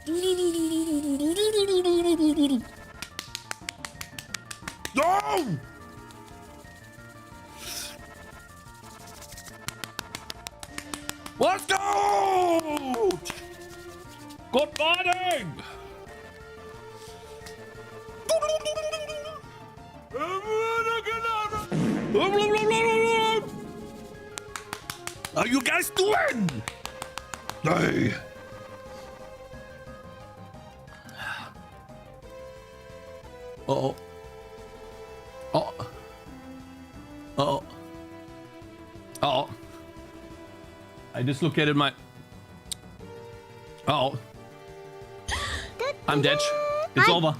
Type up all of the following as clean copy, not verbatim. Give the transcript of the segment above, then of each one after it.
No! Let's go! Good morning! How you guys doing? Hey. Uh-oh. Oh. Uh-oh. Uh-oh. I dislocated my... Uh-oh. I'm dead. It's over.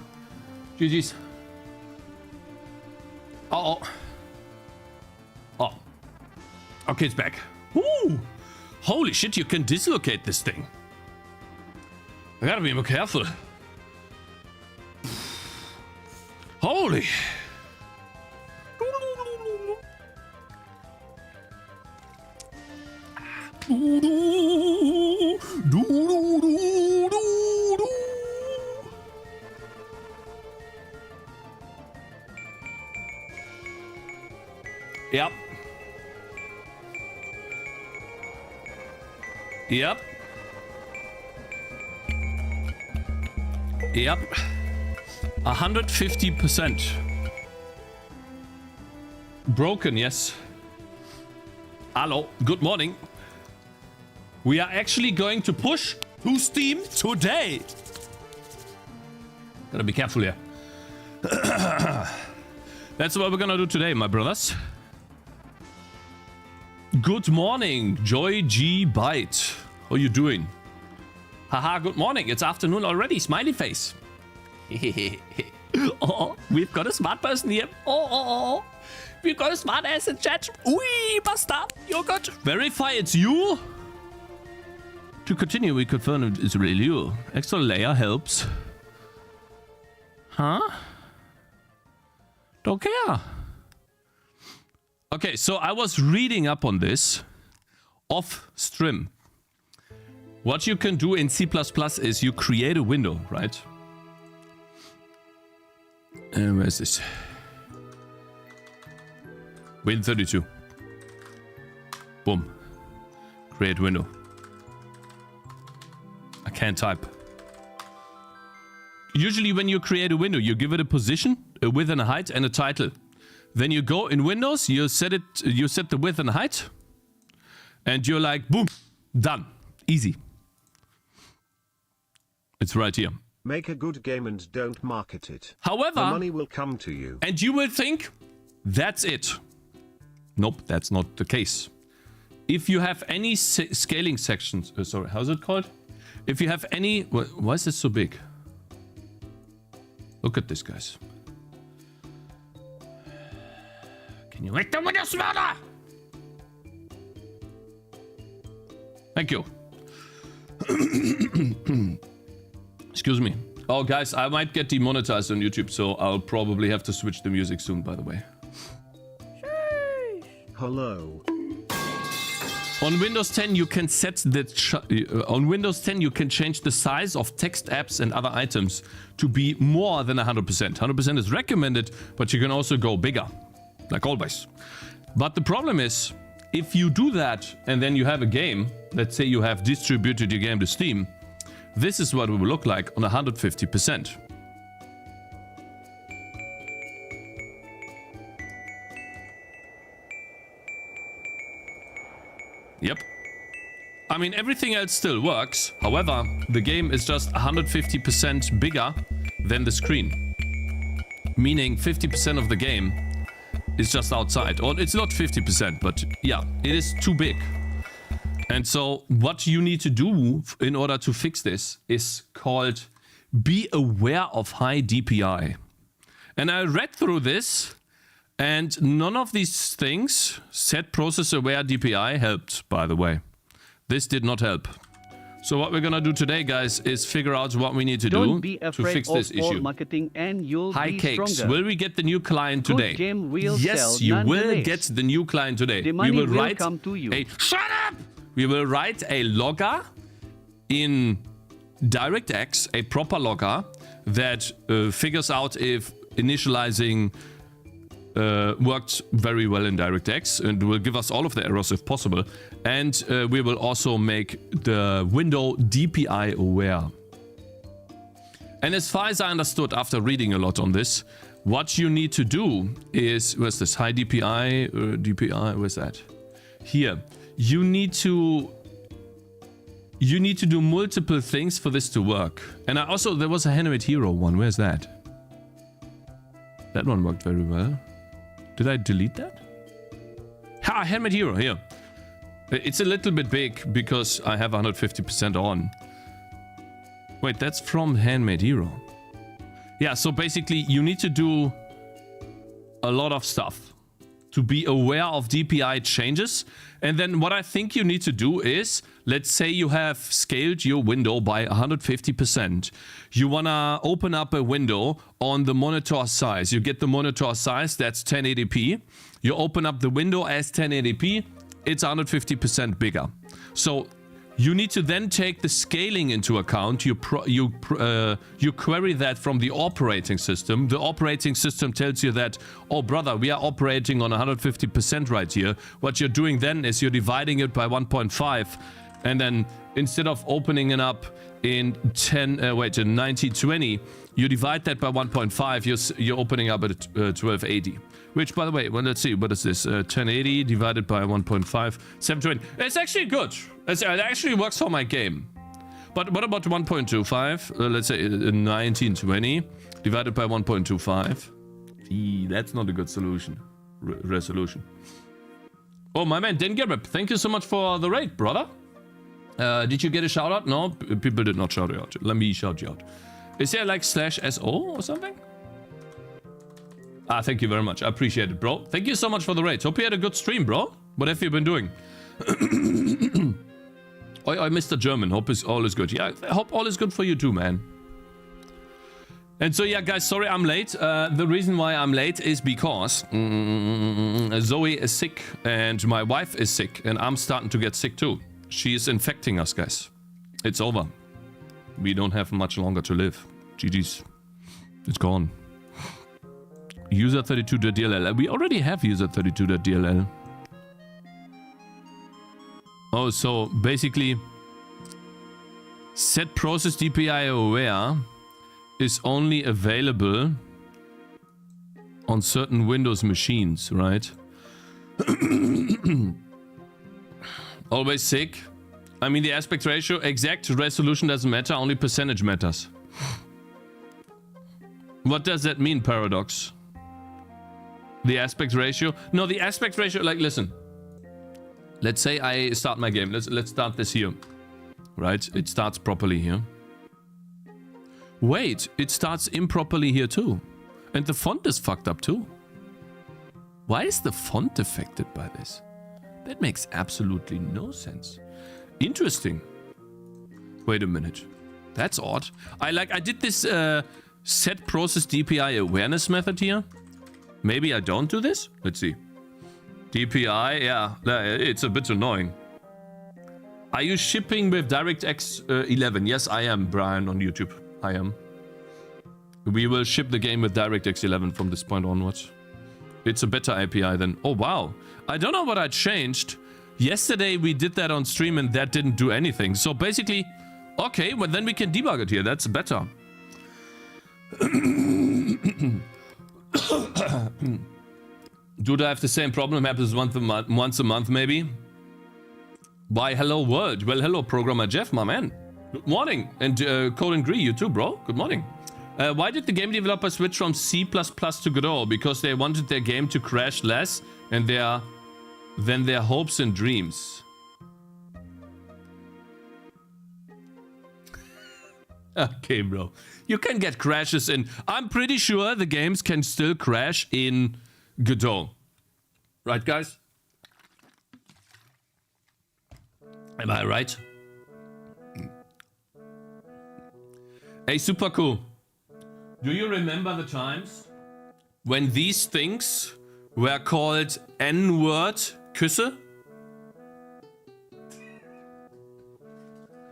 GG's. Uh-oh. Oh. Okay, it's back. Woo! Holy shit, you can dislocate this thing. I gotta be more careful. Holy. Yep. Yep. Yep. 150%. Broken, yes. Hello, good morning. We are actually going to push to Steam today. Gotta be careful here. That's what we're gonna do today, my brothers. Good morning, Joy G Byte. How you doing? Haha, good morning. It's afternoon already. Smiley face. Oh, we've got a smart person here. Oh. We've got a smart ass in chat. Ui, basta. You're good. Verify it's you. To continue, we confirm it's really you. Extra layer helps. Huh? Don't care. Okay, so I was reading up on this off stream. What you can do in C++ is you create a window, right? And where is this? Win32. Boom. Create window. I can't type. Usually when you create a window, you give it a position, a width and a height, and a title. Then you go in Windows, you set the width and height, and you're like, boom, done. Easy. It's right here. Make a good game and don't market it. However, the money will come to you. And you will think, that's it. Nope, that's not the case. If you have any scaling sections, sorry, how's it called? If you have any, why is this so big? Look at this, guys. Can you make the window smaller? Thank you. Excuse me. Oh, guys, I might get demonetized on YouTube, so I'll probably have to switch the music soon, by the way. Hello. On Windows 10, you can set the on Windows 10 you can change the size of text, apps, and other items to be more than 100%. 100% is recommended, but you can also go bigger, like always. But the problem is, if you do that and then you have a game, let's say you have distributed your game to Steam, this is what it will look like on 150%. Yep. I mean, everything else still works. However, the game is just 150% bigger than the screen. Meaning 50% of the game is just outside. Or it's not 50%, but yeah, it is too big. And so what you need to do in order to fix this is called be aware of high DPI. And I read through this, and none of these things, set processor aware DPI, helped, by the way. This did not help. So what we're gonna do today, guys, is figure out what we need to do to fix this issue. Marketing and you'll Hi, be Cakez. stronger. Will we get the new client Good today? game will Yes, sell you will nonetheless. get the new client today. The money we will will write come to you. Shut up! We will write a logger in DirectX, a proper logger that figures out if initializing worked very well in DirectX and will give us all of the errors if possible. And we will also make the window DPI aware. And as far as I understood after reading a lot on this, what you need to do is, where's this high DPI, DPI, where's that? Here, you need to do multiple things for this to work. And I also, there was a Handmade Hero one, where's that? That one worked very well. Did I delete that? Ha, Handmade Hero, here. It's a little bit big because I have 150% on. Wait, that's from Handmade Hero. Yeah, so basically you need to do a lot of stuff to be aware of DPI changes. And then what I think you need to do is, let's say you have scaled your window by 150%. You wanna open up a window on the monitor size. You get the monitor size, that's 1080p. You open up the window as 1080p, it's 150% bigger. So you need to then take the scaling into account. You query that from the operating system. The operating system tells you that, oh brother, we are operating on 150% right here. What you're doing then is you're dividing it by 1.5, and then instead of opening it up in 9020, you divide that by 1.5. You're opening up at 1280. Which, by the way, well, let's see, what is this? 1080 divided by 1.5, 720. It's actually good. It actually works for my game. But what about 1.25? Let's say 1920 divided by 1.25. That's not a good solution. Resolution. Oh, my man, Dan Garrett, thank you so much for the raid, brother. Did you get a shout out? No, people did not shout you out. Let me shout you out. Is there like /SO or something? Ah, thank you very much. I appreciate it, bro. Thank you so much for the raid. Hope you had a good stream, bro. What have you been doing? I missed the German. Hope all is good. Yeah, I hope all is good for you too, man. And so, yeah, guys, sorry I'm late. The reason why I'm late is because Zoe is sick and my wife is sick and I'm starting to get sick too. She is infecting us, guys. It's over. We don't have much longer to live. GG's. It's gone. User32.dll. We already have user32.dll. Oh, so basically, set process DPI aware is only available on certain Windows machines, right? Always sick. I mean, the aspect ratio, exact resolution doesn't matter, only percentage matters. What does that mean, Paradox? The aspect ratio? No, the aspect ratio, like, listen. Let's say I start my game. Let's start this here. Right? It starts properly here. Wait, it starts improperly here too. And the font is fucked up too. Why is the font affected by this? That makes absolutely no sense. Interesting. Wait a minute. That's odd. I did this set process DPI awareness method here. Maybe I don't do this? Let's see. DPI, yeah, it's a bit annoying. Are you shipping with DirectX 11? Yes, I am, Brian, on YouTube. I am. We will ship the game with DirectX 11 from this point onwards. It's a better API than... Oh, wow. I don't know what I changed. Yesterday we did that on stream and that didn't do anything. So basically, okay, well then we can debug it here. That's better. Do I have the same problem? Happens once a month, maybe? Why, hello world. Well, hello programmer Jeff, my man. Good morning. And Colin Gree, you too, bro. Good morning. Why did the game developer switch from C++ to Godot? Because they wanted their game to crash less and than their hopes and dreams. Okay, bro. You can get crashes in... I'm pretty sure the games can still crash in Godot. Right, guys? Am I right? Hey, super cool. Do you remember the times when these things were called N-word Küsse?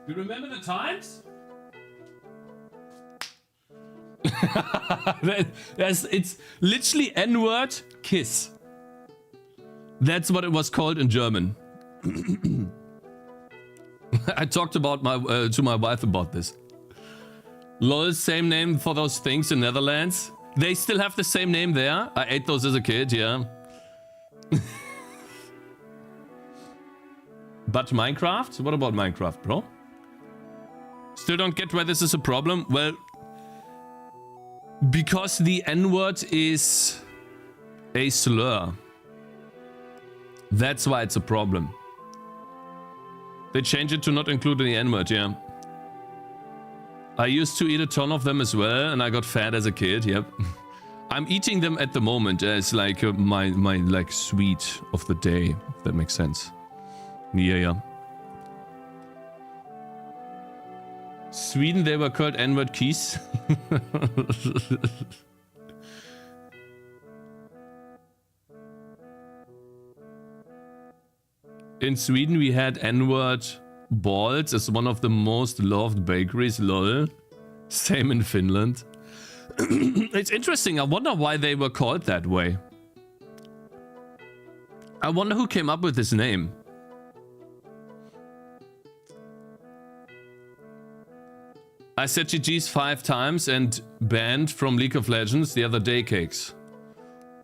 You remember the times? It's literally N-word kiss. That's what it was called in German. I talked about to my wife about this. Lol, same name for those things in Netherlands. They still have the same name there. I ate those as a kid, yeah. But Minecraft? What about Minecraft, bro? Still don't get why this is a problem. Well, because the N-word is a slur. That's why it's a problem. They changed it to not include the N-word, yeah. I used to eat a ton of them as well, and I got fat as a kid, yep. I'm eating them at the moment as like my like sweet of the day, if that makes sense. Yeah. Sweden, they were called N-word keys. In Sweden, we had N-word balls as one of the most loved bakeries, lol. Same in Finland. It's interesting. I wonder why they were called that way. I wonder who came up with this name. I said GG's 5 times and banned from League of Legends the other day, Cakez.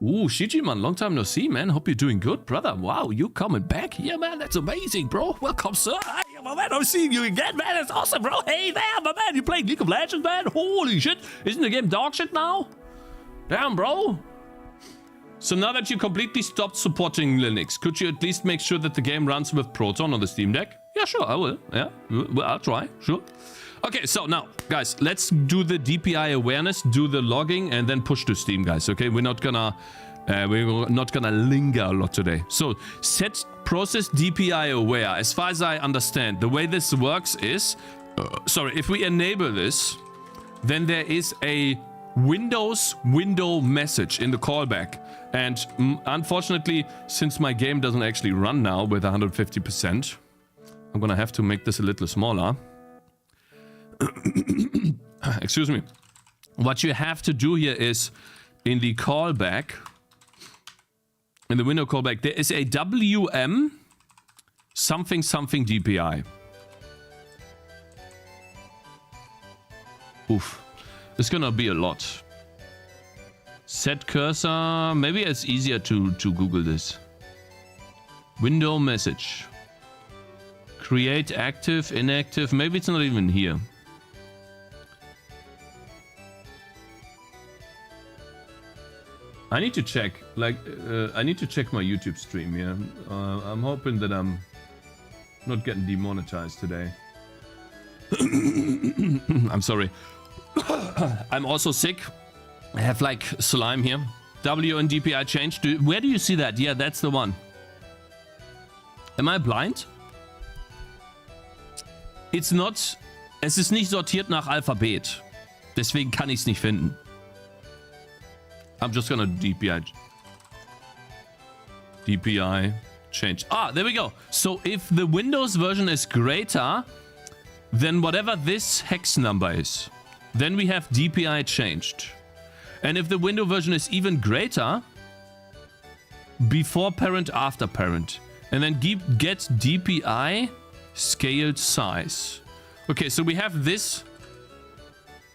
Ooh, Shiji, man, long time no see, man. Hope you're doing good, brother. Wow, you coming back? Yeah, man, that's amazing, bro. Welcome, sir. Hey, my man, I'm seeing you again, man. That's awesome, bro. Hey, there, my man. You playing League of Legends, man? Holy shit. Isn't the game dog shit now? Damn, bro. So now that you completely stopped supporting Linux, could you at least make sure that the game runs with Proton on the Steam Deck? Yeah, sure, I will. Yeah, well, I'll try, sure. Okay, so now, guys, let's do the DPI awareness, do the logging, and then push to Steam, guys. Okay, we're not gonna linger a lot today. So set process DPI aware. As far as I understand, the way this works is, if we enable this, then there is a Windows window message in the callback. And unfortunately, since my game doesn't actually run now with 150%, I'm gonna have to make this a little smaller. Excuse me. What you have to do here is in the callback, in the window callback, there is a WM something something DPI. Oof. It's gonna be a lot. Set cursor. Maybe it's easier to Google this. Window message. Create active, inactive. Maybe it's not even here. I need to check, I need to check my YouTube stream, yeah. I'm hoping that I'm not getting demonetized today. I'm sorry. I'm also sick. I have like slime here. W and DPI changed. Where do you see that? Yeah, that's the one. Am I blind? It's not. Es ist nicht sortiert nach Alphabet. Deswegen kann ich es nicht finden. I'm just gonna DPI change. Ah, there we go. So if the Windows version is greater than whatever this hex number is, then we have DPI changed. And if the Windows version is even greater, before parent, after parent. And then get DPI scaled size. Okay, so we have this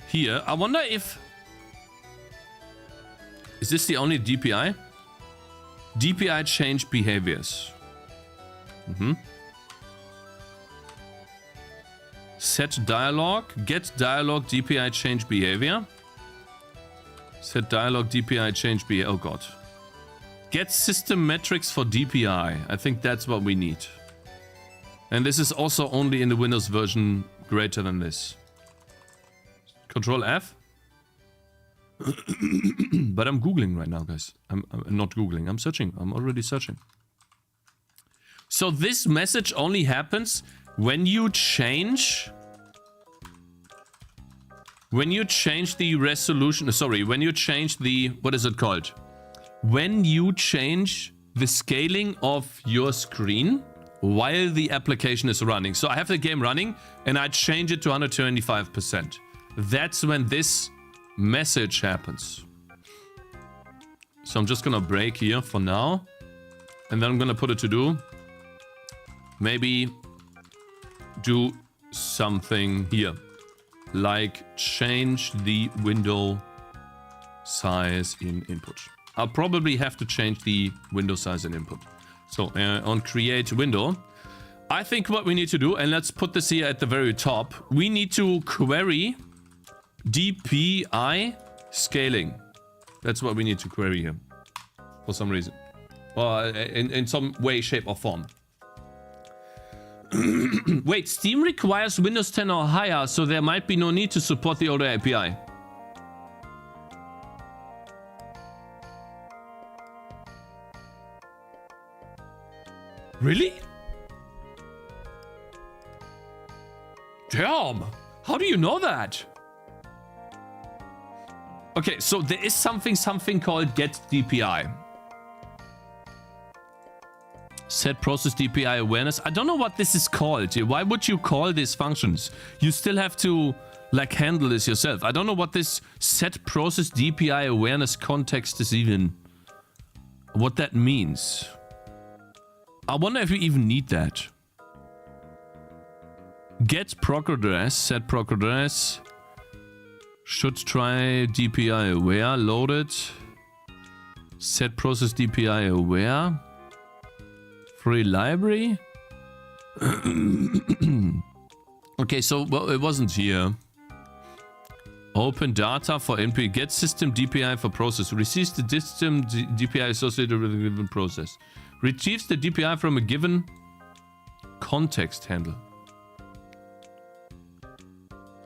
here. I wonder if... Is this the only DPI? DPI change behaviors. Set dialog. Get dialog DPI change behavior. Set dialog DPI change behavior. Oh god. Get system metrics for DPI. I think that's what we need. And this is also only in the Windows version greater than this. Control F. But I'm Googling right now, guys. I'm not Googling. I'm searching. I'm already searching. So this message only happens when you change... When you change the resolution... Sorry, when you change the... What is it called? When you change the scaling of your screen while the application is running. So I have the game running and I change it to 125%. That's when this message happens. So I'm just gonna break here for now. And then I'm gonna put a to-do. Maybe do something here. Like change the window size in input. I'll probably have to change the window size in input. So on create window, I think what we need to do, and let's put this here at the very top, we need to query DPI scaling. That's what we need to query here for some reason. Or in some way, shape or form. Wait, Steam requires Windows 10 or higher, so there might be no need to support the older API. Really? Damn! How do you know that? Okay, so there is something called get DPI. Set process DPI awareness. I don't know what this is called. Why would you call these functions? You still have to like handle this yourself. I don't know what this set process DPI awareness context is even. What that means. I wonder if you even need that. Get proc address, set proc address. Should try DPI aware, loaded. Set process DPI aware. Free library. Okay, so well, it wasn't here. Open data for NP. Get system DPI for process. Receives the system DPI associated with a given process. Retrieves the DPI from a given context handle.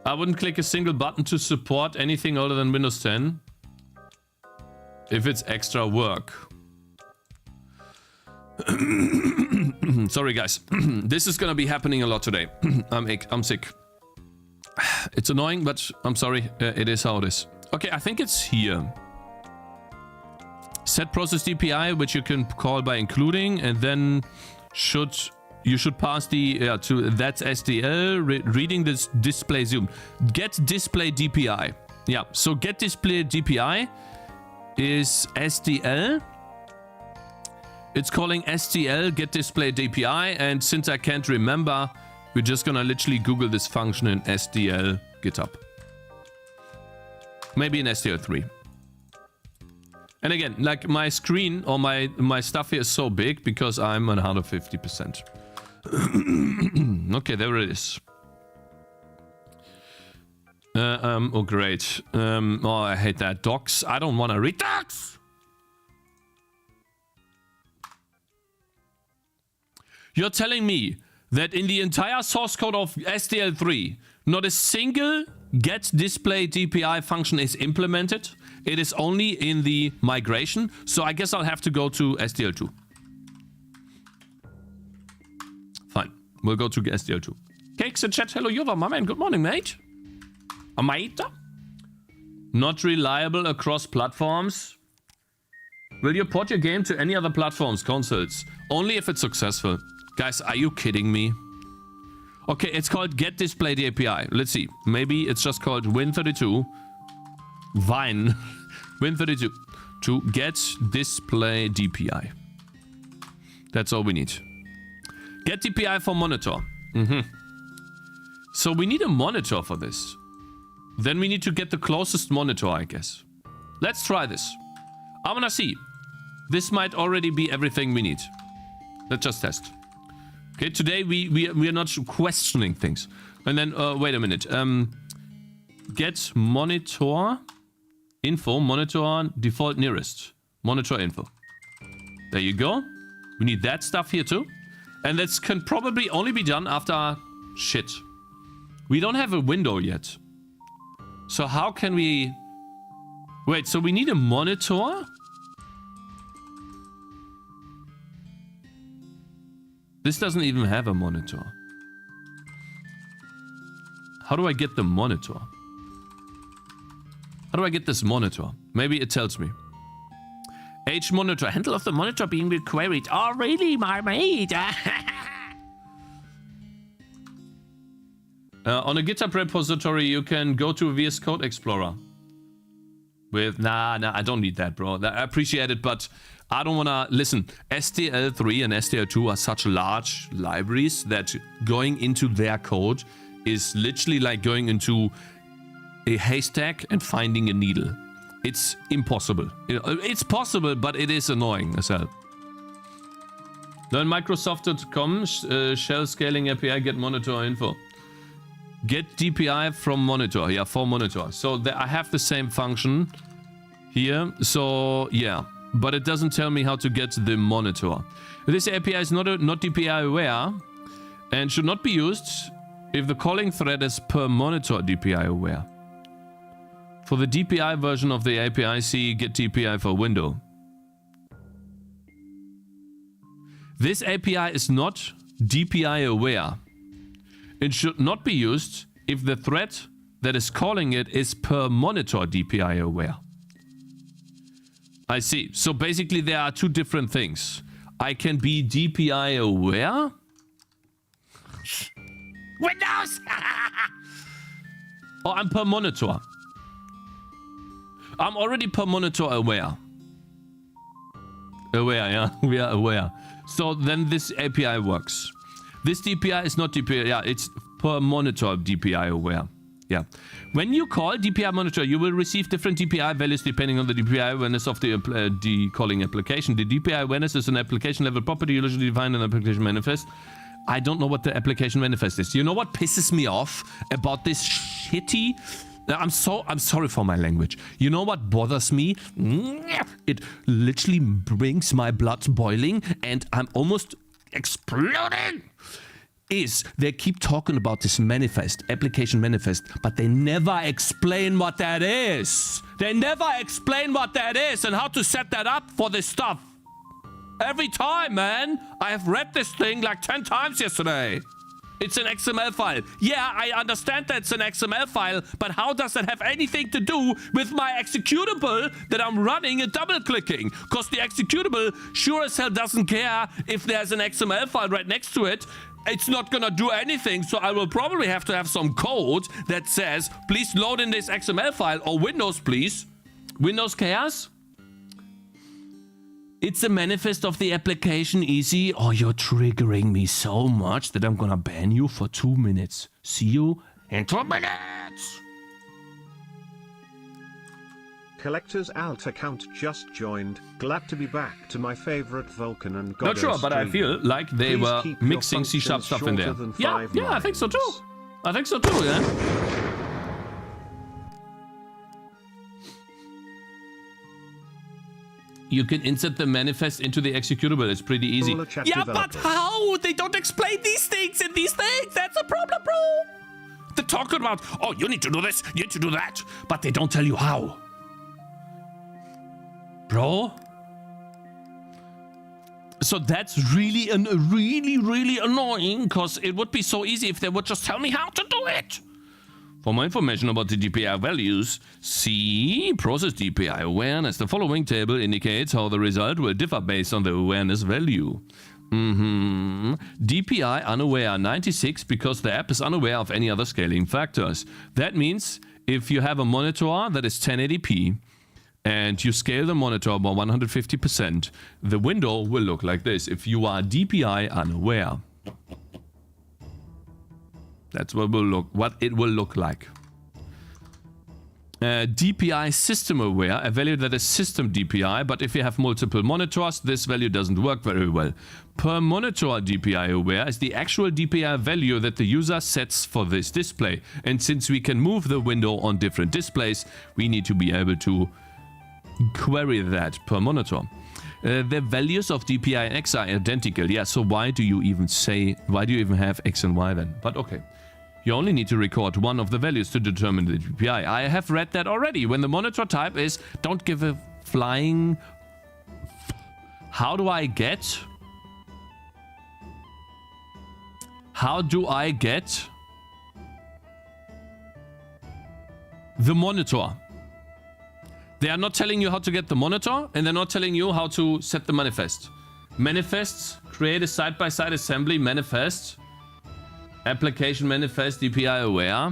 I wouldn't click a single button to support anything older than Windows 10 if it's extra work. Sorry guys, this is gonna be happening a lot today. I'm sick. It's annoying, but I'm sorry, it is how it is. Okay, I think it's here. Set process DPI, which you can call by including, and then you should pass the to that's SDL reading this display zoom. Get display DPI. Yeah, so get display DPI is SDL. It's calling SDL get display DPI, and since I can't remember, we're just gonna literally Google this function in SDL GitHub. Maybe in SDL 3. And again, like my screen or my stuff here is so big because I'm on 150%. Okay, there it is. Oh great. Oh, I hate that. Docs. I don't want to read docs. You're telling me that in the entire source code of SDL3, not a single get display DPI function is implemented? It is only in the migration, so I guess I'll have to go to SDL2. Fine, we'll go to SDL2. Cakez in chat, hello Yuva, my man, good morning, mate. Mate? Not reliable across platforms. Will you port your game to any other platforms, consoles? Only if it's successful. Guys, are you kidding me? Okay, it's called get display DPI. Let's see. Maybe it's just called Win32. Vine. Win32. To get display DPI. That's all we need. Get DPI for monitor. So we need a monitor for this. Then we need to get the closest monitor, I guess. Let's try this. I wanna see. This might already be everything we need. Let's just test. Okay, today we are not questioning things. And then, wait a minute. Get monitor info, monitor default nearest. Monitor info. There you go. We need that stuff here too. And this can probably only be done after shit. We don't have a window yet. So how can we... Wait, so we need a monitor? This doesn't even have a monitor. How do I get the monitor? How do I get this monitor? Maybe it tells me. H monitor. Handle of the monitor being queried. Oh, really, my mate? On a GitHub repository, you can go to VS Code Explorer. With, nah, I don't need that, bro. I appreciate it, but I don't want to... Listen, STL3 and STL2 are such large libraries that going into their code is literally like going into a haystack and finding a needle. It's impossible. It's possible, but it is annoying as hell. Learn Microsoft.com, shell scaling API, get monitor info. Get DPI from monitor, yeah, for monitor. So I have the same function here, so yeah, but it doesn't tell me how to get the monitor. This API is not DPI aware and should not be used if the calling thread is per monitor DPI aware. For the DPI version of the API, see get DPI for window. This API is not DPI aware. It should not be used if the thread that is calling it is per monitor DPI aware. I see. So basically there are two different things. I can be DPI aware. Windows! Or I'm per monitor. I'm already per monitor aware. Aware, yeah. We are aware. So then this API works. This DPI is not DPI, yeah, it's per monitor DPI aware. Yeah. When you call DPI monitor, you will receive different DPI values depending on the DPI awareness of the calling application. The DPI awareness is an application level property usually defined in the application manifest. I don't know what the application manifest is. You know what pisses me off about this shitty... I'm sorry for my language. You know what bothers me? It literally brings my blood boiling and I'm almost exploding. Is they keep talking about this manifest, application manifest, but they never explain what that is. They never explain what that is and how to set that up for this stuff. Every time, man. I have read this thing like 10 times yesterday. It's an XML file. Yeah, I understand that it's an XML file, but how does that have anything to do with my executable that I'm running and double-clicking? Because the executable sure as hell doesn't care if there's an XML file right next to it. It's not gonna do anything, so I will probably have to have some code that says, please load in this XML file, or Windows, please. Windows Chaos? It's a manifest of the application, easy. Oh, you're triggering me so much that I'm gonna ban you for 2 minutes. See you in 2 minutes! Collector's Alt account just joined. Glad to be back to my favorite Vulkan and Godot Not sure, but I feel like they Please were keep your mixing C# functions stuff in there. shorter than Yeah, 5 I think so too. lines. I think so too, yeah. You can insert the manifest into the executable. It's pretty easy. Yeah, but how? They don't explain these things in these things. That's a problem, bro. They're talking about, oh, you need to do this, you need to do that. But they don't tell you how. Bro. So that's really, really annoying, because it would be so easy if they would just tell me how to do it. For more information about the DPI values, see process DPI awareness. The following table indicates how the result will differ based on the awareness value. DPI unaware 96 because the app is unaware of any other scaling factors. That means if you have a monitor that is 1080p and you scale the monitor by 150%, the window will look like this if you are DPI unaware. That's what it will look like. DPI system aware, a value that is system DPI, but if you have multiple monitors, this value doesn't work very well. Per monitor DPI aware is the actual DPI value that the user sets for this display. And since we can move the window on different displays, we need to be able to query that per monitor. The values of DPI and X are identical. Yeah, so why do you even have X and Y then? But okay. You only need to record one of the values to determine the DPI. I have read that already. When the monitor type is, don't give a flying... How do I get the monitor? They are not telling you how to get the monitor, and they're not telling you how to set the manifest. Manifests, create a side-by-side assembly manifest. Application manifest DPI aware.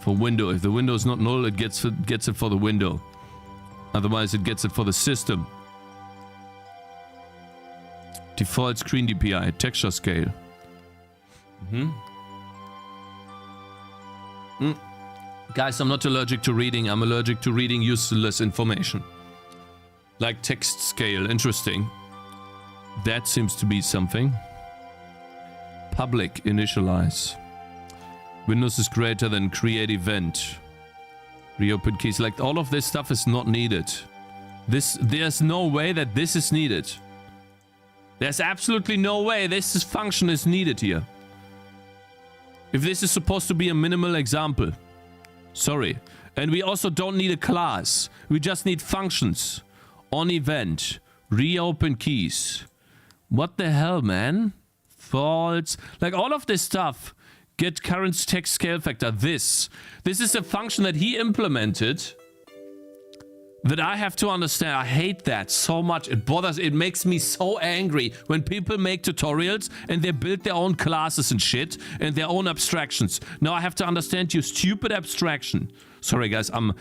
For window. If the window is not null, it gets it for the window. Otherwise, it gets it for the system. Default screen DPI. Texture scale. Guys, I'm not allergic to reading. I'm allergic to reading useless information. Like text scale. Interesting. That seems to be something. Public initialize. Windows is greater than create event. Reopen keys. Like all of this stuff is not needed. There's no way that this is needed. There's absolutely no way this function is needed here. If this is supposed to be a minimal example. Sorry. And we also don't need a class. We just need functions. On event. Reopen keys. What the hell, man? False. Like all of this stuff. Get current text scale factor. This is a function that he implemented that I have to understand. I hate that so much. It bothers. It makes me so angry when people make tutorials and they build their own classes and shit and their own abstractions. Now I have to understand your stupid abstraction. Sorry guys, I'm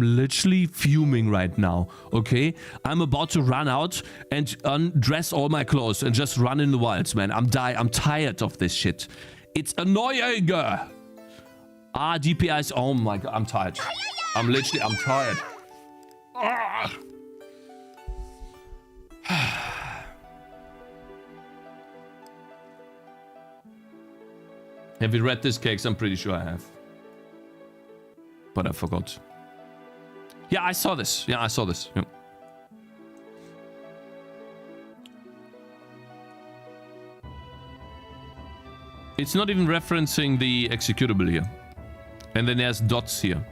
literally fuming right now, okay? I'm about to run out and undress all my clothes and just run in the wilds, man. I'm tired of this shit. It's annoying. DPIs. Oh my god, I'm tired. I'm tired. Have you read this, Cakez? I'm pretty sure I have. But I forgot. Yeah, I saw this. Yeah. It's not even referencing the executable here. And then there's dots here.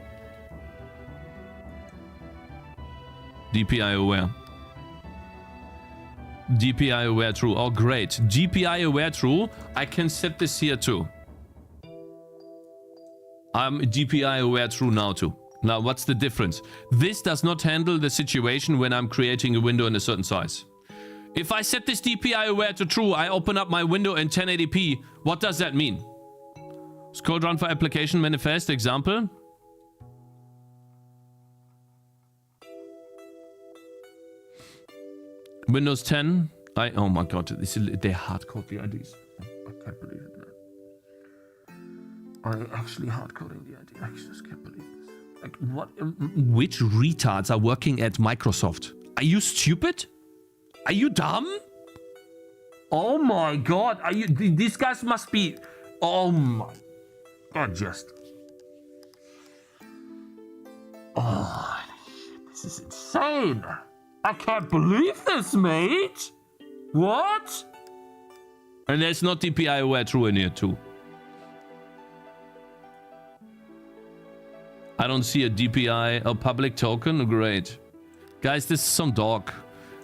DPI aware. DPI aware true. Oh, great. DPI aware true. I can set this here too. I'm DPI aware true now too. Now, what's the difference? This does not handle the situation when I'm creating a window in a certain size. If I set this DPI aware to true, I open up my window in 1080p. What does that mean? Scroll down for application manifest example. Windows 10. Oh my god, they're hardcore the IDs. I can't believe it, man. I'm actually hardcoding the ID. I just can't believe this. Like, what? Which retards are working at Microsoft? Are you stupid? Are you dumb? Oh my god, are you? These guys must be. Oh my god, just. Oh, this is insane. I can't believe this, mate. What? And there's not DPI aware true in here too. I don't see a DPI, a public token. Great. Guys, this is some dog.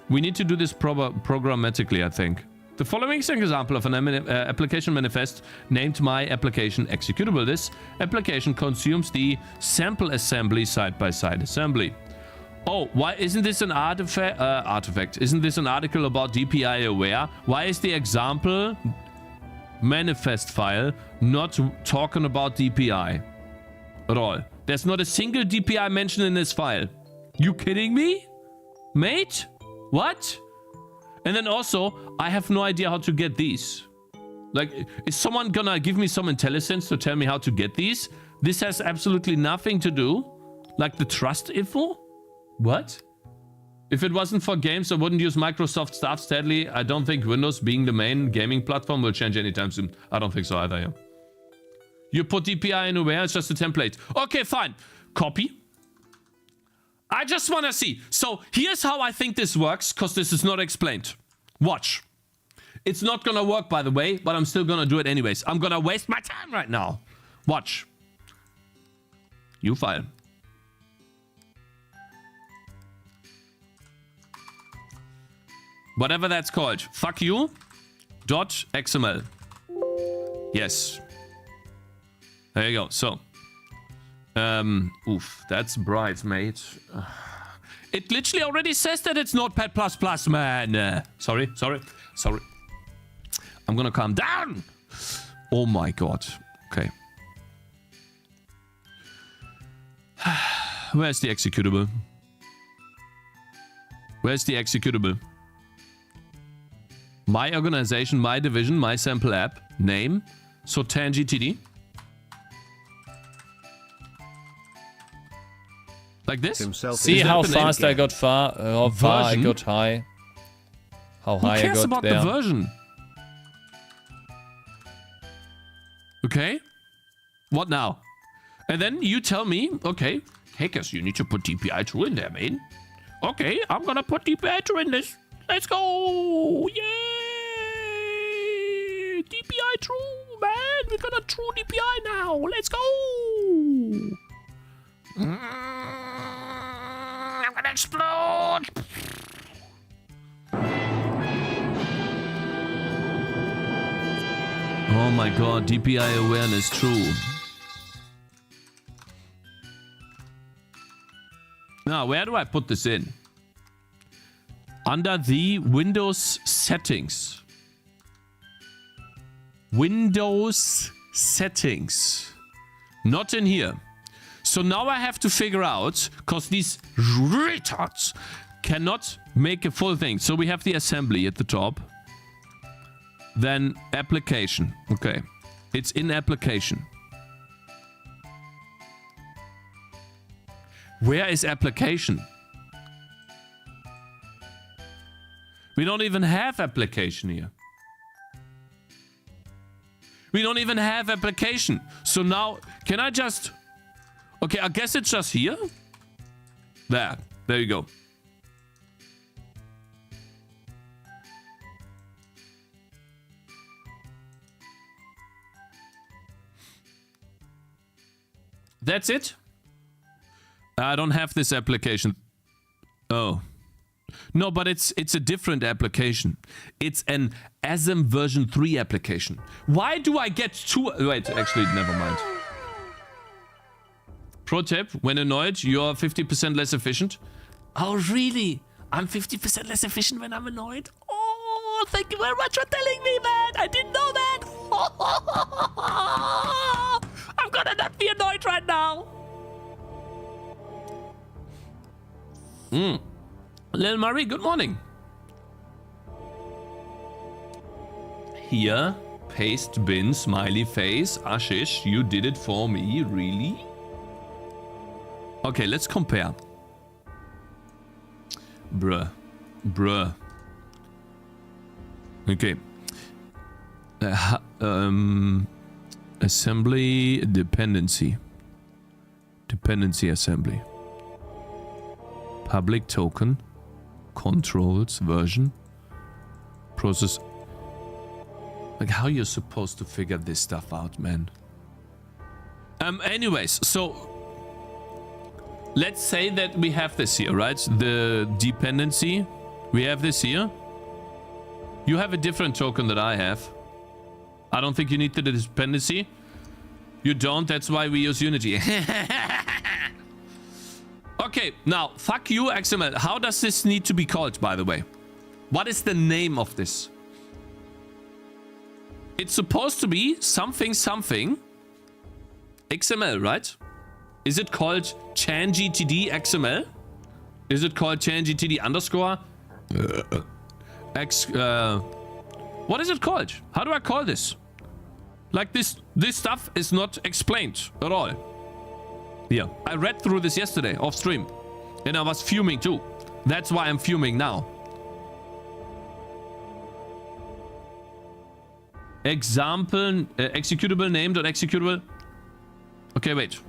We need to do this programmatically, I think. The following is an example of an application manifest named my application executable. This application consumes the sample assembly side-by-side assembly. Oh, why isn't this an artifact? Isn't this an article about DPI aware? Why is the example manifest file not talking about DPI at all? There's not a single DPI mentioned in this file. You kidding me? Mate? What? And then also, I have no idea how to get these. Like, is someone gonna give me some intelligence to tell me how to get these? This has absolutely nothing to do. Like the trust info? What? If it wasn't for games, I wouldn't use Microsoft stuff. Sadly, I don't think Windows being the main gaming platform will change anytime soon. I don't think so either, yeah. You put DPI in aware, it's just a template. Okay, fine. Copy. I just want to see. So here's how I think this works, because this is not explained. Watch. It's not going to work, by the way, but I'm still going to do it anyways. I'm going to waste my time right now. Watch. New file. Whatever that's called. Fuck you. .xml. Yes. There you go. So. Oof. That's bright, mate. It literally already says that it's Notepad++, man. Sorry. I'm gonna calm down. Oh my god. Okay. Where's the executable? Where's the executable? My organization, my division, my sample app, name, so Tangy TD. Like this? See how fast I got far, how far I got high. How high I got there. Who cares about the version? Okay. What now? And then you tell me, okay, Cakez, you need to put DPI true in there, man. Okay, I'm gonna put DPI true in this. Let's go! Yay! DPI true, man! We're gonna true DPI now. Let's go! I'm gonna explode! Oh my god, DPI awareness true. Now, where do I put this in? Under the Windows settings. Windows settings. Not in here. So now I have to figure out, because these retards cannot make a full thing. So we have the assembly at the top. Then application. Okay. It's in application. Where is application? We don't even have application here. We don't even have application. So now, can I just... Okay, I guess it's just here. There you go. That's it? I don't have this application. Oh. No, but it's a different application. It's an ASM version 3 application. Why do I get two... Wait, actually, never mind. Pro tip, when annoyed, you're 50% less efficient. Oh, really? I'm 50% less efficient when I'm annoyed? Oh, thank you very much for telling me, man. I didn't know that. I'm gonna not be annoyed right now. Lil Murray, good morning. Here, paste bin, smiley face. Ashish, you did it for me, really? Okay, let's compare. Bruh. Okay. Assembly dependency. Dependency assembly. Public token. Controls version. Process. Like, how you're supposed to figure this stuff out, man? Anyways, so let's say that we have this here, right? The dependency. We have this here. You have a different token that I have. I don't think you need the dependency. You don't, that's why we use Unity. Okay, now, fuck you, XML. How does this need to be called, by the way? What is the name of this? It's supposed to be something XML, right? Is it called Tangy TD XML? Is it called Tangy TD underscore? What is it called? How do I call this? Like this stuff is not explained at all. Yeah, I read through this yesterday off stream, and I was fuming too. That's why I'm fuming now. Example, executable name dot executable. Okay, wait.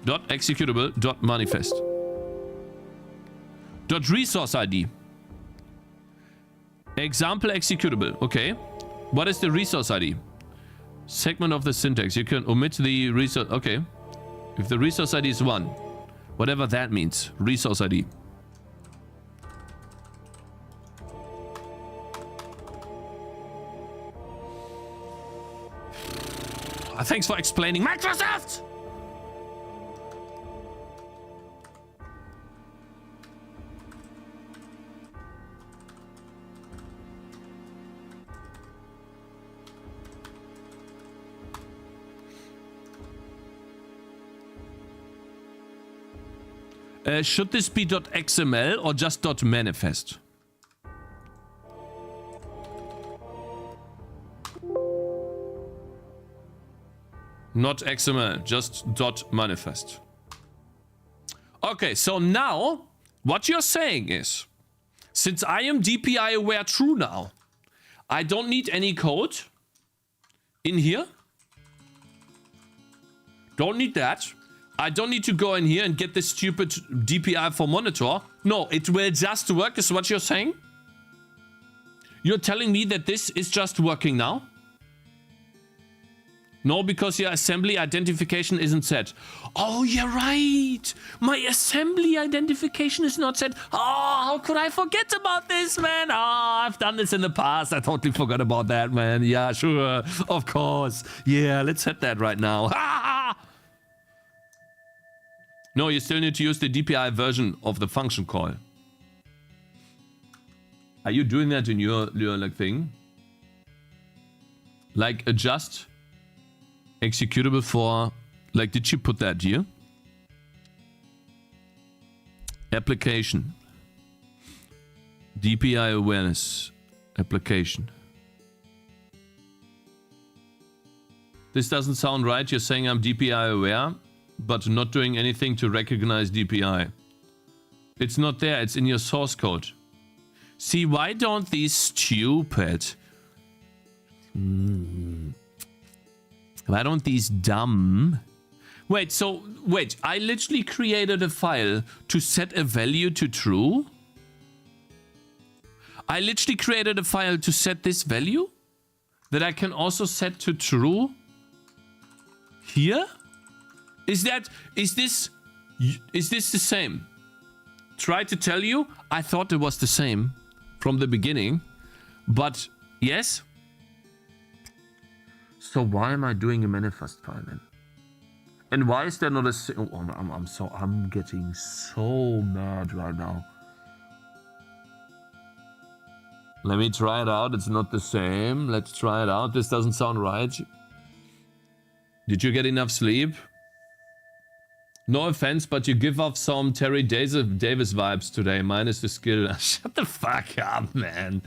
Dot executable dot manifest. Dot resource ID. Example executable. Okay. What is the resource ID? Segment of the syntax. You can omit the resource. Okay. If the resource ID is 1, whatever that means, resource ID. Thanks for explaining, Microsoft! Should this be .xml or just .manifest? Not XML, just .manifest. Okay, so now what you're saying is, since I am DPI aware true now, I don't need any code in here. Don't need that. I don't need to go in here and get this stupid DPI for monitor. No, it will just work, is what you're saying? You're telling me that this is just working now? No, because your assembly identification isn't set. Oh, you're right. My assembly identification is not set. Oh, how could I forget about this, man? Oh, I've done this in the past. I totally forgot about that, man. Yeah, sure. Of course. Yeah, let's set that right now. No, you still need to use the DPI version of the function call. Are you doing that in your like thing? Like adjust executable for, like, did you put that here? Application. DPI awareness. Application. This doesn't sound right. You're saying I'm DPI aware, but not doing anything to recognize DPI. It's not there. It's in your source code. See, why don't these stupid... Why don't these dumb... Wait, I literally created a file to set a value to true? I literally created a file to set this value? That I can also set to true? Here? Is this the same? Try to tell you, I thought it was the same from the beginning, but yes? So why am I doing a manifest file then? And why is there not a... Oh, I'm getting so mad right now. Let me try it out. It's not the same. Let's try it out. This doesn't sound right. Did you get enough sleep? No offense, but you give off some Terry Davis vibes today, minus the skill. Shut the fuck up, man.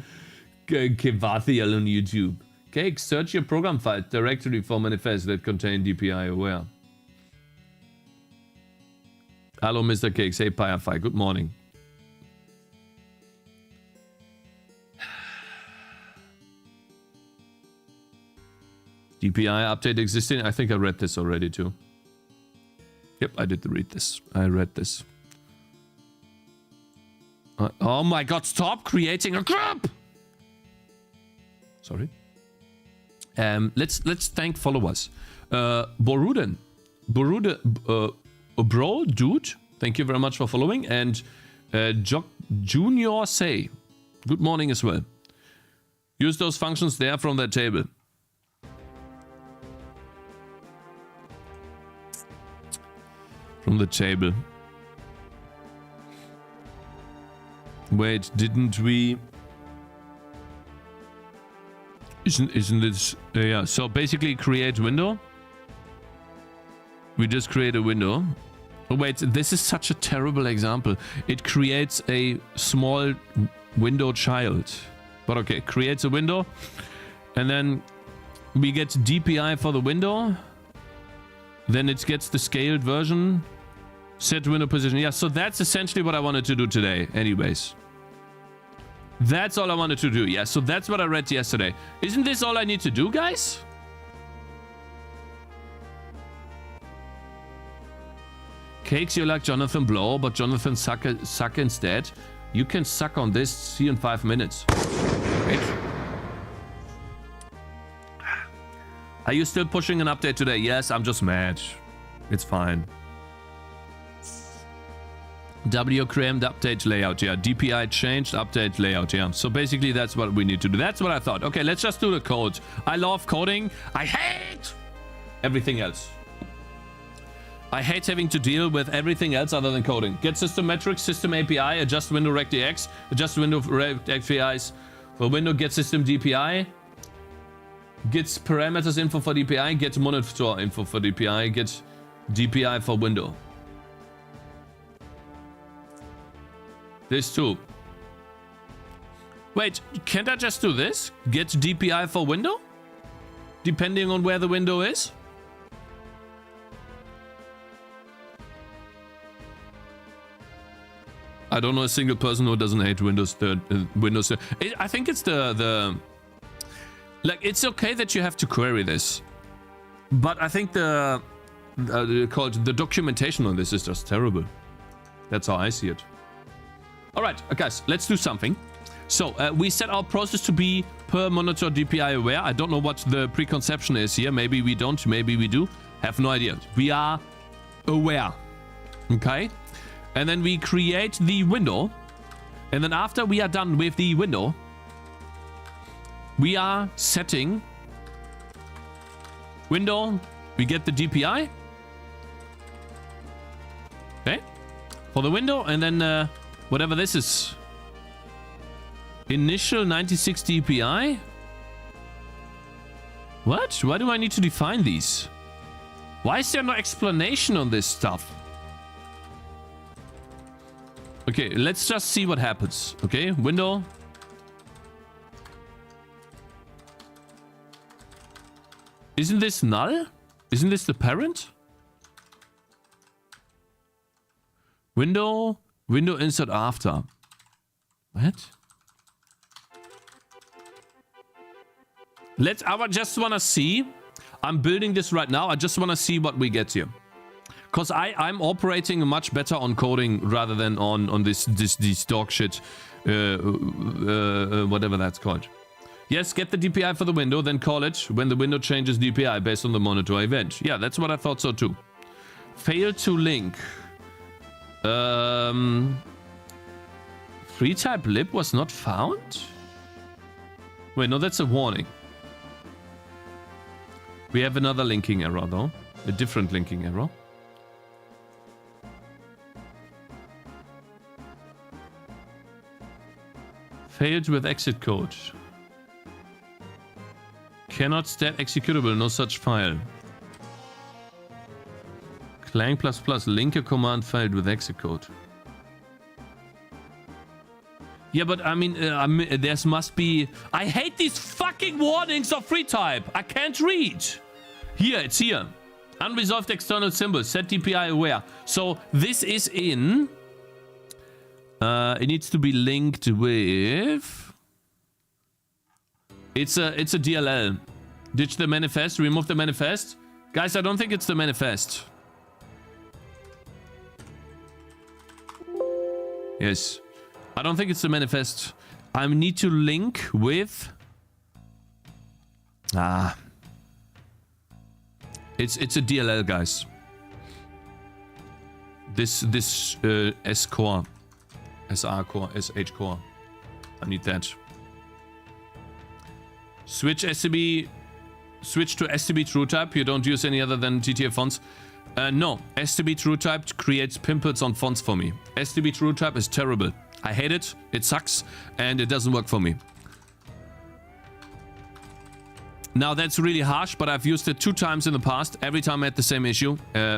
Kevathiel on YouTube. Cakez, search your program file directory for manifests that contain DPI aware. Hello, Mr. Cakez. Hey, Firefly. Good morning. DPI update existing. I think I read this already too. Yep, I did read this. I read this. Oh my god, stop creating a crap! Sorry. Let's thank followers. Boruden, bro, dude, thank you very much for following. And Junior Say, good morning as well. Use those functions there from that table. From the table. Wait, didn't we... Isn't this... yeah, so basically create window. We just create a window. Oh wait, this is such a terrible example. It creates a small window child. But okay, creates a window. And then we get DPI for the window. Then it gets the scaled version. Set window position. Yeah, so that's essentially what I wanted to do today anyways. That's all I wanted to do. Yeah, so that's what I read yesterday. Isn't this all I need to do, guys? Cakez, you like Jonathan Blow, but Jonathan suck instead. You can suck on this. See you in 5 minutes. Wait. Are you still pushing an update today? Yes, I'm just mad. It's fine. W-creamed update layout, yeah. DPI changed, update layout, yeah. So basically that's what we need to do. That's what I thought. Okay, let's just do the code. I love coding. I hate everything else. I hate having to deal with everything else other than coding. Get system metrics, system API, adjust window rectx, adjust window rectAPIs. For window, get system DPI. Gets parameters info for DPI, get monitor info for DPI, get DPI for window. This too. Wait, can't I just do this? Get DPI for window? Depending on where the window is? I don't know a single person who doesn't hate Windows. I think it's the like, it's okay that you have to query this, but I think the documentation on this is just terrible. That's how I see it. All right, guys, let's do something. So we set our process to be per monitor DPI aware. I don't know what the preconception is here. Maybe we don't, maybe we do. Have no idea. We are aware. Okay. And then we create the window. And then after we are done with the window, we are setting window. We get the DPI. Okay. For the window. And then whatever this is. Initial 96 DPI? What? Why do I need to define these? Why is there no explanation on this stuff? Okay, let's just see what happens. Okay, window. Isn't this null? Isn't this the parent? Window insert after. What? I just want to see. I'm building this right now. I just want to see what we get here. Because I'm operating much better on coding rather than on this dog shit. Whatever that's called. Yes, get the DPI for the window, then call it when the window changes DPI based on the monitor event. Yeah, that's what I thought so too. Fail to link. Free type lib was not found? Wait, no, that's a warning. We have another linking error though. A different linking error. Failed with exit code. Cannot stat executable, no such file. Clang++ linker command failed with exit code. Yeah, but I mean, there must be... I hate these fucking warnings of free type. I can't read. Here, it's here. Unresolved external symbols. Set DPI aware. So this is in... it needs to be linked with... It's a DLL. Ditch the manifest. Remove the manifest. Guys, I don't think it's the manifest. Yes. I don't think it's the manifest. I need to link with... It's a DLL, guys. This S core. SR core, SH core. I need that. Switch to STB true type. You don't use any other than GTA fonts. No, STB true type creates pimples on fonts for me. STB true type is terrible. I hate it. It sucks, and it doesn't work for me. Now that's really harsh, but I've used it 2 times in the past. Every time I had the same issue.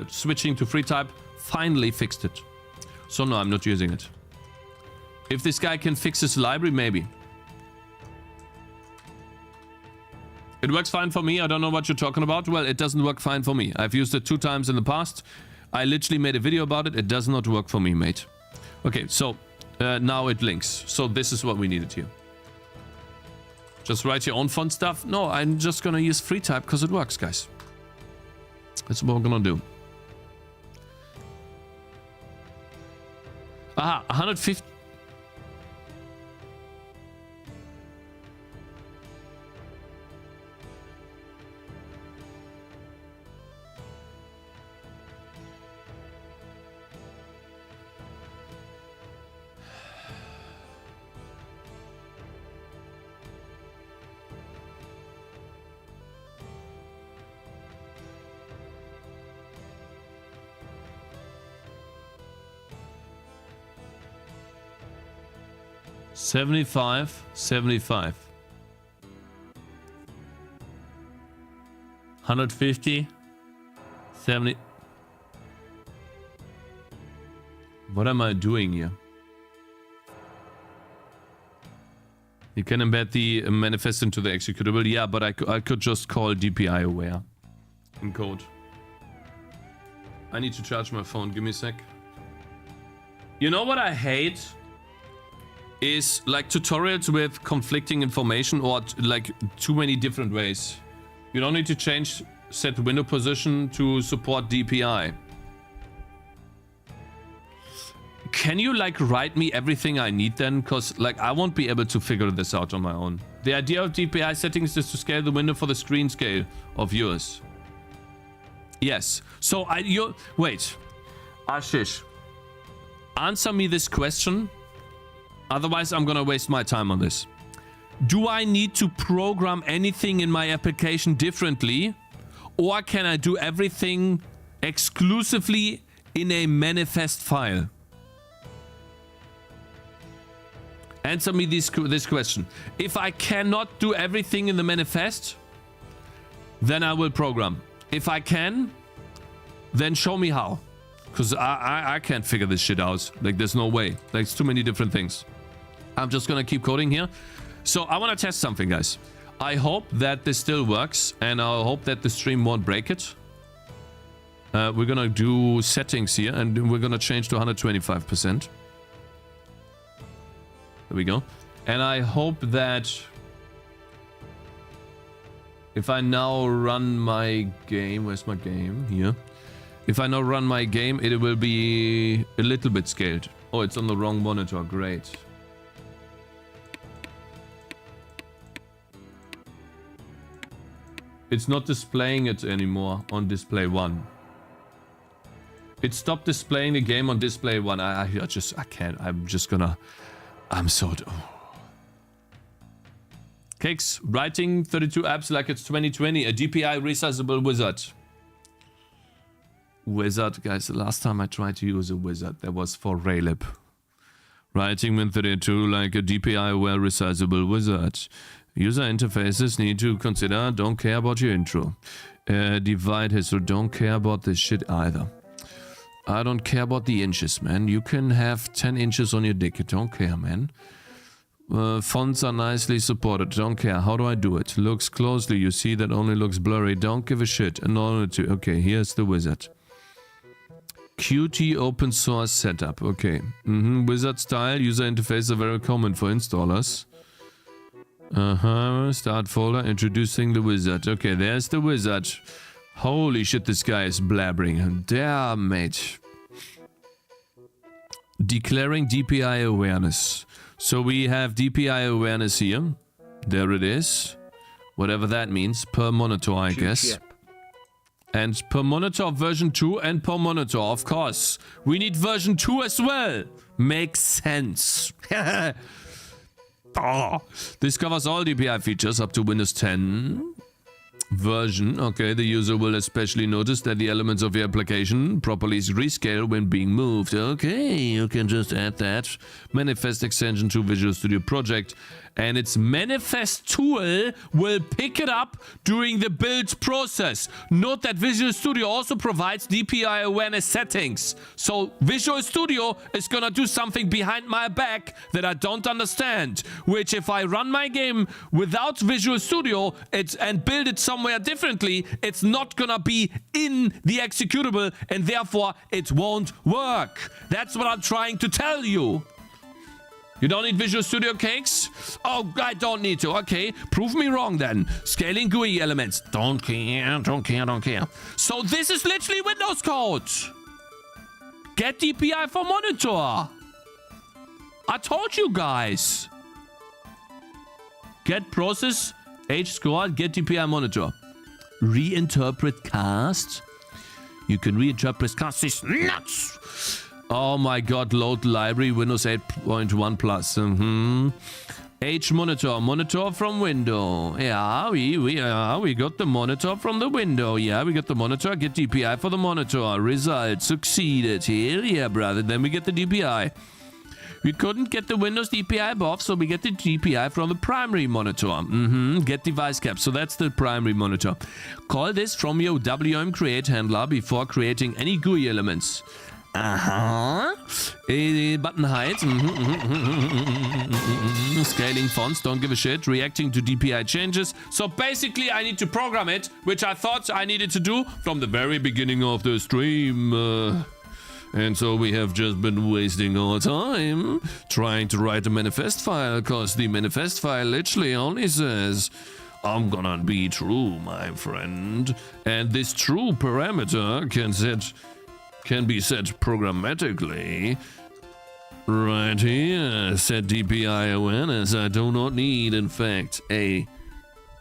Switching to free type finally fixed it. So no, I'm not using it. If this guy can fix his library, maybe. It works fine for me. I don't know what you're talking about. Well, it doesn't work fine for me. I've used it 2 times in the past. I literally made a video about it. It does not work for me, mate. Okay, so now it links. So this is what we needed here. Just write your own font stuff. No, I'm just gonna use free type because it works, guys. That's what we're gonna do. Aha, 150. $75, $75. 150, 70. What am I doing here? You can embed the manifest into the executable. Yeah, but I could just call DPI aware in code. I need to charge my phone. Give me a sec. You know what I hate? Is like tutorials with conflicting information or like too many different ways. You don't need to change set window position to support DPI. Can you like write me everything I need then? Because like I won't be able to figure this out on my own. The idea of DPI settings is to scale the window for the screen scale of yours. Yes. So wait. Ashish. Answer me this question. Otherwise I'm gonna waste my time on this. Do I need to program anything in my application differently? Or can I do everything exclusively in a manifest file? Answer me this question. If I cannot do everything in the manifest, then I will program. If I can, then show me how. Because I can't figure this shit out. Like, there's no way. There's too many different things. I'm just gonna keep coding here. So I want to test something, guys. I hope that this still works, and I hope that the stream won't break it. We're gonna do settings here, and we're gonna change to 125%. There we go. And I hope that if I now run my game, where's my game? Here. If I now run my game, it will be a little bit scaled. Oh, it's on the wrong monitor. Great. It's not displaying it anymore on display 1. It stopped displaying the game on display 1. I can't. I'm so... Cakez, writing 32 apps like it's 2020. A DPI resizable wizard. Wizard, guys. The last time I tried to use a wizard, that was for Raylib. Writing Win32 like a DPI aware resizable wizard. User interfaces need to consider, don't care about your intro. Divide history, don't care about this shit either. I don't care about the inches, man. You can have 10 inches on your dick. Don't care, man. Fonts are nicely supported. Don't care. How do I do it? Looks closely. You see that only looks blurry. Don't give a shit. In order to... Okay, here's the wizard. Qt open source setup. Okay. Wizard style. User interface are very common for installers. Start folder. Introducing the wizard. Okay, there's the wizard. Holy shit, this guy is blabbering. Damn, mate. Declaring DPI awareness. So we have DPI awareness here. There it is. Whatever that means. Per monitor, I guess. And per monitor version 2 and per monitor, of course. We need version 2 as well. Makes sense. Oh. This covers all DPI features up to Windows 10 version. Okay, the user will especially notice that the elements of your application properly rescale when being moved. Okay, you can just add that manifest extension to Visual Studio Project, and its manifest tool will pick it up during the build process. Note that Visual Studio also provides DPI awareness settings. So Visual Studio is gonna do something behind my back that I don't understand, which if I run my game without Visual Studio and build it somewhere differently, it's not gonna be in the executable, and therefore it won't work. That's what I'm trying to tell you. You don't need Visual Studio, Cakez? Oh, I don't need to. Okay, prove me wrong then. Scaling GUI elements. Don't care, don't care, don't care. So this is literally Windows code. Get DPI for monitor. I told you guys. Get process, H score, get DPI monitor. Reinterpret cast. You can reinterpret cast. This nuts. Oh my god, load library, Windows 8.1 plus. H monitor, monitor from window. Yeah, we got the monitor from the window. Yeah, we got the monitor, get DPI for the monitor. Result, succeeded. Hell yeah, brother. Then we get the DPI. We couldn't get the Windows DPI above, so we get the DPI from the primary monitor. Get device cap. So that's the primary monitor. Call this from your WM create handler before creating any GUI elements. Button height. Scaling fonts, don't give a shit. Reacting to DPI changes. So basically I need to program it, which I thought I needed to do from the very beginning of the stream. And so we have just been wasting our time trying to write a manifest file, because the manifest file literally only says, I'm gonna be true, my friend. And this true parameter can be set programmatically. Right here, set DPI awareness. I do not need, in fact, a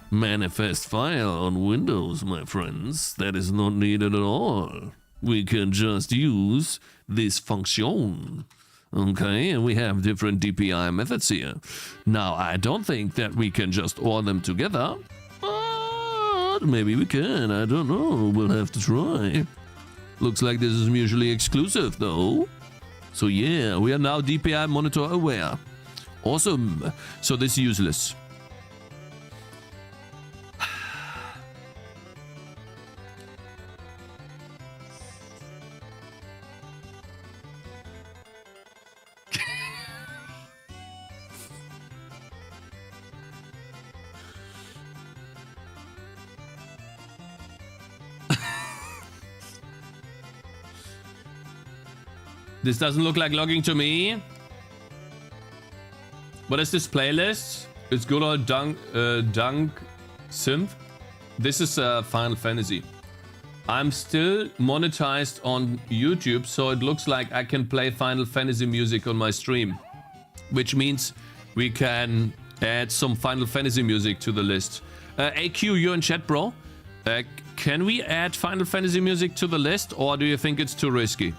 manifest file on Windows, my friends. That is not needed at all. We can just use this function. Okay, and we have different DPI methods here. Now, I don't think that we can just OR them together. But maybe we can, I don't know. We'll have to try. Looks like this is mutually exclusive, though. So yeah, we are now DPI monitor aware. Awesome. So this is useless. This doesn't look like logging to me. What is this playlist? It's good old Dunk Synth. This is Final Fantasy. I'm still monetized on YouTube, so it looks like I can play Final Fantasy music on my stream. Which means we can add some Final Fantasy music to the list. AQ, you're in chat, bro. Can we add Final Fantasy music to the list, or do you think it's too risky?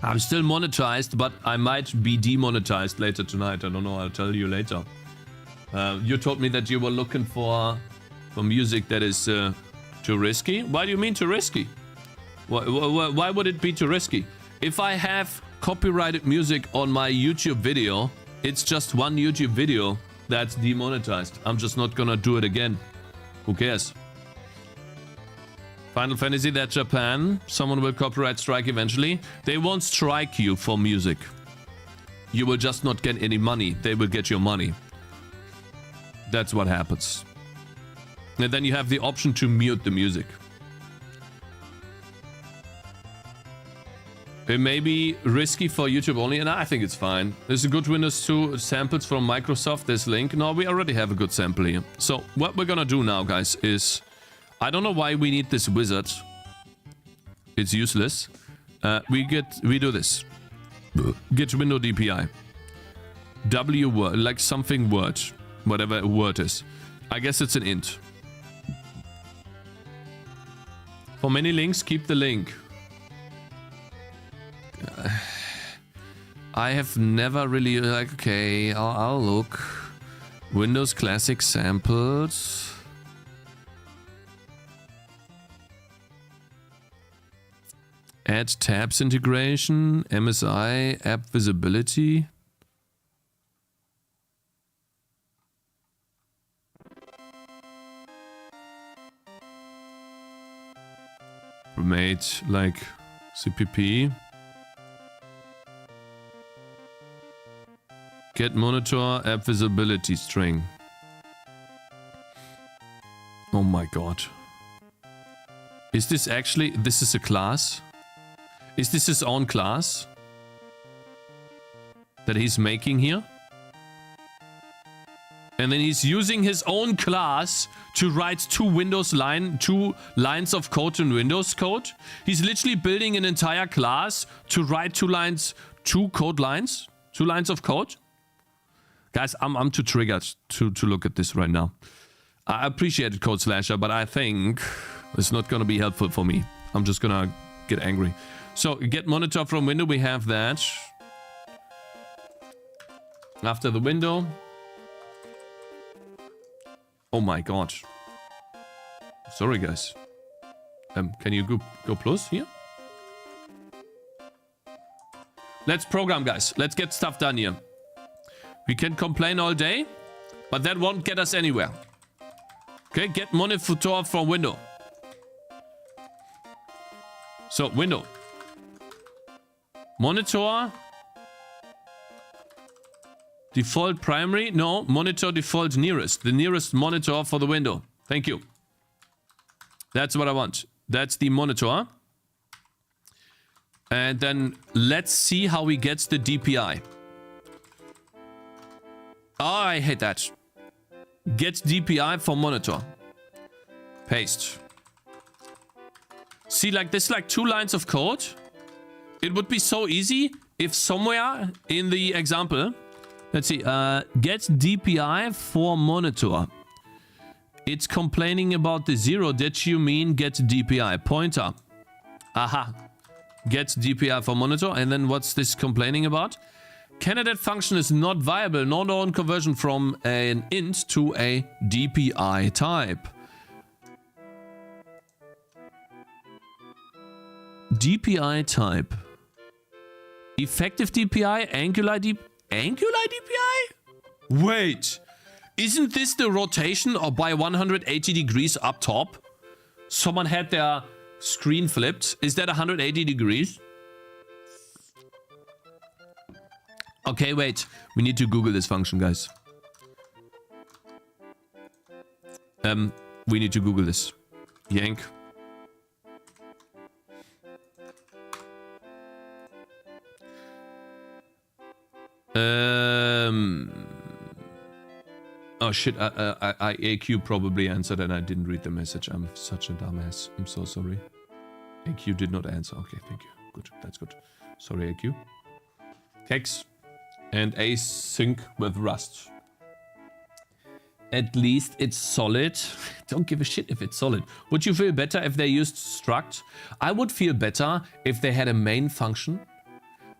I'm still monetized, but I might be demonetized later tonight. I don't know, I'll tell you later. You told me that you were looking for music that is too risky. Why do you mean too risky? Why would it be too risky? If I have copyrighted music on my YouTube video, it's just one YouTube video that's demonetized. I'm just not gonna do it again. Who cares? Final Fantasy, that's Japan. Someone will copyright strike eventually. They won't strike you for music. You will just not get any money. They will get your money. That's what happens. And then you have the option to mute the music. It may be risky for YouTube only, and I think it's fine. There's a good Windows 2 samples from Microsoft, this link. No, we already have a good sample here. So what we're gonna do now, guys, is... I don't know why we need this wizard. It's useless. We do this. Get window DPI. W word, like something word. Whatever word is. I guess it's an int. For many links, keep the link. I have never really like, okay, I'll look. Windows Classic samples. Add tabs integration, MSI, app visibility. Made like CPP. Get monitor app visibility string. Oh my god. Is this actually, this is a class? Is this his own class that he's making here? And then he's using his own class to write two lines of code in Windows code. He's literally building an entire class to write two lines of code. Guys, I'm too triggered to look at this right now. I appreciate it, Code Slasher, but I think it's not gonna be helpful for me. I'm just gonna get angry. So, get monitor from window, we have that. After the window. Oh my god. Sorry, guys. Can you go plus here? Let's program, guys. Let's get stuff done here. We can complain all day, but that won't get us anywhere. Okay, get monitor from window. So, window. Monitor. Default primary. No, monitor default nearest. The nearest monitor for the window. Thank you. That's what I want. That's the monitor. And then let's see how he gets the DPI. Oh, I hate that. Get DPI for monitor. Paste. See, like this, like 2 lines of code. It would be so easy if somewhere in the example, let's see, get DPI for monitor. It's complaining about the 0 that you mean get DPI. Pointer. Aha. Get DPI for monitor. And then what's this complaining about? Candidate function is not viable. No known conversion from an int to a DPI type. DPI type. Effective DPI, Angular DPI. Angular DPI? Wait. Isn't this the rotation or by 180 degrees up top? Someone had their screen flipped. Is that 180 degrees? Okay, wait. We need to Google this function, guys. We need to Google this. Yank. Oh shit, AQ probably answered and I didn't read the message. I'm such a dumbass. I'm so sorry. AQ did not answer. Okay, thank you. Good, that's good. Sorry, AQ. Cakez and async with Rust. At least it's solid. Don't give a shit if it's solid. Would you feel better if they used struct? I would feel better if they had a main function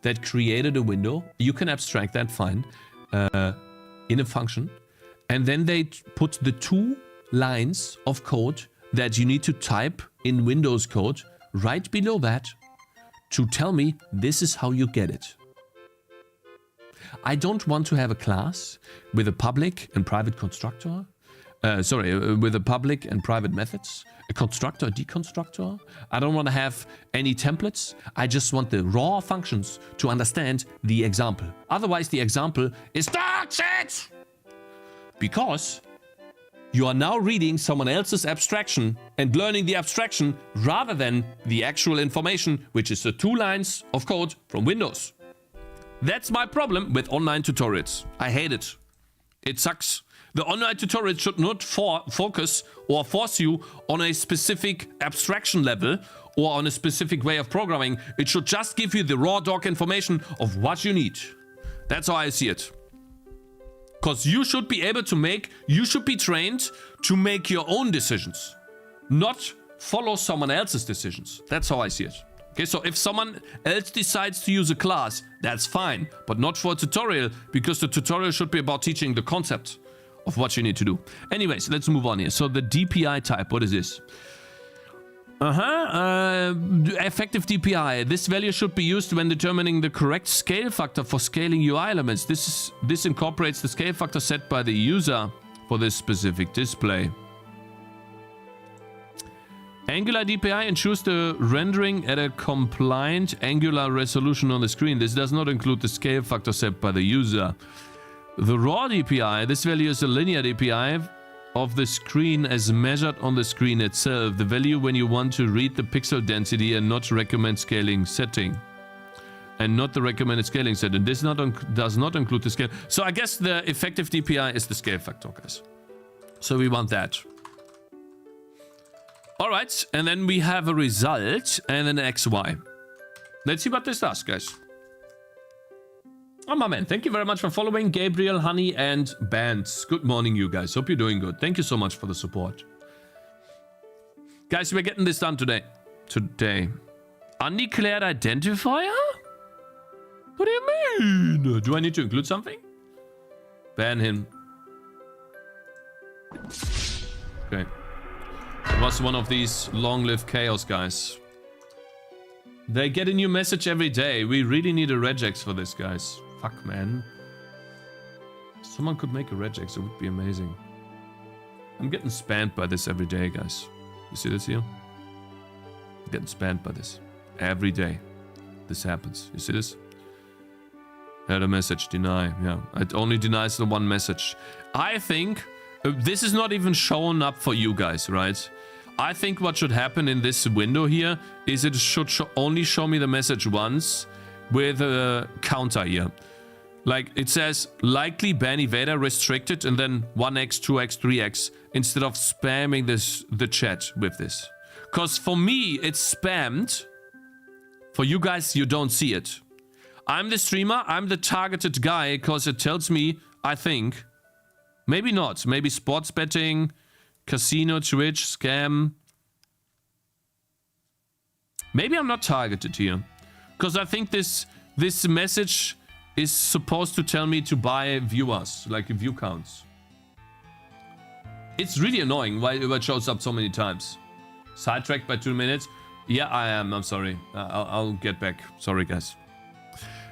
that created a window. You can abstract that, fine, in a function. And then they put the 2 lines of code that you need to type in Windows code right below that to tell me this is how you get it. I don't want to have a class with a public and private constructor. With a public and private methods. A constructor, a deconstructor. I don't want to have any templates. I just want the raw functions to understand the example. Otherwise, the example is dog shit! Because you are now reading someone else's abstraction and learning the abstraction rather than the actual information, which is the 2 lines of code from Windows. That's my problem with online tutorials. I hate it. It sucks. The online tutorial should not focus or force you on a specific abstraction level or on a specific way of programming. It should just give you the raw dog information of what you need. That's how I see it. Because you should be able to you should be trained to make your own decisions, not follow someone else's decisions. That's how I see it. Okay, so if someone else decides to use a class, that's fine, but not for a tutorial, because the tutorial should be about teaching the concept of what you need to do. Anyways, let's move on here. So the DPI type, what is this? Effective DPI. This value should be used when determining the correct scale factor for scaling UI elements. This incorporates the scale factor set by the user for this specific display. Angular DPI ensures the rendering at a compliant angular resolution on the screen. This does not include the scale factor set by the user. The raw DPI, this value is a linear DPI of the screen as measured on the screen itself. The value when you want to read the pixel density and not recommend scaling setting. And not the recommended scaling setting. This does not include the scale. So I guess the effective DPI is the scale factor, guys. So we want that. Alright, and then we have a result and an XY. Let's see what this does, guys. Oh, my man, thank you very much for following Gabriel, Honey, and Bands. Good morning, you guys. Hope you're doing good. Thank you so much for the support. Guys, we're getting this done today. Undeclared identifier? What do you mean? Do I need to include something? Ban him. Okay. It was one of these long-lived chaos guys. They get a new message every day. We really need a regex for this, guys. Fuck, man. If someone could make a regex, it would be amazing. I'm getting spammed by this every day, guys. You see this here? I'm getting spammed by this Every day this happens. You see this? Header message, deny. Yeah, it only denies the one message. I think this is not even showing up for you guys, right? I think what should happen in this window here is it should only show me the message once with a counter here. Like it says likely ban evader restricted and then 1x, 2x, 3x instead of spamming the chat with this. Because for me, it's spammed. For you guys, you don't see it. I'm the streamer, I'm the targeted guy because it tells me, I think, maybe not, maybe sports betting, casino, Twitch, scam. Maybe I'm not targeted here. Because I think this message is supposed to tell me to buy viewers, like view counts. It's really annoying why it shows up so many times. Sidetracked by 2 minutes. Yeah, I am. I'm sorry. I'll get back. Sorry, guys.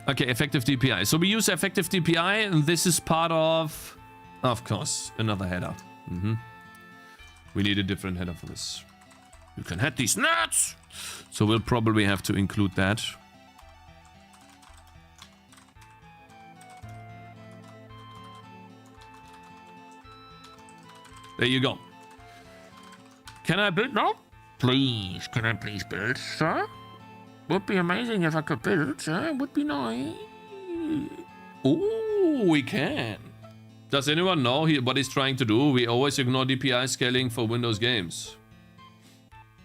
Okay, effective DPI. So we use effective DPI, and this is part of course, another header. We need a different header for this. You can head these nuts. So we'll probably have to include that. There you go. Can I build now? Please, can I please build, sir? Would be amazing if I could build, sir. Would be nice. Oh, we can. Does anyone know what he's trying to do? We always ignore DPI scaling for Windows games.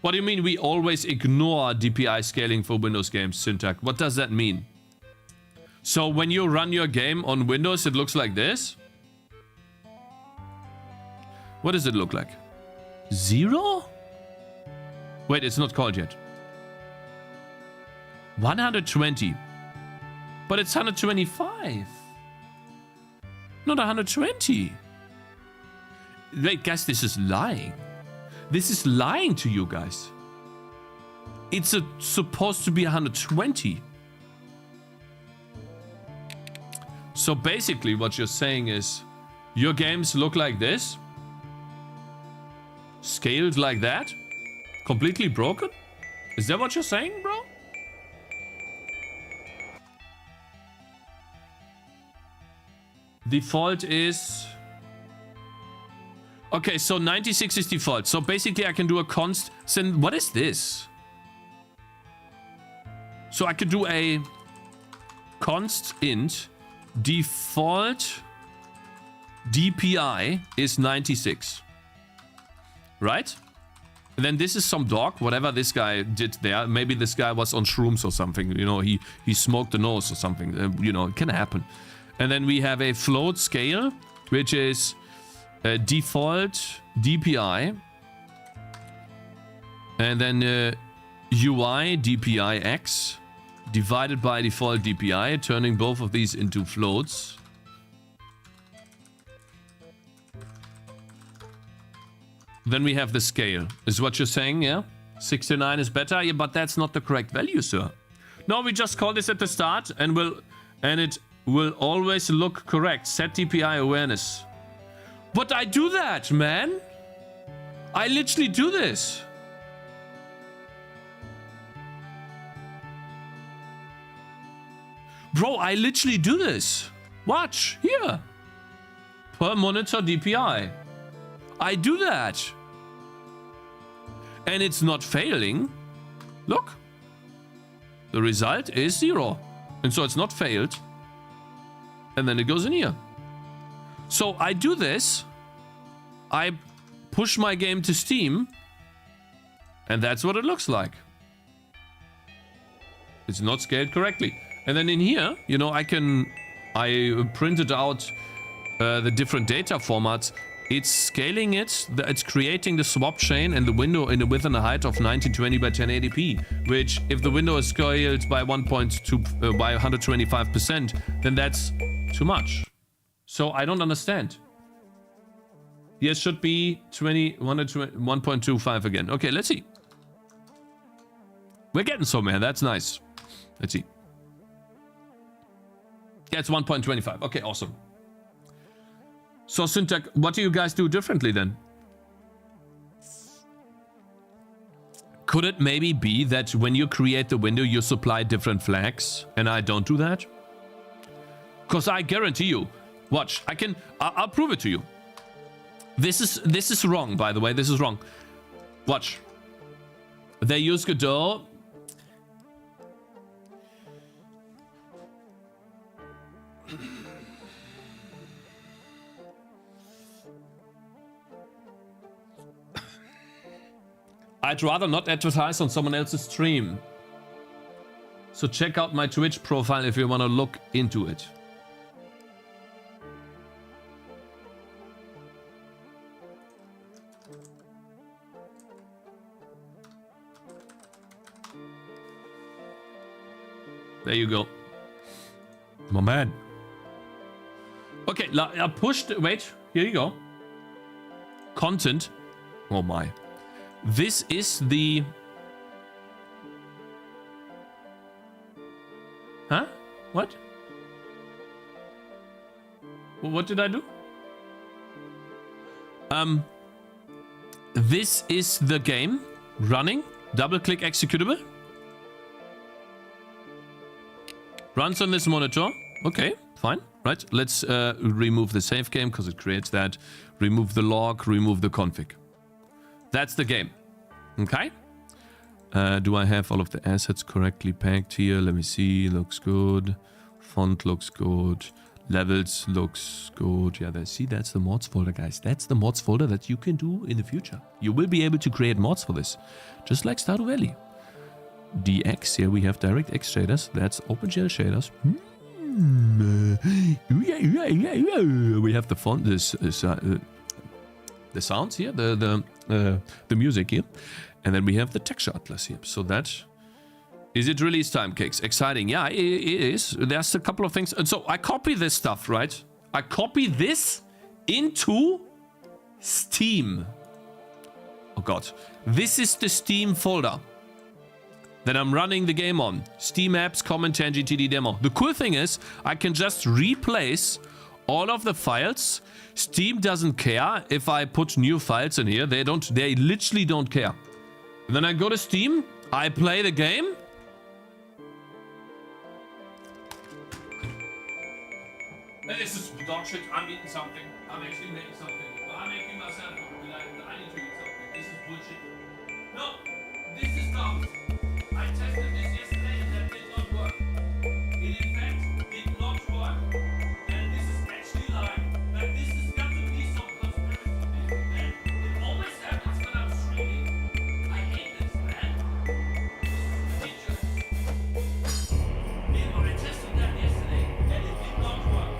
What do you mean we always ignore DPI scaling for Windows games, Syntax? What does that mean? So when you run your game on Windows, it looks like this? What does it look like? 0? Wait, it's not called yet. 120. But it's 125. Not 120. Wait, guys, this is lying. This is lying to you guys. It's supposed to be 120. So basically what you're saying is your games look like this. Scaled like that. Completely broken? Is that what you're saying, bro? Default is... Okay, so 96 is default. So basically I can do a constant... What is this? So I could do a const int default DPI is 96. Right? And then this is some dog, whatever this guy did there. Maybe this guy was on shrooms or something. You know, he smoked the nose or something. You know, it can happen. And then we have a float scale, which is a default DPI. And then UI DPI X divided by default DPI, turning both of these into floats. Then we have the scale. Is what you're saying, yeah? 69 is better? Yeah, but that's not the correct value, sir. No, we just call this at the start and it will always look correct. Set DPI awareness. But I do that, man. I literally do this. Bro, I literally do this. Watch, here. Per monitor DPI. I do that. And it's not failing. Look. The result is 0. And so it's not failed. And then it goes in here. So I do this. I push my game to Steam. And that's what it looks like. It's not scaled correctly. And then in here, you know, I printed out the different data formats. It's scaling it, it's creating the swap chain and the window in a width and a height of 1920 by 1080p, which if the window is scaled by 1.2 by 125%, then that's too much. So I don't understand. Yes, should be 1.25 again. Okay, let's see. We're getting somewhere. That's nice. Let's see. Yeah, it's 1.25. Okay, awesome. So, Syntax, what do you guys do differently then? Could it maybe be that when you create the window, you supply different flags and I don't do that? Because I guarantee you, watch, I'll prove it to you. This is wrong, by the way, this is wrong. Watch. They use Godot. I'd rather not advertise on someone else's stream. So check out my Twitch profile if you want to look into it. There you go. My man. Okay, I pushed. Wait, here you go. Content. Oh my. This is the... Huh? What? What did I do? This is the game running. Double-click executable. Runs on this monitor. Okay, fine. Right, let's remove the save game because it creates that. Remove the log, remove the config. That's the game. Okay. Do I have all of the assets correctly packed here? Let me see. Looks good. Font looks good. Levels looks good. Yeah, see, that's the mods folder, guys. That's the mods folder that you can do in the future. You will be able to create mods for this. Just like Stardew Valley. DX, here we have DirectX shaders. That's OpenGL shaders. We have the font, the sounds here, the music here, and then we have the texture atlas here. So that is it. Release time, Cakes. Exciting. Yeah, it is. There's a couple of things. And so I copy this stuff, right? I copy this into Steam. Oh god, this is the Steam folder that I'm running the game on. Steam apps, Game Tangy TD demo. The cool thing is I can just replace all of the files. Steam doesn't care if I put new files in here. They literally don't care. And then I go to Steam, I play the game. This is dog shit. I'm eating something. I'm actually making something. I'm making myself look like I need to eat something. This is bullshit. No, this is dumb. I tested this yesterday and that did not work. It in fact did not work. And this is actually lying. Like this has got to be some conspiracy. And it always happens when I'm streaming. I hate this, man. This is ridiculous. I tested that yesterday and it did not work.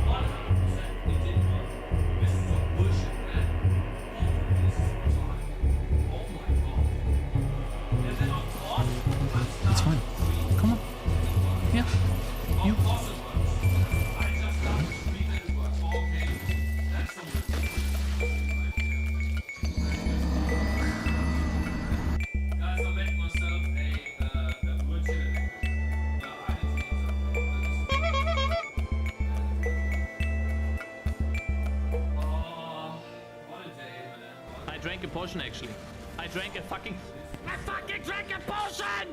100% it didn't work. This is some bullshit, man. Oh, this is retarded. Oh my god. And then on top, It's fine. Come on. Yeah. You. I just started to read that it works. Okay. That's some guys, I made myself a virtual anecdote. I didn't think what a day, man. I drank a potion actually. I drank a fucking drank a potion!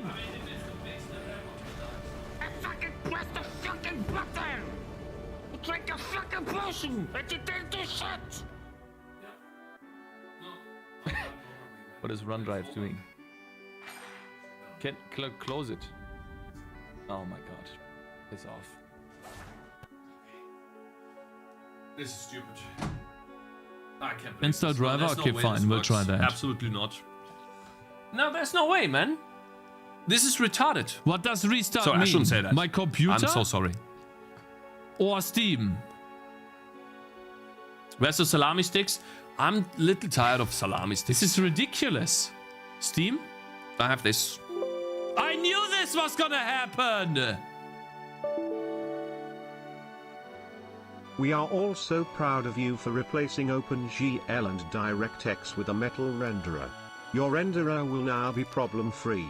I fucking pressed the fucking button! I drank a fucking potion! And you didn't do shit! What is run drive doing? Can close it. Oh my god. It's off. This is stupid. I can't believe Install this. driver? There's no Okay, way fine, this we'll works. try that. Absolutely not. No, there's no way, man. This is retarded. What does restart Sorry, mean? I shouldn't say that. My computer? I'm so sorry. Or Steam? Where's the salami sticks? I'm a little tired of salami sticks. This is ridiculous. Steam? I have this. I knew this was gonna happen! We are all so proud of you for replacing OpenGL and DirectX with a metal renderer. Your renderer will now be problem-free.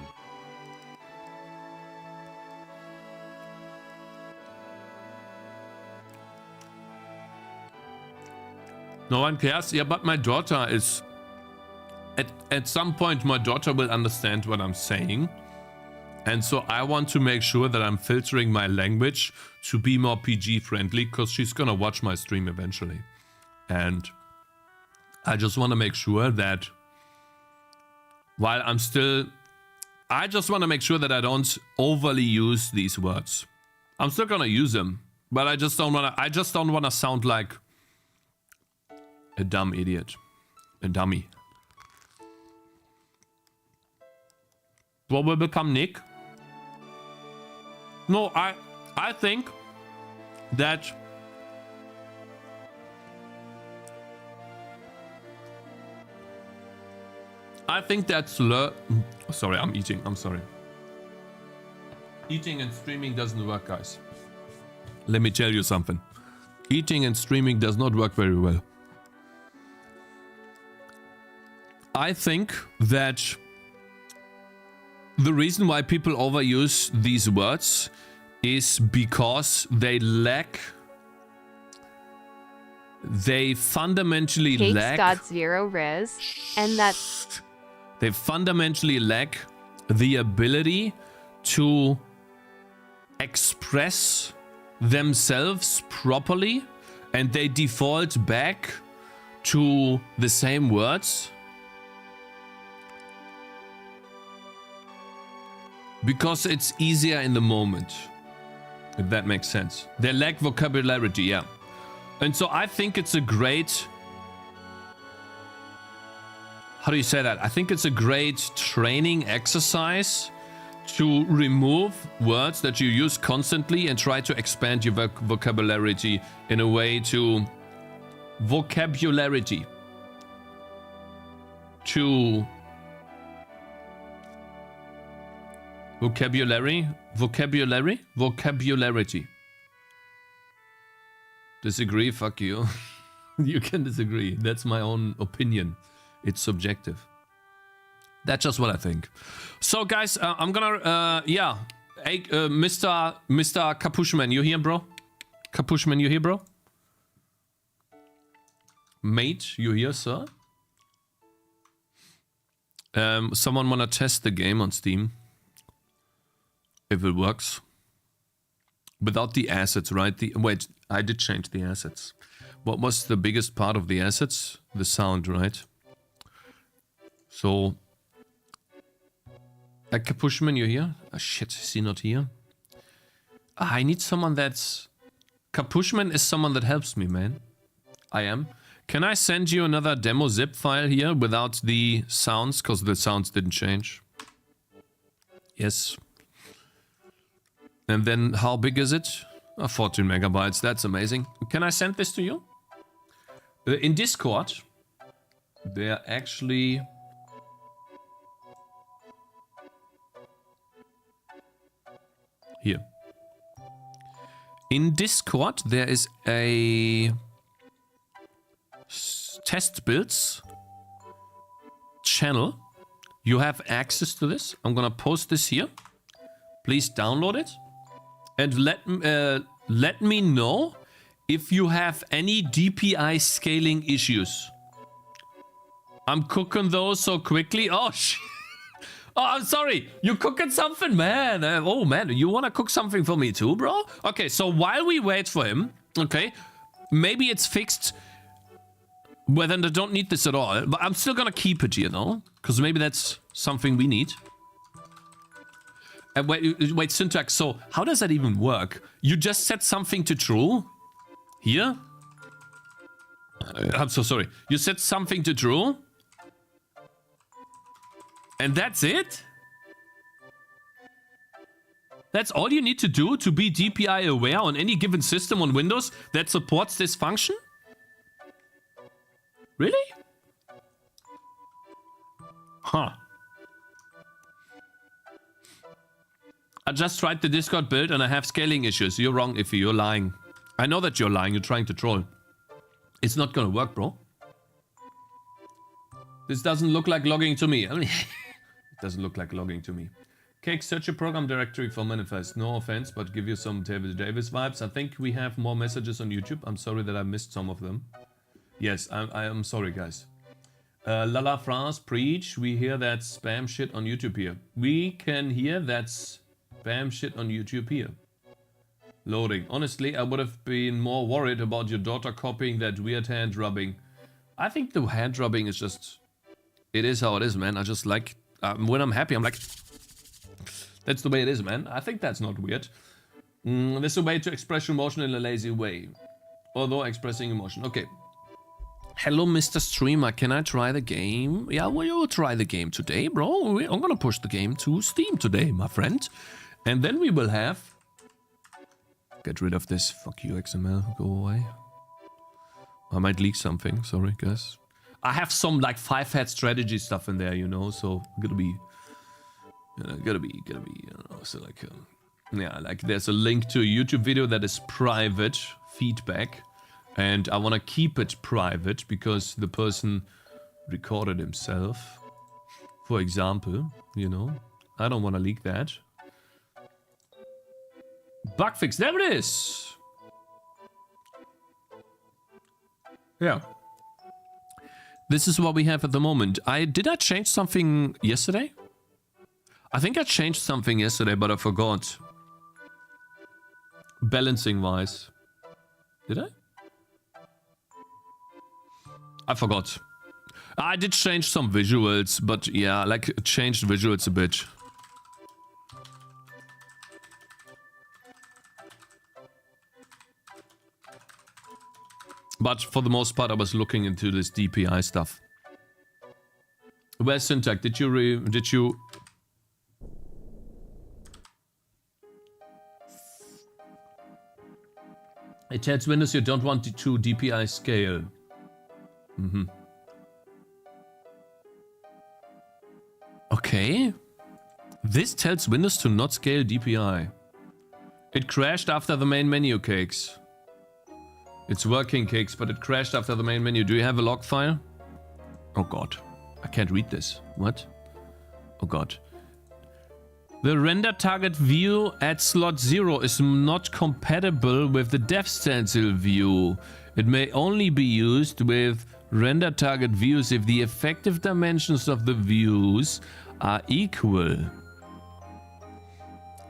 No one cares. Yeah, but my daughter is at some point my daughter will understand what I'm saying. And so I want to make sure that I'm filtering my language to be more PG friendly, because she's gonna watch my stream eventually. And I just want to make sure that while I'm still... I just want to make sure that I don't overly use these words. I'm still gonna use them, but I just don't want to sound like a dumb idiot. A dummy. What will become Nick? No, I think that sorry, I'm eating. I'm sorry. Eating and streaming doesn't work, guys. Let me tell you something. Eating and streaming does not work very well. I think that the reason why people overuse these words is because they fundamentally lack... Zero res, and that's... They fundamentally lack the ability to express themselves properly, and they default back to the same words because it's easier in the moment, if that makes sense. They lack vocabulary, yeah. And so I think it's a great... How do you say that? I think it's a great training exercise to remove words that you use constantly and try to expand your vocabulary in a way to... Vocabulary. To... Vocabulary? Vocabulary? Vocabulary. Disagree? Fuck you. You can disagree. That's my own opinion. It's subjective. That's just what I think. So, guys, I'm gonna, yeah. Hey, Mr. Capuchman, you here, bro? Capuchman, you here, bro? Mate, you here, sir? Someone wanna test the game on Steam? If it works. Without the assets, right? Wait, I did change the assets. What was the biggest part of the assets? The sound, right? So... Capuchman, you here? Oh, shit, is he not here? I need someone that's... Capuchman is someone that helps me, man. I am. Can I send you another demo zip file here without the sounds? Because the sounds didn't change. Yes. And then how big is it? 14 megabytes. That's amazing. Can I send this to you? In Discord, they're actually... Here. In Discord, there is a test builds channel. You have access to this. I'm gonna post this here. Please download it. And let me know if you have any DPI scaling issues. I'm cooking those so quickly. Oh, shit. Oh, I'm sorry. You cooking something, man? Oh, man. You want to cook something for me too, bro? Okay, so while we wait for him, okay, maybe it's fixed. Well, then I don't need this at all. But I'm still going to keep it, you know? Because maybe that's something we need. And wait, syntax. So how does that even work? You just set something to true? Here? I'm so sorry. You set something to true? And that's it? That's all you need to do to be DPI aware on any given system on Windows that supports this function? Really? Huh. I just tried the Discord build and I have scaling issues. You're wrong, Iffy. You're lying. I know that you're lying. You're trying to troll. It's not gonna work, bro. This doesn't look like logging to me. I mean, it doesn't look like logging to me. Cakez, search a program directory for manifest. No offense, but give you some David Davis vibes. I think we have more messages on YouTube. I'm sorry that I missed some of them. Yes, I am sorry, guys. Lala France, preach. We hear that spam shit on YouTube here. We can hear that spam shit on YouTube here. Loading. Honestly, I would have been more worried about your daughter copying that weird hand rubbing. I think the hand rubbing is just... It is how it is, man. I just like... when I'm happy, I'm like... That's the way it is, man. I think that's not weird. There's a way to express emotion in a lazy way. Although expressing emotion. Okay. Hello, Mr. Streamer. Can I try the game? Yeah, well, you'll try the game today, bro. I'm gonna push the game to Steam today, my friend. And then we will have... Get rid of this. Fuck you, XML. Go away. I might leak something. Sorry, guys. I have some, like, 5-hat strategy stuff in there, you know, so gotta be... gotta be, you know, so like... yeah, like, there's a link to a YouTube video that is private feedback. And I want to keep it private because the person recorded himself. For example, you know. I don't want to leak that. Bug fix. There it is. Yeah. This is what we have at the moment. Did I change something yesterday? I think I changed something yesterday, but I forgot. Balancing wise. Did I? I forgot. I did change some visuals, but yeah, like changed visuals a bit. But for the most part, I was looking into this DPI stuff. Where's syntax? Did you? It tells Windows you don't want to DPI scale. Okay. This tells Windows to not scale DPI. It crashed after the main menu, Cakes. It's working, Cakes, but it crashed after the main menu. Do you have a log file? Oh god. I can't read this. What? Oh god. The render target view at slot 0 is not compatible with the dev stencil view. It may only be used with render target views if the effective dimensions of the views are equal,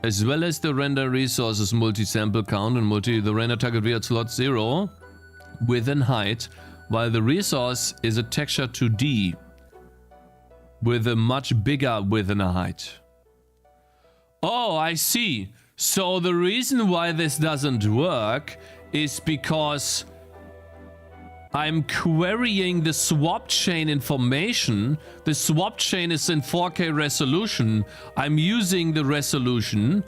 as well as the render resources multi-sample count and the render target view at slot 0 width and height, while the resource is a texture 2D with a much bigger width and a height. Oh, I see. So the reason why this doesn't work is because I'm querying the swap chain information. The swap chain is in 4K resolution. I'm using the resolution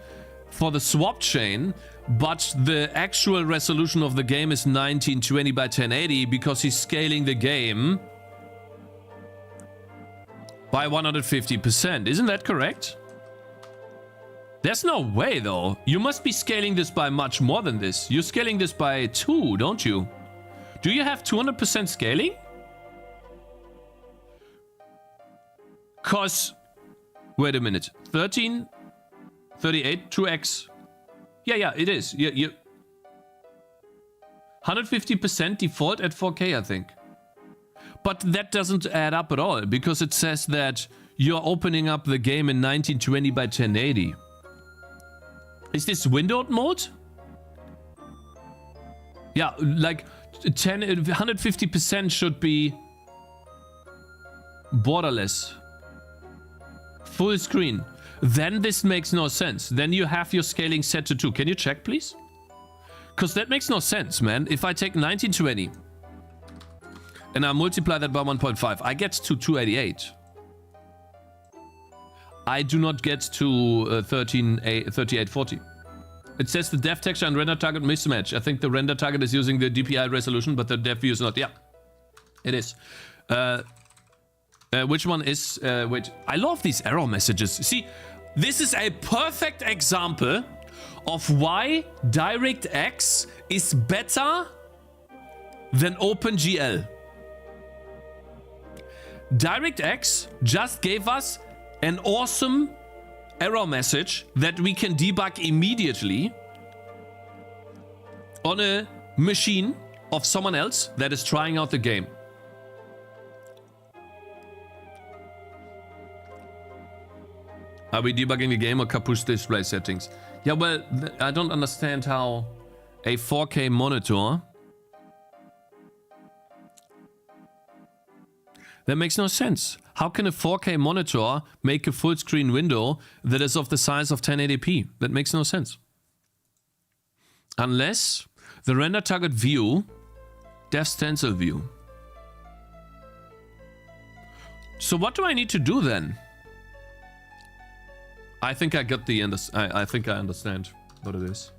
for the swap chain, but the actual resolution of the game is 1920 by 1080 because he's scaling the game by 150%. Isn't that correct? There's no way, though. You must be scaling this by much more than this. You're scaling this by 2, don't you? Do you have 200% scaling? Cause... Wait a minute. 13, 38, 2x. Yeah, it is. Yeah. 150% default at 4K, I think. But that doesn't add up at all, because it says that you're opening up the game in 1920 by 1080. Is this windowed mode? Yeah, like 150% should be borderless. Full screen. Then this makes no sense. Then you have your scaling set to 2. Can you check, please? Because that makes no sense, man. If I take 1920 and I multiply that by 1.5, I get to 288. I do not get to 3840. It says the dev texture and render target mismatch. I think the render target is using the DPI resolution, but the dev view is not. Yeah, it is. Which one is... wait, I love these error messages. See, this is a perfect example of why DirectX is better than OpenGL. DirectX just gave us an awesome error message that we can debug immediately on a machine of someone else that is trying out the game. Are we debugging the game or Capuche display settings? Yeah, well, I don't understand how a 4K monitor... That makes no sense. How can a 4K monitor make a full screen window that is of the size of 1080p? That makes no sense. Unless the render target view, dev stencil view. So what do I need to do then? I think I got the I think I understand what it is.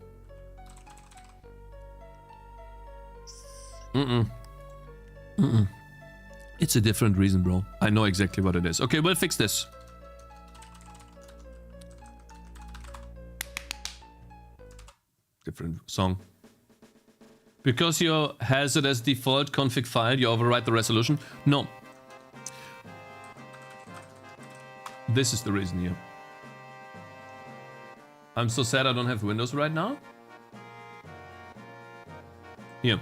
It's a different reason, bro. I know exactly what it is. Okay, we'll fix this. Different song. Because you has it as default config file, you override the resolution? No. This is the reason here. I'm so sad I don't have Windows right now. Here.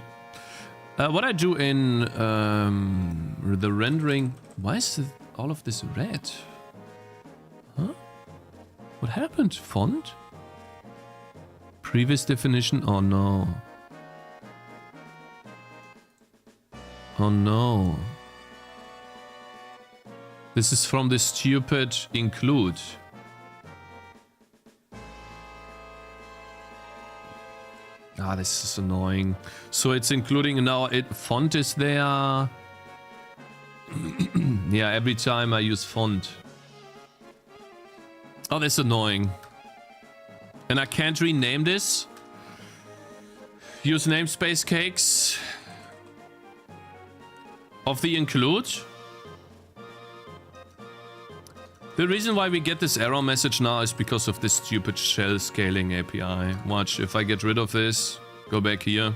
What I do in the rendering... Why is all of this red? Huh? What happened? Font? Previous definition? Oh no. Oh no. This is from the stupid include. Ah, this is annoying. So it's including now, font is there. Yeah, every time I use font. Oh, that's annoying. And I can't rename this. Use namespace cakes of the include. The reason why we get this error message now is because of this stupid shell scaling API. Watch, if I get rid of this, go back here.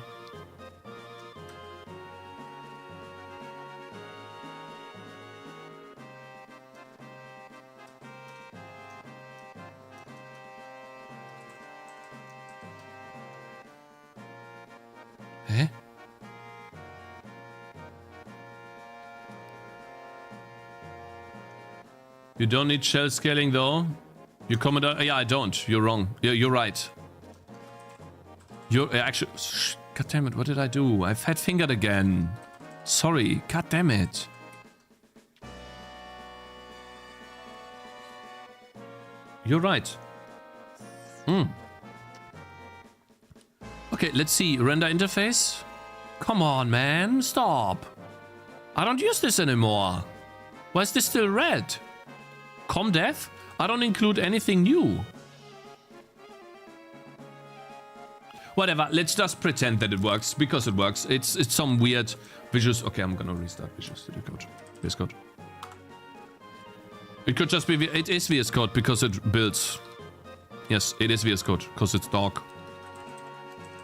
Eh? You don't need shell scaling though. You comment on... Yeah, I don't. You're wrong. You're right. You're actually... God damn it, what did I do? I fat fingered again. Sorry. God damn it. You're right. Okay, let's see. Render interface. Come on, man. Stop. I don't use this anymore. Why is this still red? Comdev? I don't include anything new. Whatever, let's just pretend that it works, because it works. It's some weird Visual... Okay, I'm gonna restart Visual Studio Code. VS Code. It could just be... It is VS Code because it builds. Yes, it is VS Code because it's dark.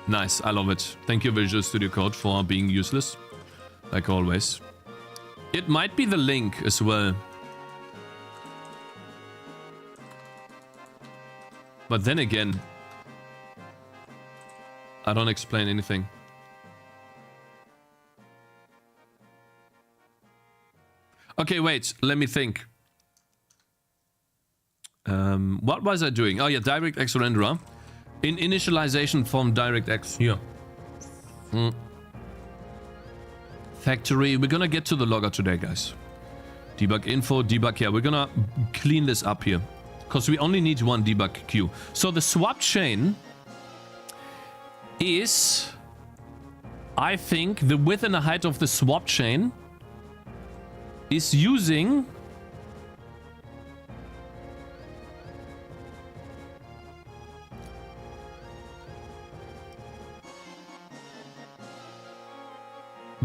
Nice, I love it. Thank you, Visual Studio Code, for being useless. Like always. It might be the link as well. But then again, I don't explain anything. Okay, wait, let me think. What was I doing? Oh yeah, DirectX renderer. In initialization from DirectX here. Factory, we're gonna get to the logger today, guys. Debug info, debug, yeah, we're gonna clean this up here. Because we only need one debug queue. So the swap chain is, I think, the width and the height of the swap chain is using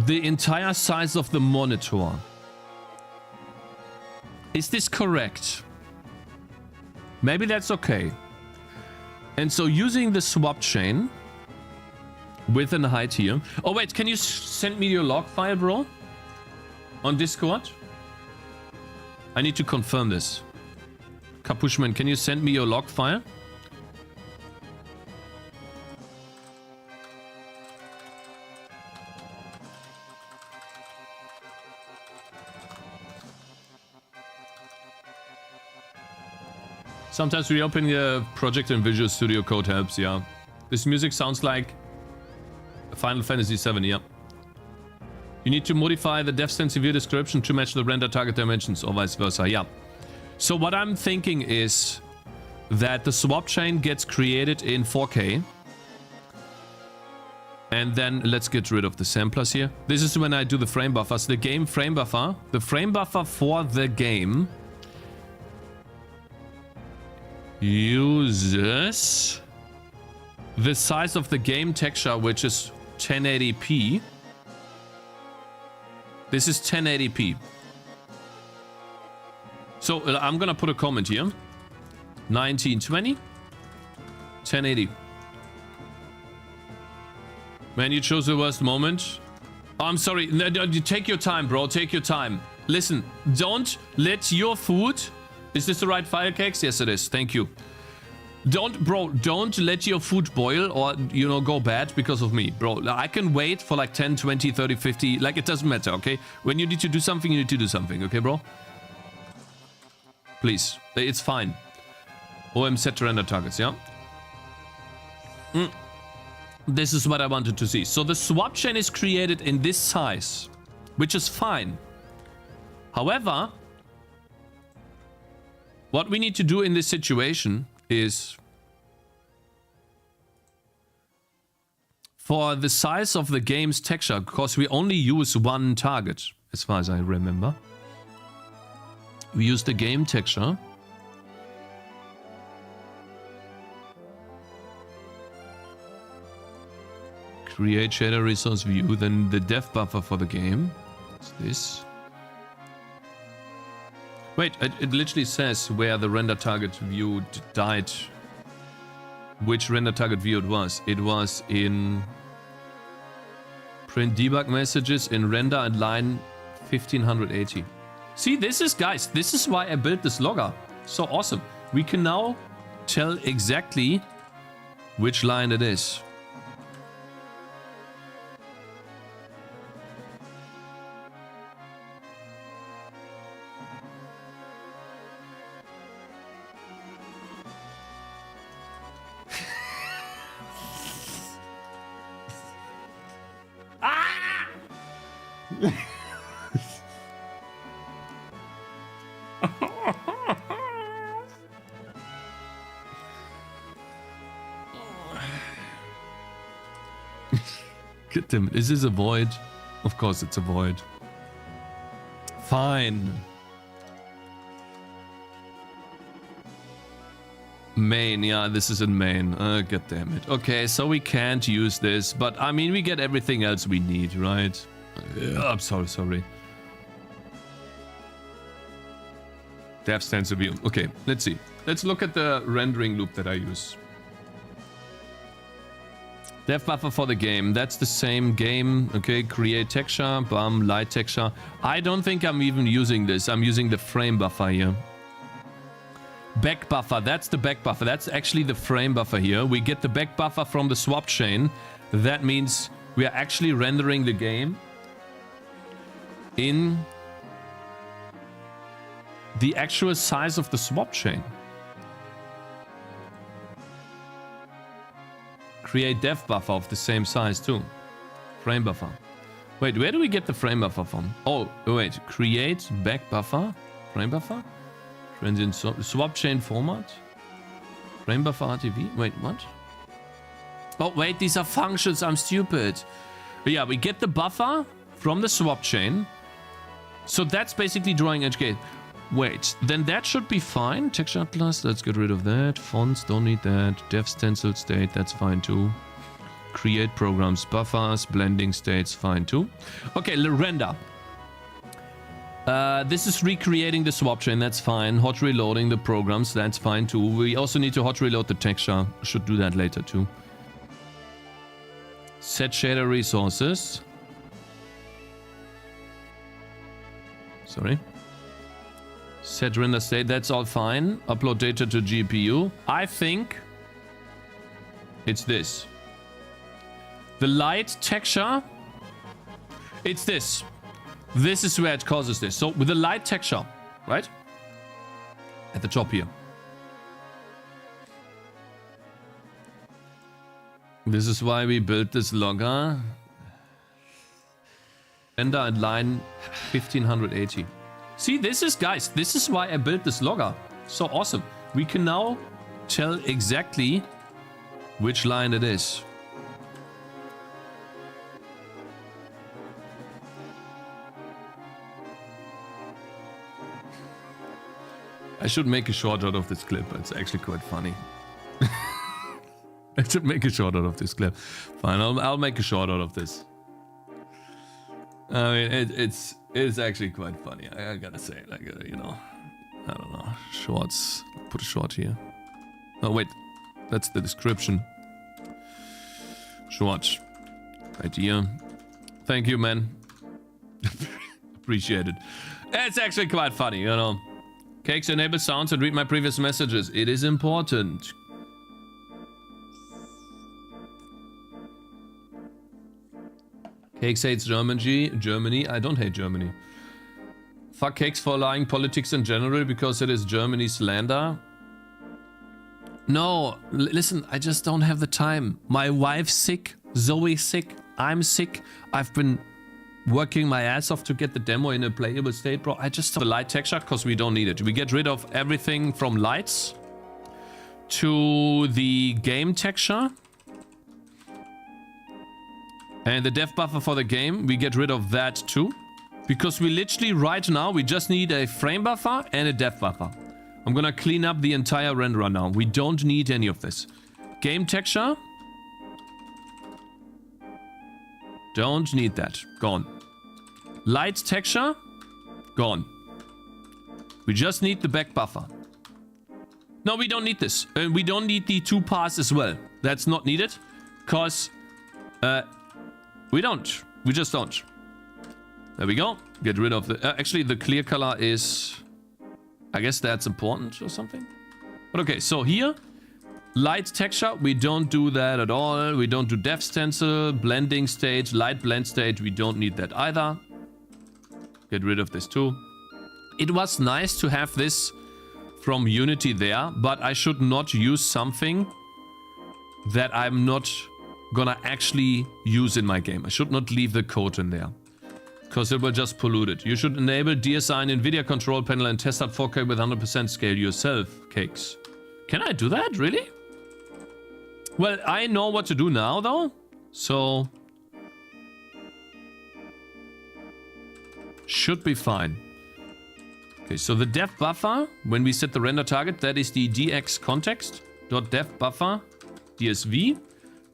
the entire size of the monitor. Is this correct? Maybe that's okay. And so using the swap chain, width and height here. Oh wait, can you send me your log file, bro? On Discord? I need to confirm this. Capushman, can you send me your log file? Sometimes reopening the project in Visual Studio Code helps, yeah. This music sounds like Final Fantasy VII, yeah. You need to modify the dev stance view description to match the render target dimensions or vice versa, yeah. So what I'm thinking is that the swap chain gets created in 4K. And then let's get rid of the samplers here. This is when I do the frame buffers. The game frame buffer. The frame buffer for the game uses the size of the game texture, which is 1080p. This is 1080p. So I'm gonna put a comment here. 1920, 1080. Man, you chose the worst moment. Oh, I'm sorry. No, take your time, bro. Take your time. Listen, don't let your food... Is this the right file, Cakez? Yes, it is. Thank you. Don't let your food boil or, you know, go bad because of me, bro. I can wait for like 10, 20, 30, 50. Like, it doesn't matter, okay? When you need to do something, you need to do something, okay, bro? Please. It's fine. OM set render targets, yeah? This is what I wanted to see. So the swap chain is created in this size, which is fine. However, what we need to do in this situation is for the size of the game's texture, because we only use one target, as far as I remember. We use the game texture. Create shader resource view, then the dev buffer for the game. What's this? Wait, it literally says where the render target view died. Which render target view it was. It was in print debug messages in render at line 1580. See, this is, guys, this is why I built this logger. So awesome. We can now tell exactly which line it is. God damn it. Is this a void? Of course it's a void. Fine. Main, yeah, this is in main. God damn it. Okay, so we can't use this, but I mean, we get everything else we need, right? I'm sorry. Dev stance view. Okay, let's see. Let's look at the rendering loop that I use. Dev buffer for the game. That's the same game. Okay, create texture, bum, light texture. I don't think I'm even using this. I'm using the frame buffer here. Back buffer. That's the back buffer. That's actually the frame buffer here. We get the back buffer from the swap chain. That means we are actually rendering the game in the actual size of the swap chain. Create dev buffer of the same size too. Frame buffer. Wait, where do we get the frame buffer from? Oh, wait. Create back buffer. Frame buffer. Transient swap chain format. Frame buffer RTV. Wait, what? Oh, wait. These are functions. I'm stupid. But yeah, we get the buffer from the swap chain. So that's basically drawing edge gate. Wait, then that should be fine. Texture atlas, let's get rid of that. Fonts, don't need that. Dev stencil state, that's fine too. Create programs, buffers, blending states, fine too. Okay, render. This is recreating the swap chain, that's fine. Hot reloading the programs, that's fine too. We also need to hot reload the texture. Should do that later too. Set shader resources. Sorry. Set render state, that's all fine. Upload data to GPU. I think it's this. The light texture, it's this. This is where it causes this. So with the light texture, right? At the top here. This is why we built this logger. Render at line 1580. See, this is, guys, this is why I built this logger. So awesome. We can now tell exactly which line it is. I should make a short out of this clip. It's actually quite funny. I should make a short out of this clip. Fine, I'll make a short out of this. I mean, it's actually quite funny. I gotta say, like, you know, I don't know, shorts. Put a short here. Oh wait, that's the description. Short, right here. Thank you, man. Appreciate it. It's actually quite funny, you know. Cakez, enable sounds and read my previous messages. It is important. Cakez hates Germany. I don't hate Germany. Fuck Cakez for lying politics in general because it is Germany's slander. No, listen, I just don't have the time. My wife's sick, Zoe's sick, I'm sick. I've been working my ass off to get the demo in a playable state, bro. I just the light texture because we don't need it. We get rid of everything from lights to the game texture. And the dev buffer for the game, we get rid of that too. Because we literally right now, we just need a frame buffer and a dev buffer. I'm gonna clean up the entire renderer now. We don't need any of this. Game texture. Don't need that. Gone. Light texture. Gone. We just need the back buffer. No, we don't need this. We don't need the 2 paths as well. That's not needed. Because we don't. We just don't. There we go. Get rid of the... actually, the clear color is... I guess that's important or something. But okay, so here... Light texture, we don't do that at all. We don't do depth stencil, blending stage, light blend stage. We don't need that either. Get rid of this too. It was nice to have this from Unity there, but I should not use something that I'm not gonna actually use in my game. I should not leave the code in there, because it will just pollute it. You should enable DSI in NVIDIA control panel and test out 4K with 100% scale yourself, Cakez. Can I do that? Really? Well, I know what to do now, though. So... should be fine. Okay, so the dev buffer, when we set the render target, that is the DX context.dev buffer DSV.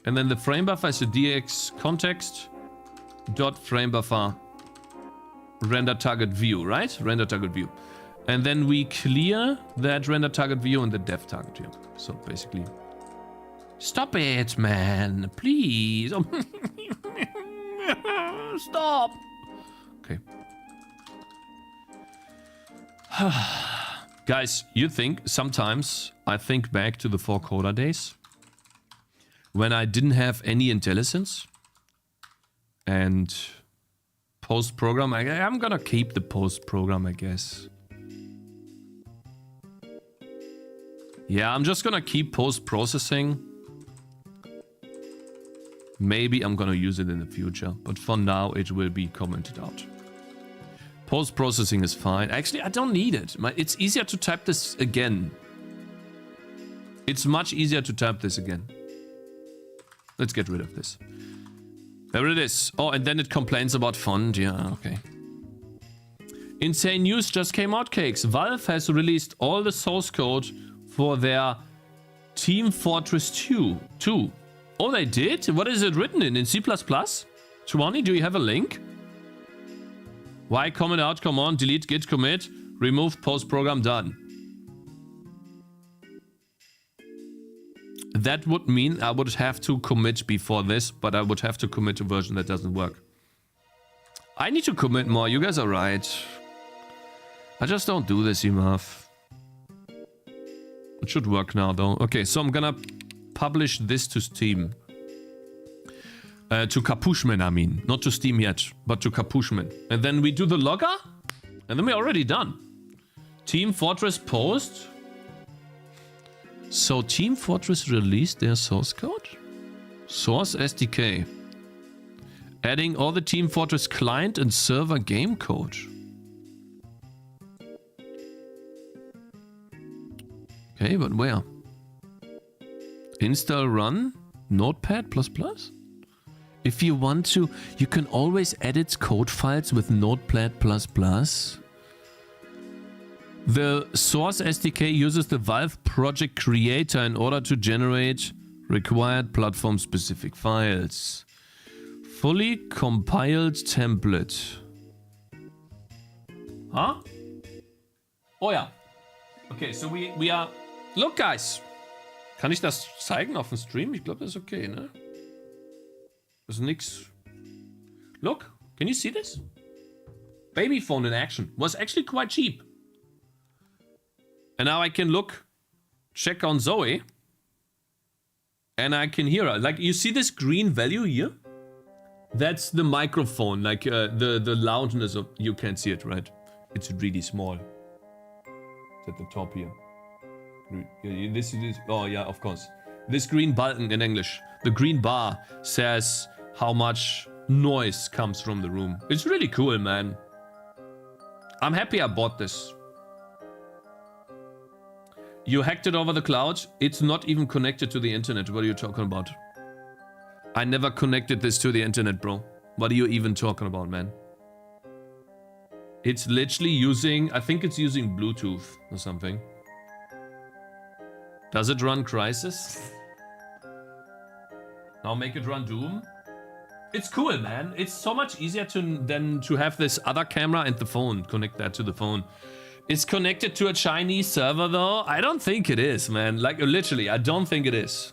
And then the frame buffer is the DX context.frame buffer render target view, right? Render target view. And then we clear that render target view and the dev target view. So basically... Stop it, man. Please. Stop. Okay. Guys, you think sometimes I think back to the 4-coder days when I didn't have any intelligence and post-program. I'm gonna keep the post-program, I guess. Yeah, I'm just gonna keep post-processing. Maybe I'm gonna use it in the future, but for now it will be commented out. Post-processing is fine. Actually, I don't need it. It's easier to type this again. It's much easier to type this again. Let's get rid of this. There it is. Oh, and then it complains about font. Yeah, okay. Insane news just came out, Cakez. Valve has released all the source code for their Team Fortress 2. Oh, they did? What is it written in C++? Chwani, do you have a link? Why comment out? Come on, delete git commit, remove post program done. That would mean I would have to commit before this, but I would have to commit a version that doesn't work. I need to commit more. You guys are right. I just don't do this enough. It should work now, though. Okay, so I'm gonna publish this to Steam. To Capuchman, I mean. Not to Steam yet, but to Capuchman. And then we do the logger, and then we're already done. Team Fortress post. So Team Fortress released their source code? Source SDK. Adding all the Team Fortress client and server game code. Okay, but where? Install run Notepad++? If you want to, you can always edit code files with Notepad++. The Source SDK uses the Valve project creator in order to generate required platform-specific files. Fully compiled template. Huh? Oh ja. Okay, so we are... Look, guys. Kann ich das zeigen auf dem Stream? Ich glaube, das ist okay, ne? Das ist nix. Look, can you see this? Baby phone in action. Was actually quite cheap. And now I can look, check on Zoe. And I can hear her. Like, you see this green value here? That's the microphone, like the loudness of... You can't see it, right? It's really small. It's at the top here. This is... Oh, yeah, of course. This green button in English. The green bar says how much noise comes from the room. It's really cool, man. I'm happy I bought this. You hacked it over the cloud? It's not even connected to the internet. What are you talking about? I never connected this to the internet, bro. What are you even talking about, man? It's literally using... I think it's using Bluetooth or something. Does it run Crysis? Now make it run Doom? It's cool, man. It's so much easier than to have this other camera and the phone. Connect that to the phone. It's connected to a Chinese server, though? I don't think it is, man. Like, literally, I don't think it is.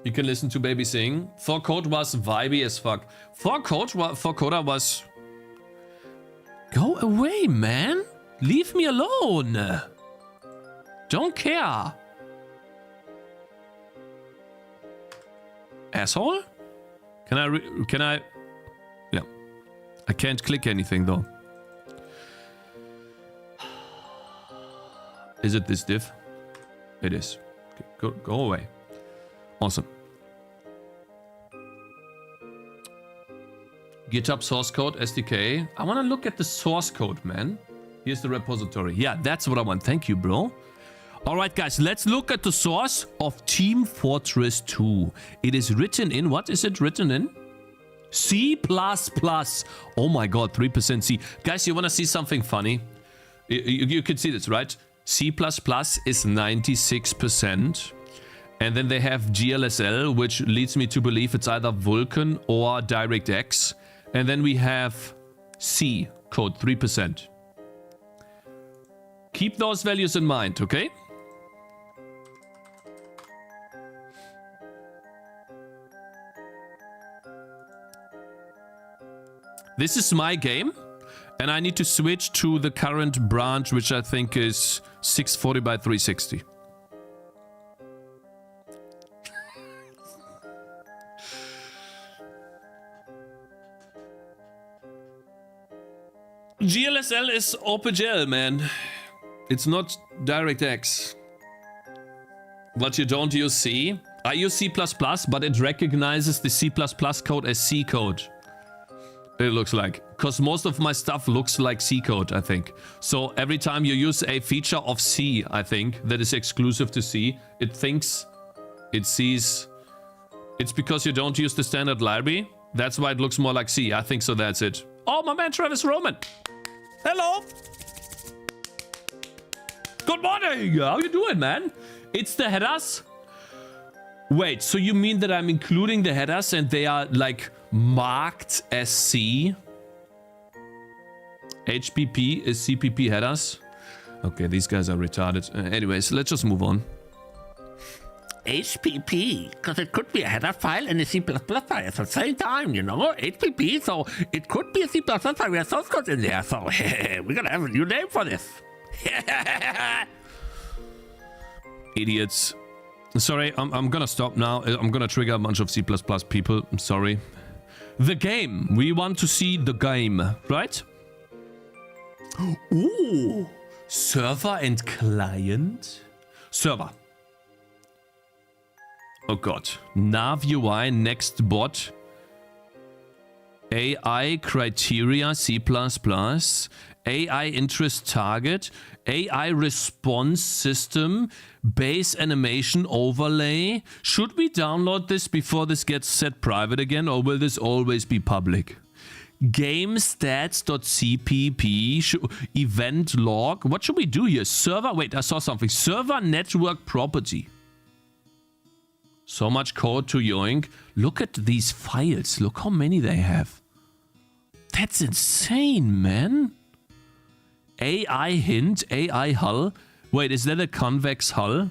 You can listen to Baby sing. 4Code was vibey as fuck. 4Coda was... Go away, man. Leave me alone. Don't care. Asshole? Can I... Yeah. I can't click anything, though. Is it this div? It is. Okay, go away. Awesome. GitHub source code, SDK. I want to look at the source code, man. Here's the repository. Yeah, that's what I want. Thank you, bro. All right, guys, let's look at the source of Team Fortress 2. It is written in... What is it written in? C++. Oh my god, 3% C. Guys, you want to see something funny? You can see this, right? C++ is 96%. And then they have GLSL, which leads me to believe it's either Vulkan or DirectX. And then we have C code, 3%. Keep those values in mind, okay? This is my game. And I need to switch to the current branch, which I think is 640 by 360. GLSL is OpenGL, man. It's not DirectX. But you don't use C. I use C++, but it recognizes the C++ code as C code. It looks like. Because most of my stuff looks like C code, I think. So every time you use a feature of C, I think, that is exclusive to C, it thinks it sees... It's because you don't use the standard library. That's why it looks more like C. I think so, that's it. Oh, my man Travis Roman. Hello. Good morning. How you doing, man? It's the headers. Wait, so you mean that I'm including the headers and they are like marked as C? HPP is CPP headers. Okay, these guys are retarded. Anyways, let's just move on. HPP, because it could be a header file and a C++ file at the same time, you know? HPP, so it could be a C++ file with source code in there, so we're gonna have a new name for this. Idiots. Sorry, I'm gonna stop now. I'm gonna trigger a bunch of C++ people. I'm sorry. The game. We want to see the game, right? Ooh. Server and client. Server. Oh god. Nav UI next bot. AI criteria C++. AI interest target. AI response system. Base animation overlay. Should we download this before this gets set private again, or will this always be public? Game stats.cpp. Event log. What should we do here? Server. Wait, I saw something. Server network property. So much code to yoink. Look at these files. Look how many they have. That's insane, man. AI hint. AI hull. Wait, is that a convex hull?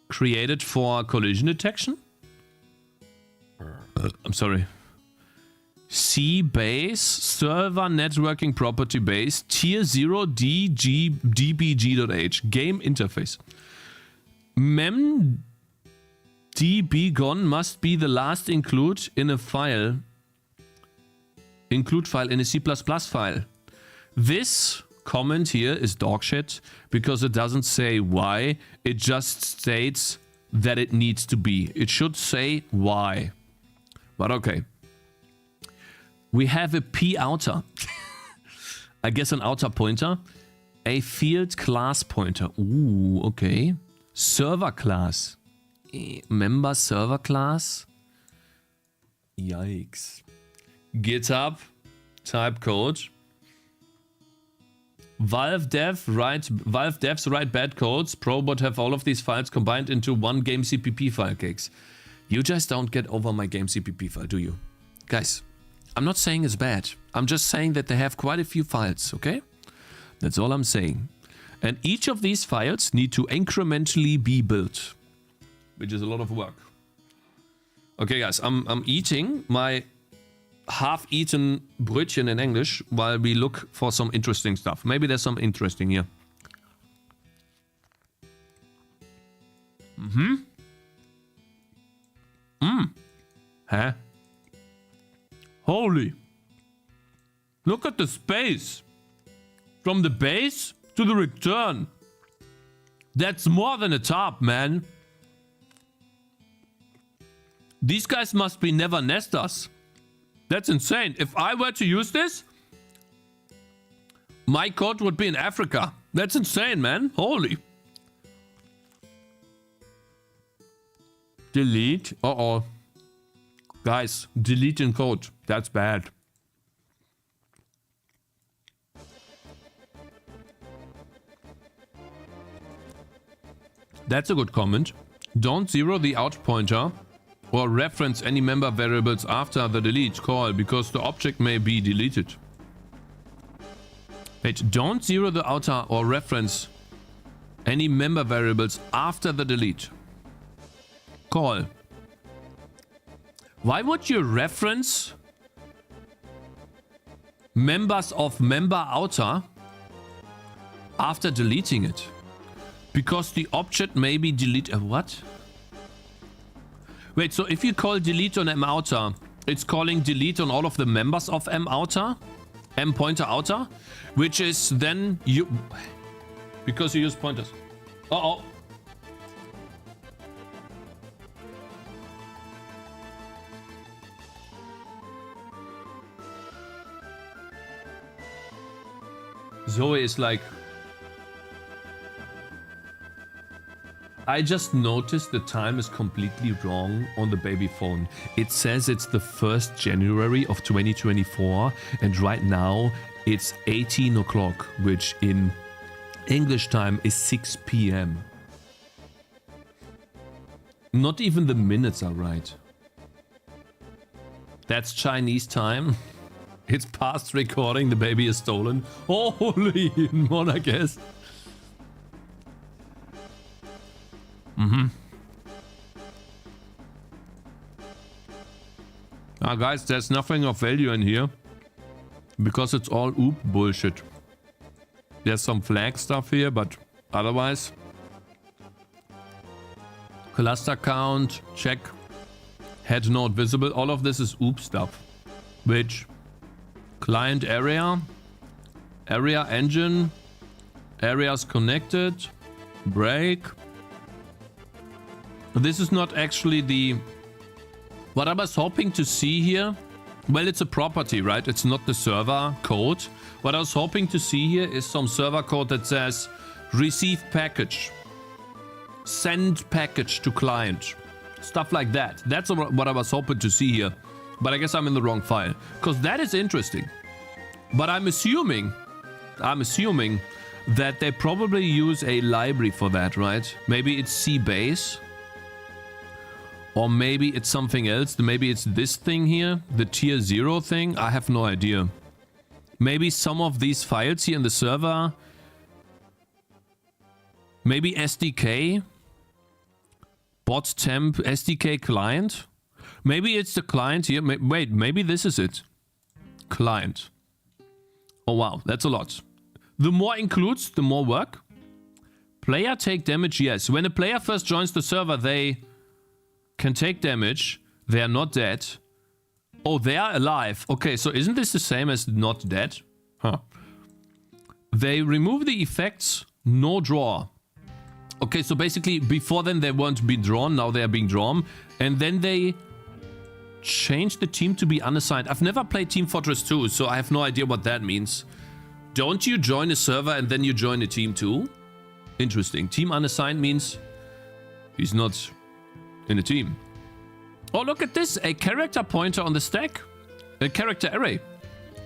Created for collision detection? I'm sorry. C base. Server networking property base. Tier 0 dbg.h. Game interface. Mem dbgon must be the last include in a file. Include file in a C++ file. This comment here is dog shit because it doesn't say why. It just states that it needs to be. It should say why. But okay. We have a p outer. I guess an outer pointer. A field class pointer. Ooh, okay. Server class. Member server class. Yikes. GitHub. Type code. Valve devs write bad codes. Probot have all of these files combined into one game CPP file, Cakes. You just don't get over my game CPP file, do you? Guys, I'm not saying it's bad. I'm just saying that they have quite a few files, okay? That's all I'm saying. And each of these files need to incrementally be built, which is a lot of work. Okay, guys, I'm eating my half-eaten Brötchen in English while we look for some interesting stuff. Maybe there's some interesting here. Huh? Holy. Look at the space. From the base to the return. That's more than a top, man. These guys must be never nesters. That's insane. If I were to use this, my code would be in Africa. That's insane, man. Holy. Delete. Uh-oh. Guys, deleting code. That's bad. That's a good comment. Don't zero the out pointer or reference any member variables after the delete call because the object may be deleted. Wait, don't zero the outer or reference any member variables after the delete call. Why would you reference members of member outer after deleting it? Because the object may be deleted. What? Wait, so if you call delete on m-outer, it's calling delete on all of the members of m-outer, m-pointer outer, which is then you... Because you use pointers. Uh-oh. Zoe is like... I just noticed the time is completely wrong on the baby phone. It says it's the 1st January of 2024 and right now it's 18 o'clock, which in English time is 6 p.m. Not even the minutes are right. That's Chinese time. It's past recording, the baby is stolen. Holy one, I guess. Guys, there's nothing of value in here because it's all oop bullshit. There's some flag stuff here, but otherwise cluster count, check, head node visible, all of this is oop stuff. Which client area, area engine, areas connected, break. This is not actually the... What I was hoping to see here... Well, it's a property, right? It's not the server code. What I was hoping to see here is some server code that says receive package, send package to client, stuff like that. That's what I was hoping to see here. But I guess I'm in the wrong file, because that is interesting. But I'm assuming that they probably use a library for that, right? Maybe it's C base. Or maybe it's something else. Maybe it's this thing here, the tier 0 thing. I have no idea. Maybe some of these files here in the server. Maybe SDK. Bot temp SDK client. Maybe it's the client here. Wait, maybe this is it. Client. Oh wow, that's a lot. The more includes, the more work. Player take damage, yes. When a player first joins the server, they can take damage. They are not dead. Oh, they are alive. Okay, so isn't this the same as not dead? Huh. They remove the effects, no draw. Okay, so basically before then they weren't being drawn, now they are being drawn. And then they change the team to be unassigned. I've never played Team Fortress 2, so I have no idea what that means. Don't you join a server and then you join a team too? Interesting. Team unassigned means he's not in a team. Oh, look at this. A character pointer on the stack. A character array.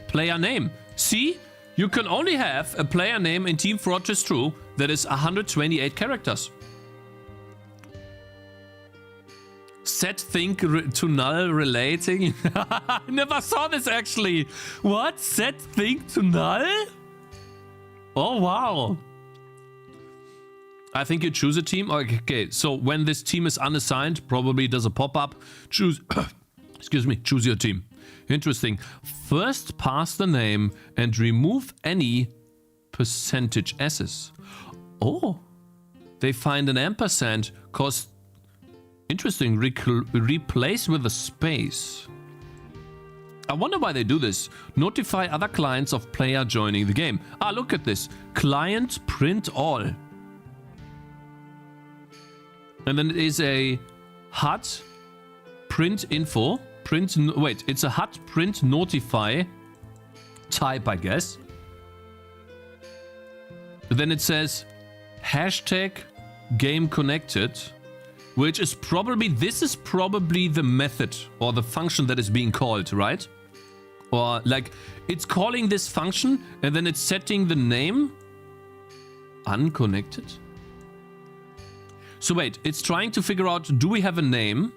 Player name. See? You can only have a player name in Team Fortress 2 that is 128 characters. Set think to null relating. I never saw this actually. What? Set think to null? Oh, wow. I think you choose a team. Okay, so when this team is unassigned, probably does a pop-up. Choose, excuse me, choose your team. Interesting. First pass the name and remove any percentage S's. Oh, they find an ampersand cause, interesting, replace with a space. I wonder why they do this. Notify other clients of player joining the game. Ah, look at this. Client print all. And then it is a HUD print info. Wait, it's a HUD print notify type, I guess. Then it says hashtag game connected, which is probably, this is probably the method or the function that is being called, right? Or like it's calling this function and then it's setting the name unconnected. So wait, it's trying to figure out, do we have a name?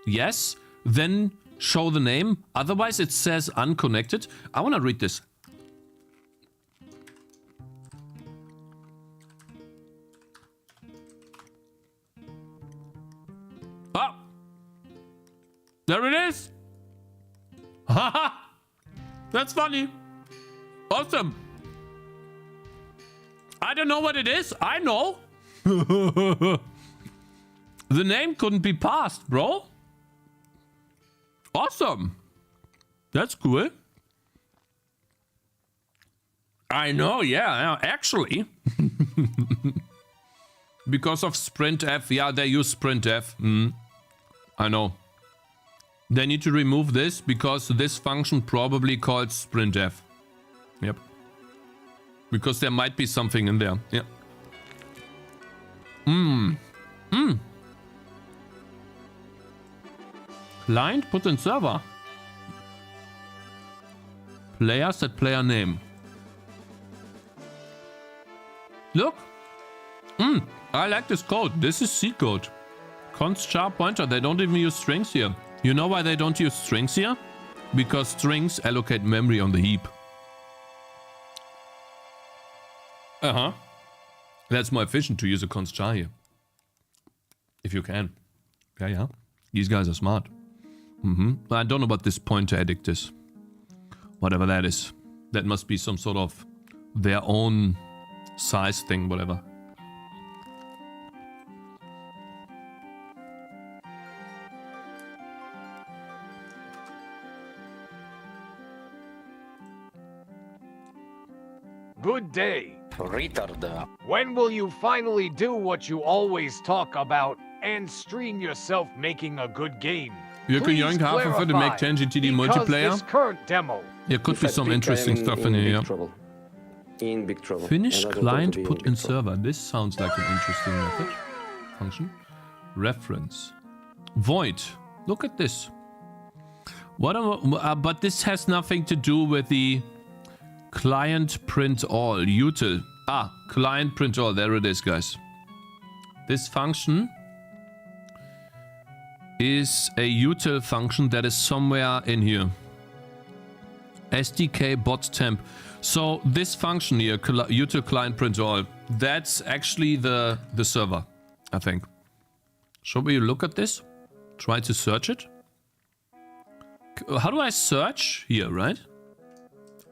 Yes. Then show the name. Otherwise it says unconnected. I want to read this. Oh! There it is! Haha! That's funny. Awesome. I don't know what it is. I know. The name couldn't be passed, bro. Awesome. That's cool. I know, yeah, actually. Because of sprintf. Yeah, they use sprintf. I know. They need to remove this because this function probably calls sprintf. Yep. Because there might be something in there. Yeah. Client put in server. Player set player name. Look. I like this code. This is C code. Const char pointer. They don't even use strings here. You know why they don't use strings here? Because strings allocate memory on the heap. That's more efficient to use a const char here. If you can. Yeah. These guys are smart. I don't know what this pointer addict is. Whatever that is. That must be some sort of their own size thing, whatever. Good day. Retard. When will you finally do what you always talk about and stream yourself making a good game. You can Please join half of it to make clarify, Tangy TD because multiplayer. this current demo There could be some interesting stuff in here. Yeah. In big trouble. Finish And I don't want client to be put big in trouble. server. This sounds like an interesting method. Function. Reference. Void. Look at this. But this has nothing to do with the client print all. Util. Client print all. There it is, guys. This function is a util function that is somewhere in here. SDK bot temp. So this function here, util client print all, that's actually the server, I think. Shall we look at this? Try to search it. How do I search? Here, right?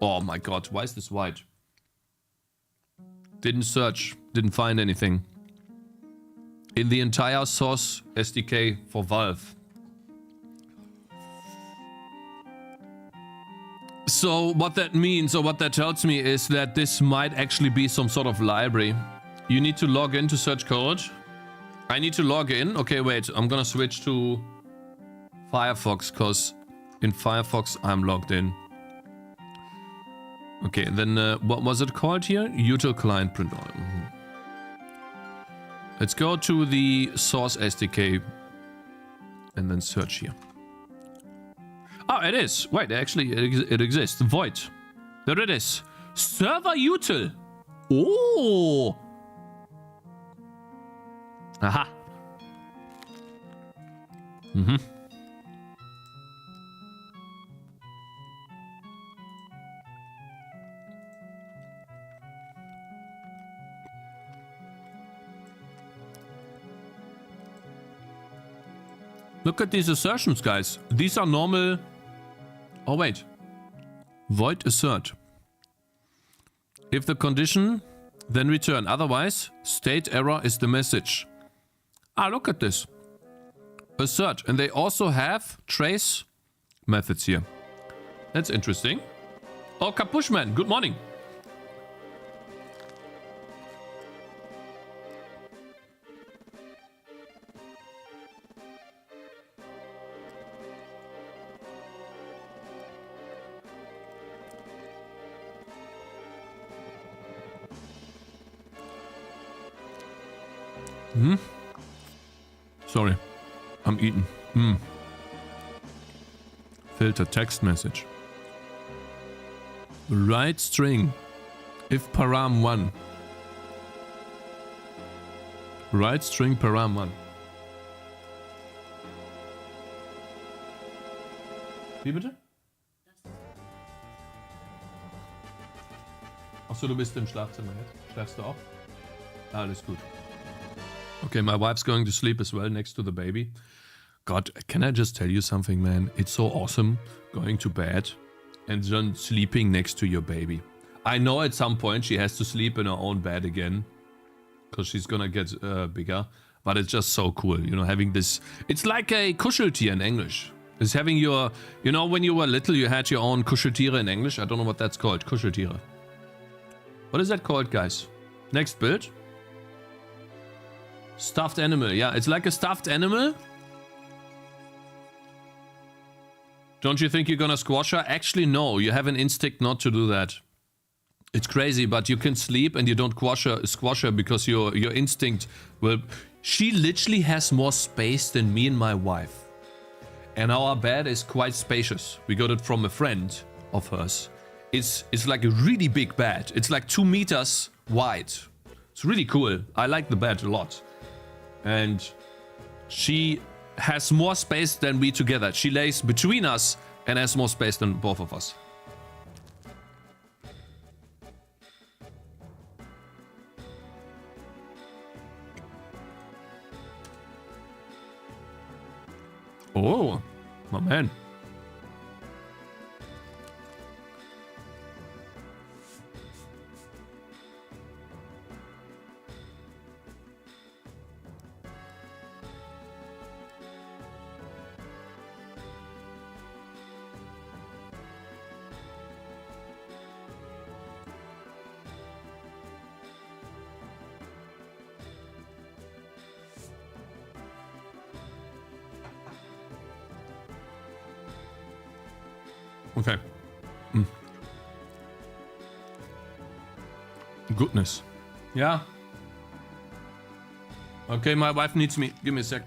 Oh my god, why is this white? Didn't search, didn't find anything. In the entire source SDK for Valve. So what that means, or what that tells me, is that this might actually be some sort of library. You need to log in to search code. I need to log in. Okay, wait, I'm gonna switch to Firefox, because in Firefox I'm logged in. Okay, then what was it called here? Util client print all. Let's go to the source SDK and then search here. Oh, it is. Wait, actually, it exists. Void. There it is. Server util. Oh. Aha. Look at these assertions, guys. These are normal... Oh, wait. Void assert. If the condition, then return. Otherwise, state error is the message. Look at this. Assert. And they also have trace methods here. That's interesting. Oh, Capushman, good morning. Sorry, I'm eating. Filter text message. Write string if param 1. Write string param 1. Wie bitte? Achso, du bist im Schlafzimmer jetzt. Schläfst du auch? Alles gut. Okay, my wife's going to sleep as well next to the baby. God, can I just tell you something, man? It's so awesome going to bed and then sleeping next to your baby. I know at some point she has to sleep in her own bed again because she's gonna get bigger, but it's just so cool, you know, having this. It's like a Kuscheltier in English. It's having your, you know, when you were little, you had your own Kuscheltiere in English. I don't know what that's called. Kuscheltiere. What is that called, guys? Next build. Stuffed animal. Yeah, it's like a stuffed animal. Don't you think you're gonna squash her? Actually, no. You have an instinct not to do that. It's crazy, but you can sleep and you don't squash her because your instinct will... She literally has more space than me and my wife. And our bed is quite spacious. We got it from a friend of hers. It's like a really big bed. It's like 2 meters wide. It's really cool. I like the bed a lot. And she has more space than we together. She lays between us and has more space than both of us. Oh, my man. Okay. Goodness. Yeah. Okay, my wife needs me. Give me a sec.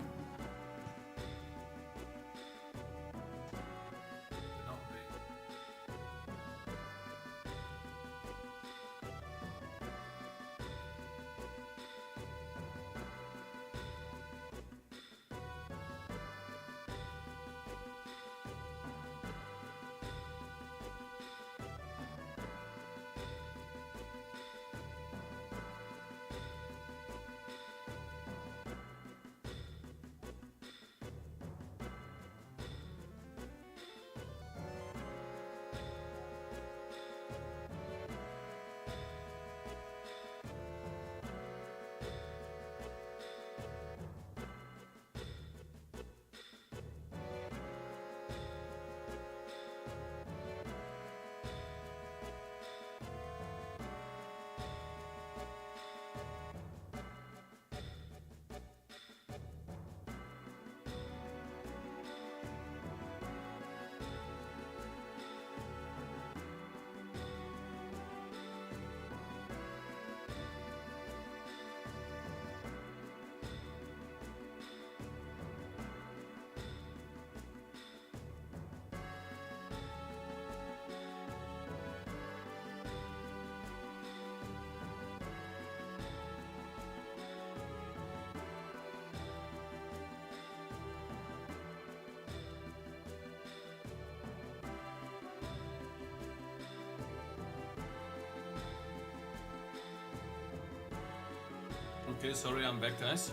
Okay, sorry, I'm back, guys.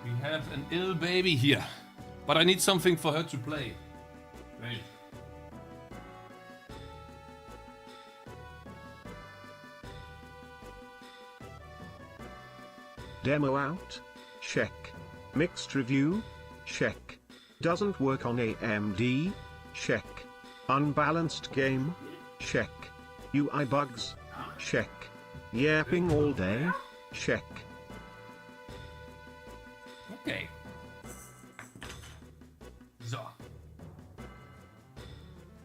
We have an ill baby here, but I need something for her to play. Wait. Demo out? Check. Mixed review? Check. Doesn't work on AMD? Check. Unbalanced game? Check. UI bugs? Check. Yapping all day? Check. Okay. So.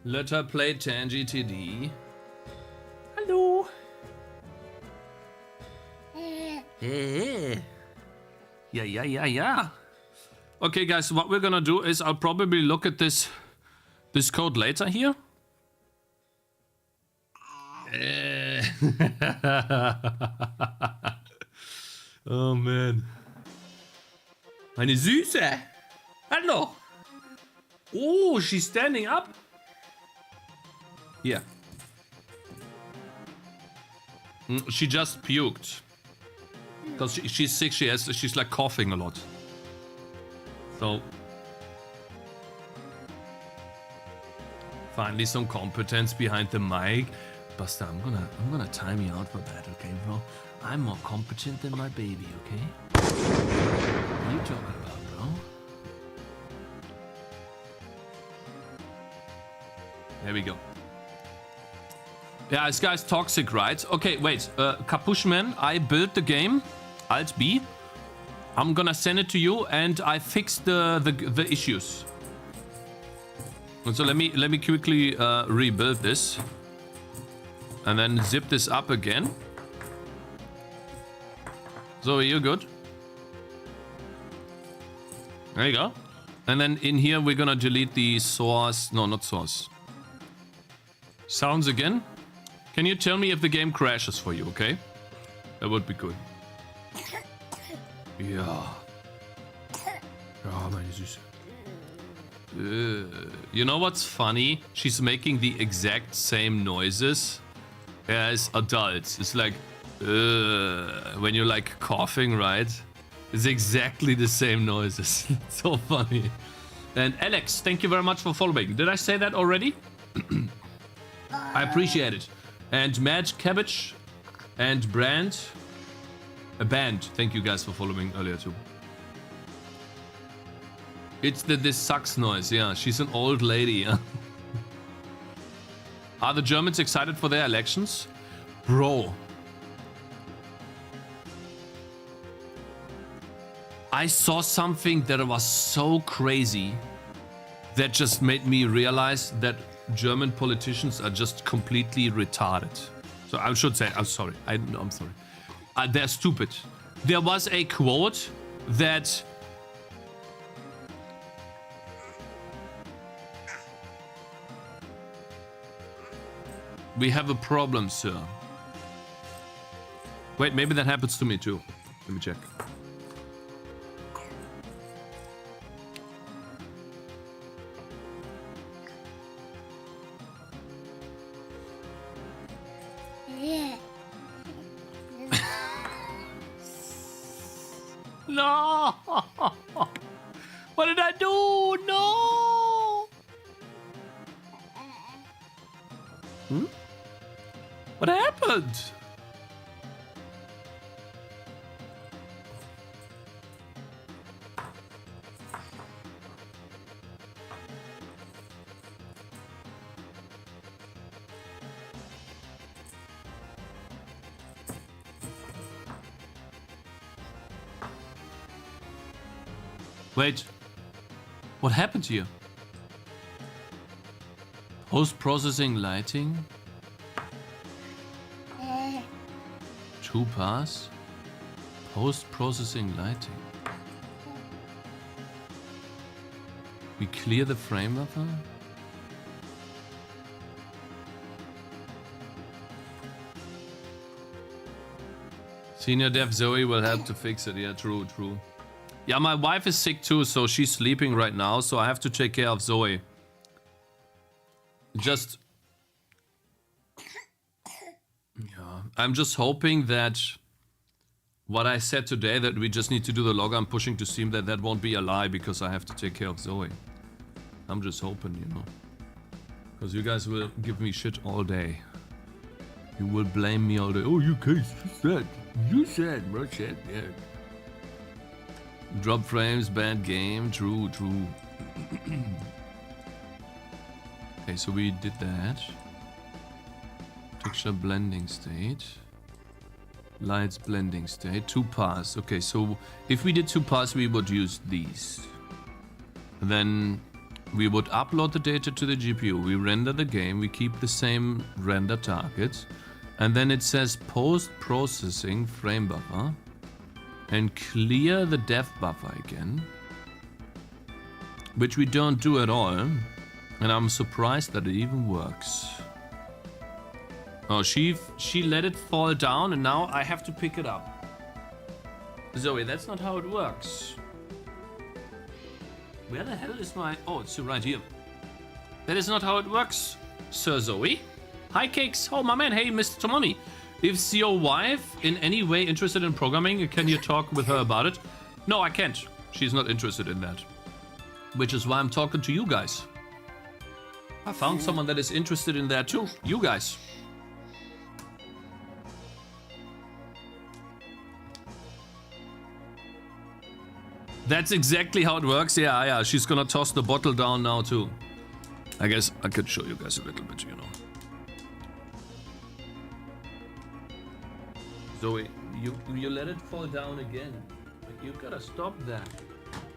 Let her play Tangy TD. Hallo. Yeah. Okay, guys, what we're gonna do is I'll probably look at this code later here. Oh man. Meine Süße. Hallo. Oh, she's standing up. Here. She just puked. Because she's sick, she's like coughing a lot. So. Finally some competence behind the mic. Buster, I'm gonna time you out for that, okay, bro? I'm more competent than my baby, okay? What are you talking about, bro? There we go. Yeah, this guy's toxic, right? Okay, wait. Capushman, I built the game. Alt B. I'm gonna send it to you, and I fixed the issues. And so let me quickly rebuild this. And then zip this up again. So you're good. There you go. And then in here we're gonna delete the source. No, not source. Sounds again. Can you tell me if the game crashes for you, okay? That would be good. Yeah. Oh, meine Süße. You know what's funny? She's making the exact same noises as adults. It's like, when you're like coughing, right? It's exactly the same noises. It's so funny. And Alex, thank you very much for following. Did I say that already? I appreciate it. And Mad Cabbage and Brand. A band. Thank you guys for following earlier too. It's the this sucks noise. Yeah, she's an old lady. Yeah. Are the Germans excited for their elections? Bro. I saw something that was so crazy. That just made me realize that German politicians are just completely retarded. So I should say, I'm sorry. I'm sorry. They're stupid. There was a quote that we have a problem, sir. Wait, maybe that happens to me too. Let me check. No! What did I do? No! What happened? Wait, what happened here? Post-processing lighting? 2 pass? Post-processing lighting? We clear the frame buffer? Senior Dev Zoe will help to fix it. Yeah, true, true. Yeah, my wife is sick too, so she's sleeping right now, so I have to take care of Zoe. Just... Yeah, I'm just hoping that what I said today, that we just need to do the log I'm pushing to Steam, that won't be a lie, because I have to take care of Zoe. I'm just hoping, you know. Because you guys will give me shit all day. You will blame me all day. Oh, you said, bro, shit, yeah. Drop frames, bad game. True, true. Okay, so we did that. Texture blending state. Lights blending state. 2 pass. Okay, so if we did 2 pass, we would use these. And then we would upload the data to the GPU. We render the game. We keep the same render target. And then it says post-processing frame buffer. And clear the dev buffer again, which we don't do at all, and I'm surprised that it even works. Oh, she let it fall down, and now I have to pick it up. Zoe, that's not how it works. Where the hell is my... Oh, it's right here. That is not how it works, Sir Zoe. Hi, Cakez. Oh, my man. Hey, Mr. Tomami. Is your wife in any way interested in programming? Can you talk with her about it? No, I can't. She's not interested in that. Which is why I'm talking to you guys. I found someone that is interested in that too. You guys. That's exactly how it works. Yeah. She's gonna toss the bottle down now too. I guess I could show you guys a little bit, you know. Zoe, you let it fall down again. You gotta stop that.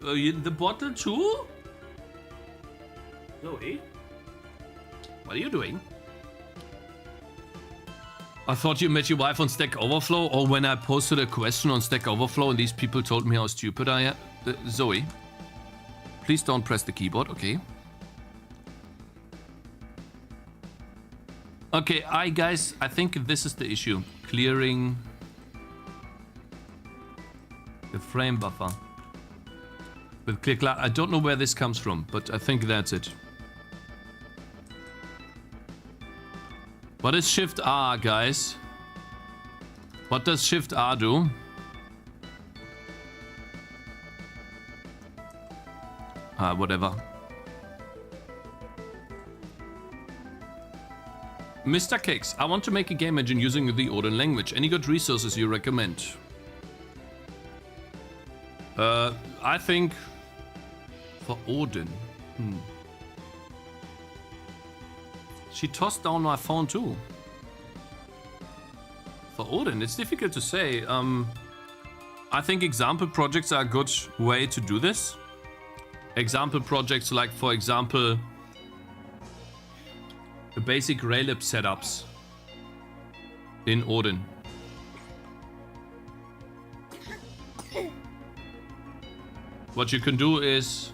The bottle too? Zoe? What are you doing? I thought you met your wife on Stack Overflow, or when I posted a question on Stack Overflow and these people told me how stupid I am. Zoe, please don't press the keyboard, okay? Okay, guys, I think this is the issue. Clearing the frame buffer with clear cloud. I don't know where this comes from, but I think that's it. What is Shift R, guys? What does Shift R do? Whatever. Mr. Cakez, I want to make a game engine using the Odin language. Any good resources you recommend? I think for Odin. She tossed down my phone too. For Odin, it's difficult to say. I think example projects are a good way to do this. example projects like, for example, the basic Raylib setups in Odin. What you can do is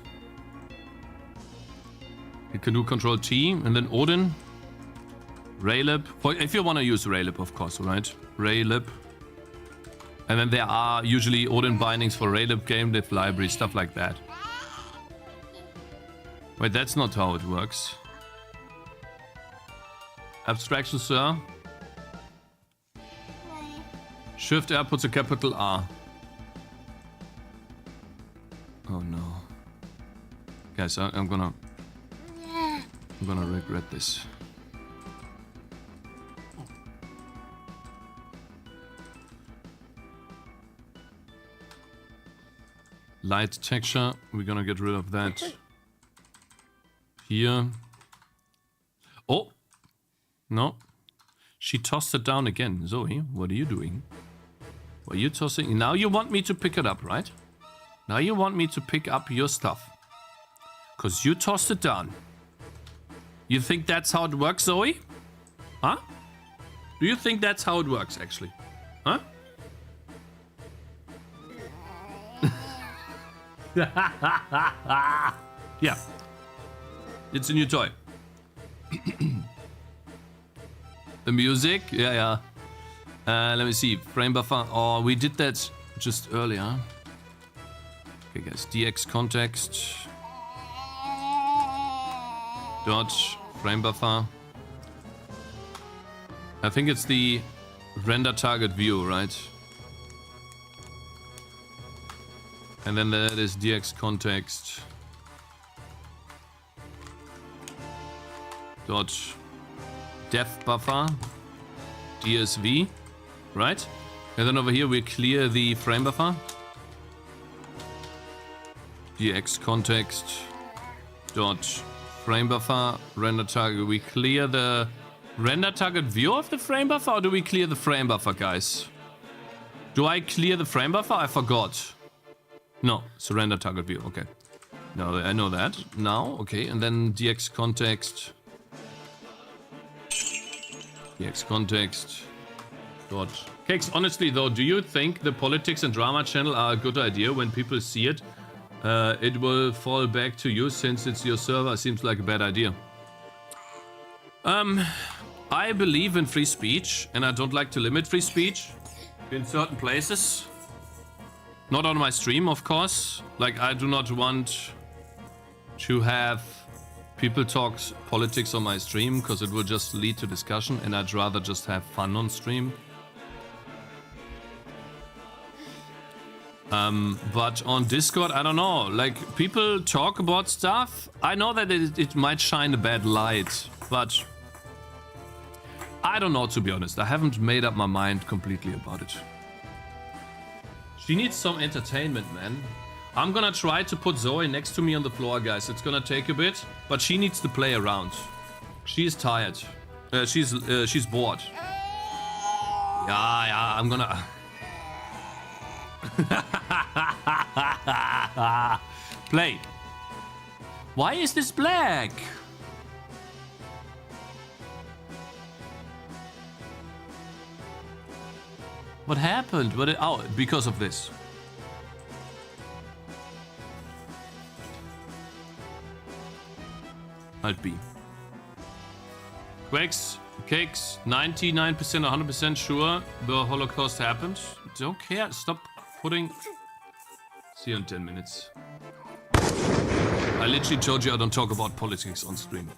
you can do Control T and then Odin, Raylib. If you want to use Raylib, of course, right? Raylib. And then there are usually Odin bindings for Raylib, gamedev library, stuff like that. Wait, that's not how it works. Abstraction, sir. Shift R puts a capital R. Oh no. Guys, I'm gonna regret this. Light texture, we're gonna get rid of that. Here. Oh! No. She tossed it down again. Zoe, what are you doing? What are you tossing? Now you want me to pick it up, right? Now you want me to pick up your stuff. Because you tossed it down. You think that's how it works, Zoe? Huh? Do you think that's how it works, actually? Huh? Yeah. It's a new toy. The music? Yeah. Let me see. Frame buffer. Oh, we did that just earlier. Okay, guys. DX context. Dodge. Frame buffer. I think it's the render target view, right? And then that is DX context. Dodge. Def buffer. DSV. Right? And then over here we clear the frame buffer. DX context. Dodge. Frame buffer. Render target. We clear the render target view of the frame buffer, or do we clear the frame buffer, guys? Do I clear the frame buffer? I forgot. No, surrender target view. Okay. No, I know that now. Okay, and then DX context. DX context. Dodge. Cakez, honestly though, do you think the politics and drama channel are a good idea? When people see it, it will fall back to you since it's your server. Seems like a bad idea. I believe in free speech, and I don't like to limit free speech in certain places. Not on my stream, of course. Like, I do not want to have people talk politics on my stream, because it will just lead to discussion, and I'd rather just have fun on stream. But on Discord, I don't know. Like, people talk about stuff. I know that it might shine a bad light, but I don't know, to be honest. I haven't made up my mind completely about it. She needs some entertainment, man. I'm gonna try to put Zoe next to me on the floor, guys. It's gonna take a bit, but she needs to play around. She's tired. She's bored. Yeah, I'm gonna... Play. Why is this black? What happened? Oh, because of this. Alt B. Cakez, 99%, 100% sure the Holocaust happened. Don't care. Stop putting... See you in 10 minutes. I literally told you I don't talk about politics on stream.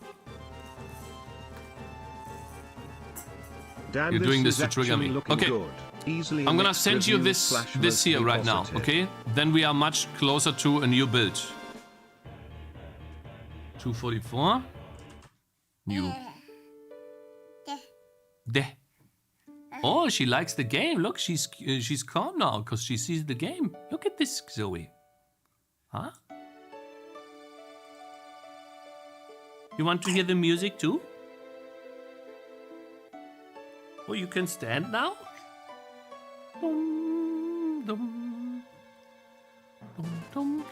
Damn, you're doing this to trigger me. Okay. I'm gonna send you this here right now, okay? Then we are much closer to a new build. 244. New. Oh, she likes the game. Look, she's calm now because she sees the game. Look at this, Zoe. Huh? You want to hear the music too? Oh, you can stand now? Dum, dum, dum, dum.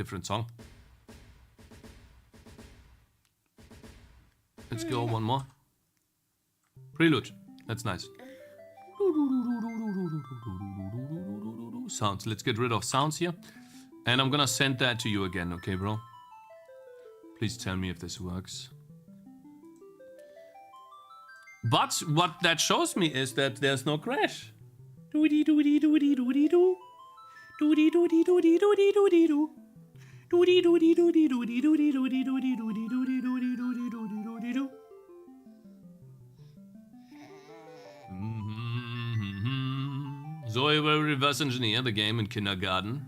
different song. Let's go one more. Prelude. That's nice. Sounds. Let's get rid of sounds here. And I'm gonna send that to you again, okay, bro? Please tell me if this works. But what that shows me is that there's no crash. Doody doody doody doody doo. Doody doody doody doody doody doo. Doody doody doody doody doody doody doody doody doody doody doody doody doody doo. Zoe will reverse engineer the game in kindergarten.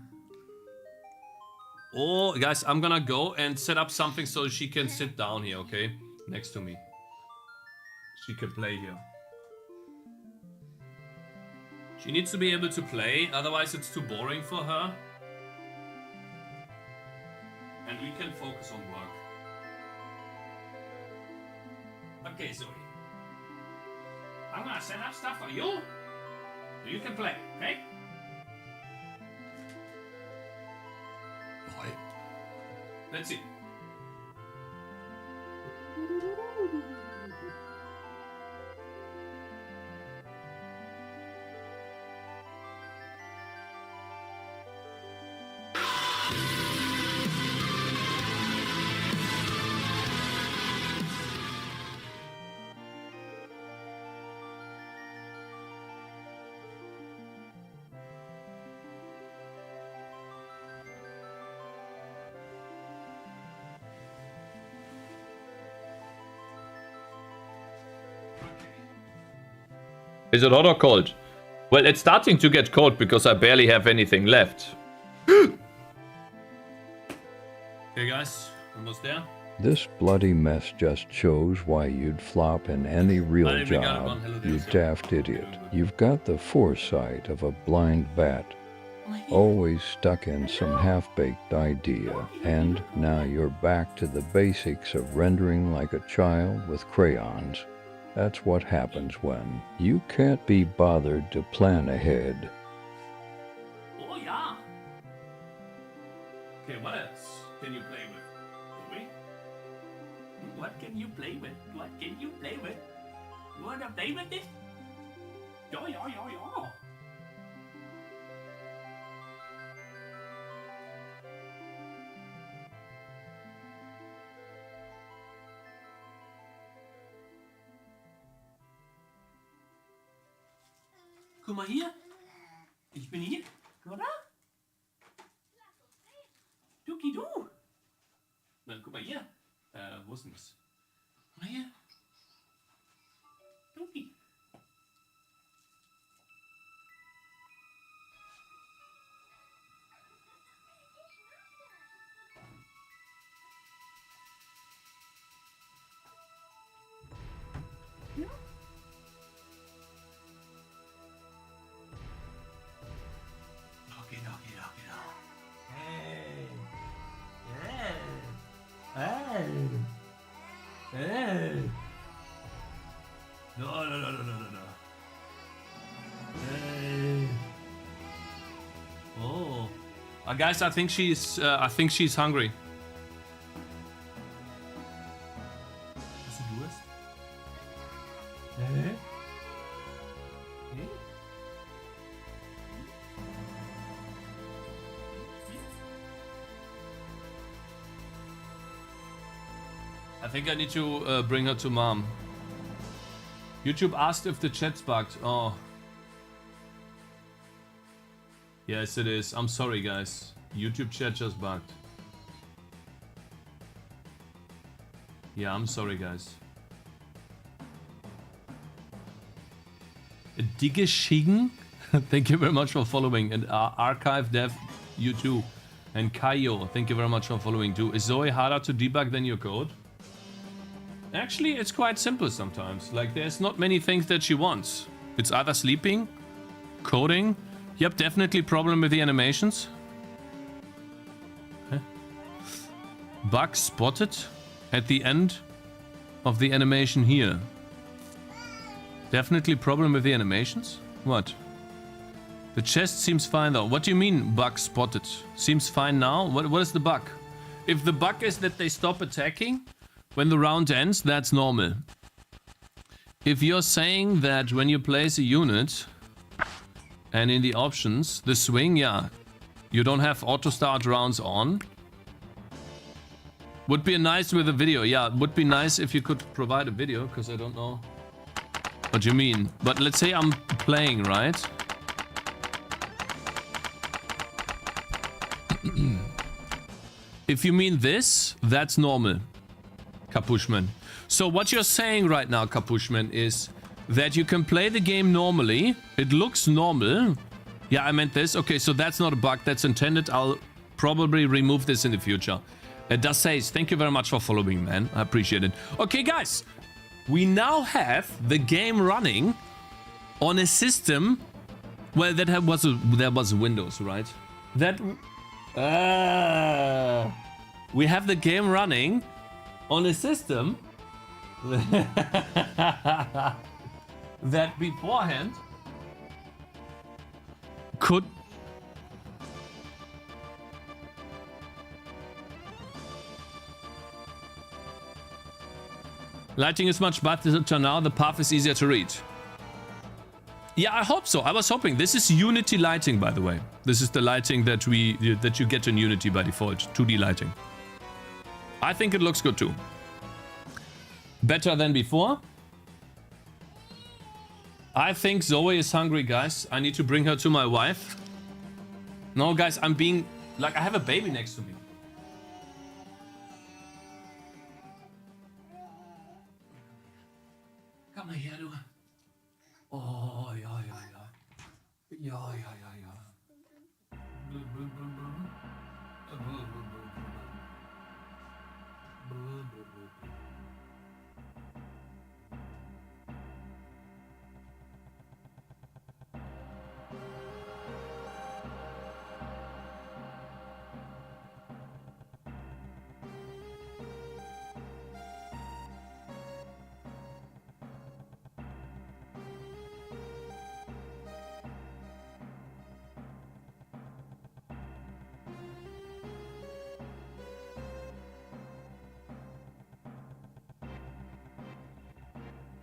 Oh, guys, I'm gonna go and set up something so she can sit down here, okay? Next to me. She can play here. She needs to be able to play, otherwise it's too boring for her. And we can focus on work. Okay, Zoe. I'm gonna set up stuff for you. So you can play, okay? Boy. Let's see. Is it hot or cold? Well, it's starting to get cold because I barely have anything left. Okay, guys, almost there. This bloody mess just shows why you'd flop in any real job, you daft idiot. You've got the foresight of a blind bat, always stuck in some half-baked idea, and now you're back to the basics of rendering like a child with crayons. That's what happens when you can't be bothered to plan ahead. Oh, yeah. Okay, what else can you play with? Zoe? What can you play with? What can you play with? You wanna play with this? Yo, yo, yo, yo. Guck mal hier. Ich bin hier. Oder? Duki du. Na, guck mal hier. Wo ist denn das? Guck mal hier. Duki. Ja? No. Hey. Oh, guys, I think she's hungry. Hast du Durst? Hey? I think I need to bring her to mom. YouTube asked if the chat's bugged. Oh. Yes, it is. I'm sorry, guys. YouTube chat just bugged. Yeah, I'm sorry, guys. Digge Schigen? Thank you very much for following. And Archive Dev, you too. And Kaio, thank you very much for following too. Is Zoe harder to debug than your code? Actually, it's quite simple sometimes. Like, there's not many things that she wants. It's either sleeping, coding. Yep, definitely problem with the animations. Huh? Bug spotted at the end of the animation here. Definitely problem with the animations? What? The chest seems fine though. What do you mean bug spotted? Seems fine now? What is the bug? If the bug is that they stop attacking when the round ends, that's normal. If you're saying that when you place a unit and in the options, the swing, yeah, you don't have auto start rounds on. Would be nice with a video. Yeah, it would be nice if you could provide a video, because I don't know what you mean. But let's say I'm playing, right? If you mean this, that's normal, Capushman. So what you're saying right now, Capushman, is that you can play the game normally. It looks normal. Yeah, I meant this. Okay, so that's not a bug. That's intended. I'll probably remove this in the future. Das says, thank you very much for following, man. I appreciate it. Okay, guys. We now have the game running on a system. Well, that was Windows, right? That... we have the game running on a system that beforehand could... Lighting is much better now, the path is easier to read. Yeah, I hope so. I was hoping. This is Unity lighting, by the way. This is the lighting that you get in Unity by default, 2D lighting. I think it looks good too. Better than before. I think Zoe is hungry, guys. I need to bring her to my wife. No, guys, I'm being... Like, I have a baby next to me. Komm mal her, du. Oh, ja, ja, ja. Ja, ja, ja, ja.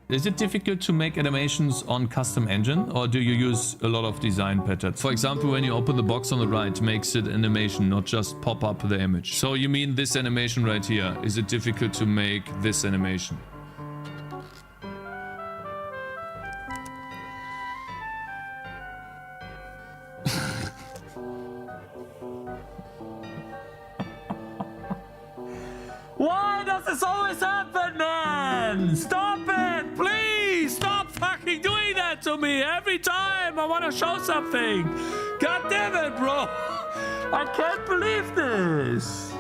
Is it difficult to make animations on custom engine, or do you use a lot of design patterns? For example, when you open the box on the right, makes it animation, not just pop up the image. So you mean this animation right here? Is it difficult to make this animation? Why does this always happen, man? Stop it! Please! Stop fucking doing that to me every time I want to show something! God damn it, bro! I can't believe this!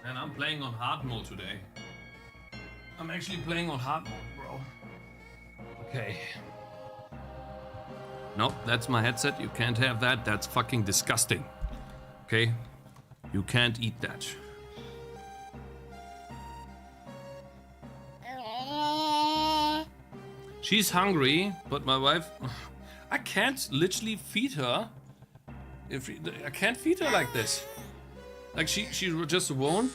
Man, I'm playing on hard mode today. I'm actually playing on hard mode, bro. Okay. Nope, that's my headset. You can't have that. That's fucking disgusting. Okay? You can't eat that. She's hungry, but my wife... I can't literally feed her. I can't feed her like this. Like, she just won't.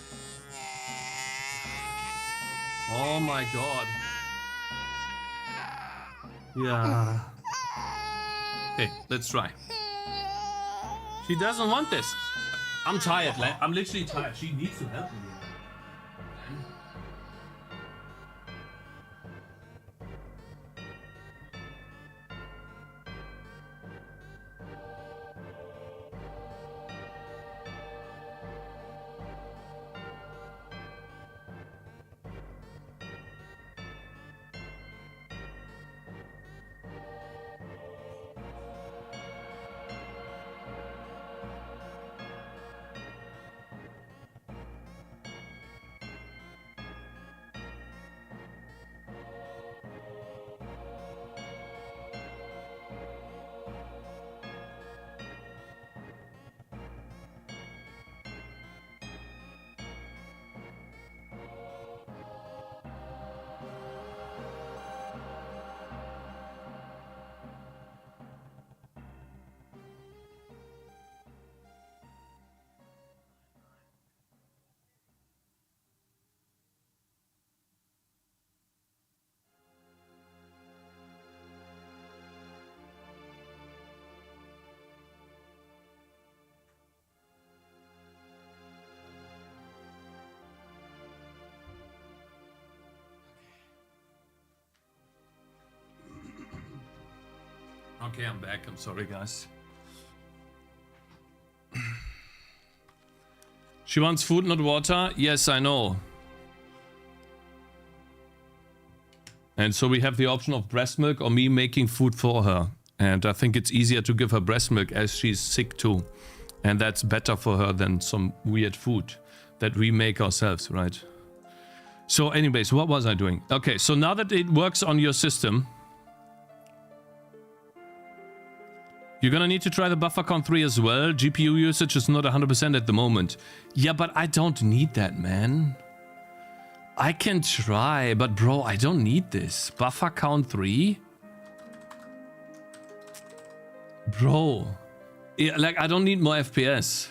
Oh my god. Yeah. Okay, let's try. She doesn't want this. I'm tired, I'm literally tired. She needs to help me. Okay, I'm back. I'm sorry, guys. She wants food, not water. Yes, I know. And so we have the option of breast milk or me making food for her. And I think it's easier to give her breast milk as she's sick too. And that's better for her than some weird food that we make ourselves, right? So anyways, what was I doing? Okay, so now that it works on your system, you're gonna need to try the buffer count 3 as well. GPU usage is not 100% at the moment. Yeah, but I don't need that, man. I can try, but bro, I don't need this. Buffer count 3? Bro. Yeah, like, I don't need more FPS.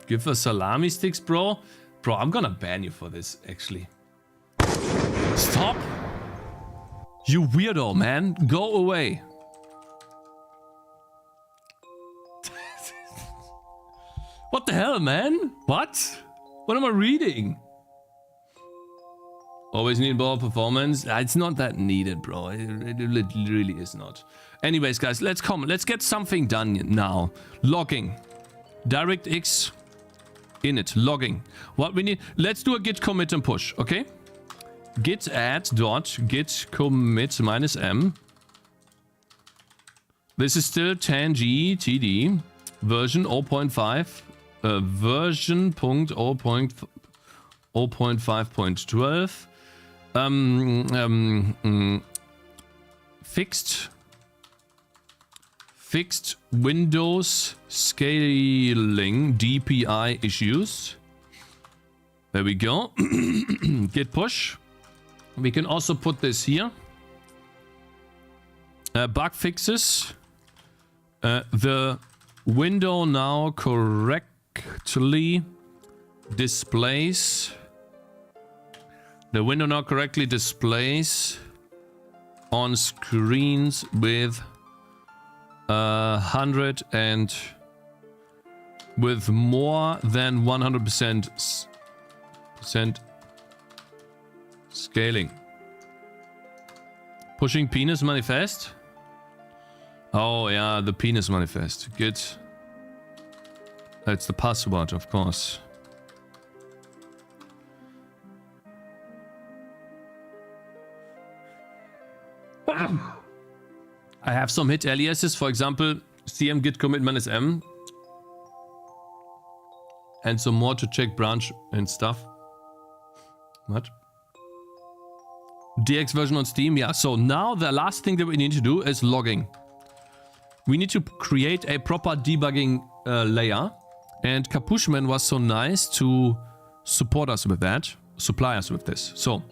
Give her salami sticks, bro. Bro, I'm gonna ban you for this, actually. Stop! You weirdo, man. Go away. What the hell, man? What? What am I reading? Always need more performance. It's not that needed, bro. It really is not. Anyways, guys, let's get something done now. Logging. DirectX init. Logging. What we need... Let's do a git commit and push, okay? Git add dot git commit -m. This is still Tangy TD. Version 0.5. Version 0.5.12. Fixed Windows scaling DPI issues. There we go. Git push. We can also put this here. Bug fixes. The window now correctly displays. The window now correctly displays on screens with 100 and with more than 100% scaling. Pushing penis manifest. Oh yeah, the penis manifest. Good. That's the password, of course. I have some hit aliases, for example, cm git commit -m. And some more to check branch and stuff. What? DX version on Steam, yeah. So now the last thing that we need to do is logging. We need to create a proper debugging layer. And Capuchman was so nice to support us with that, supply us with this. So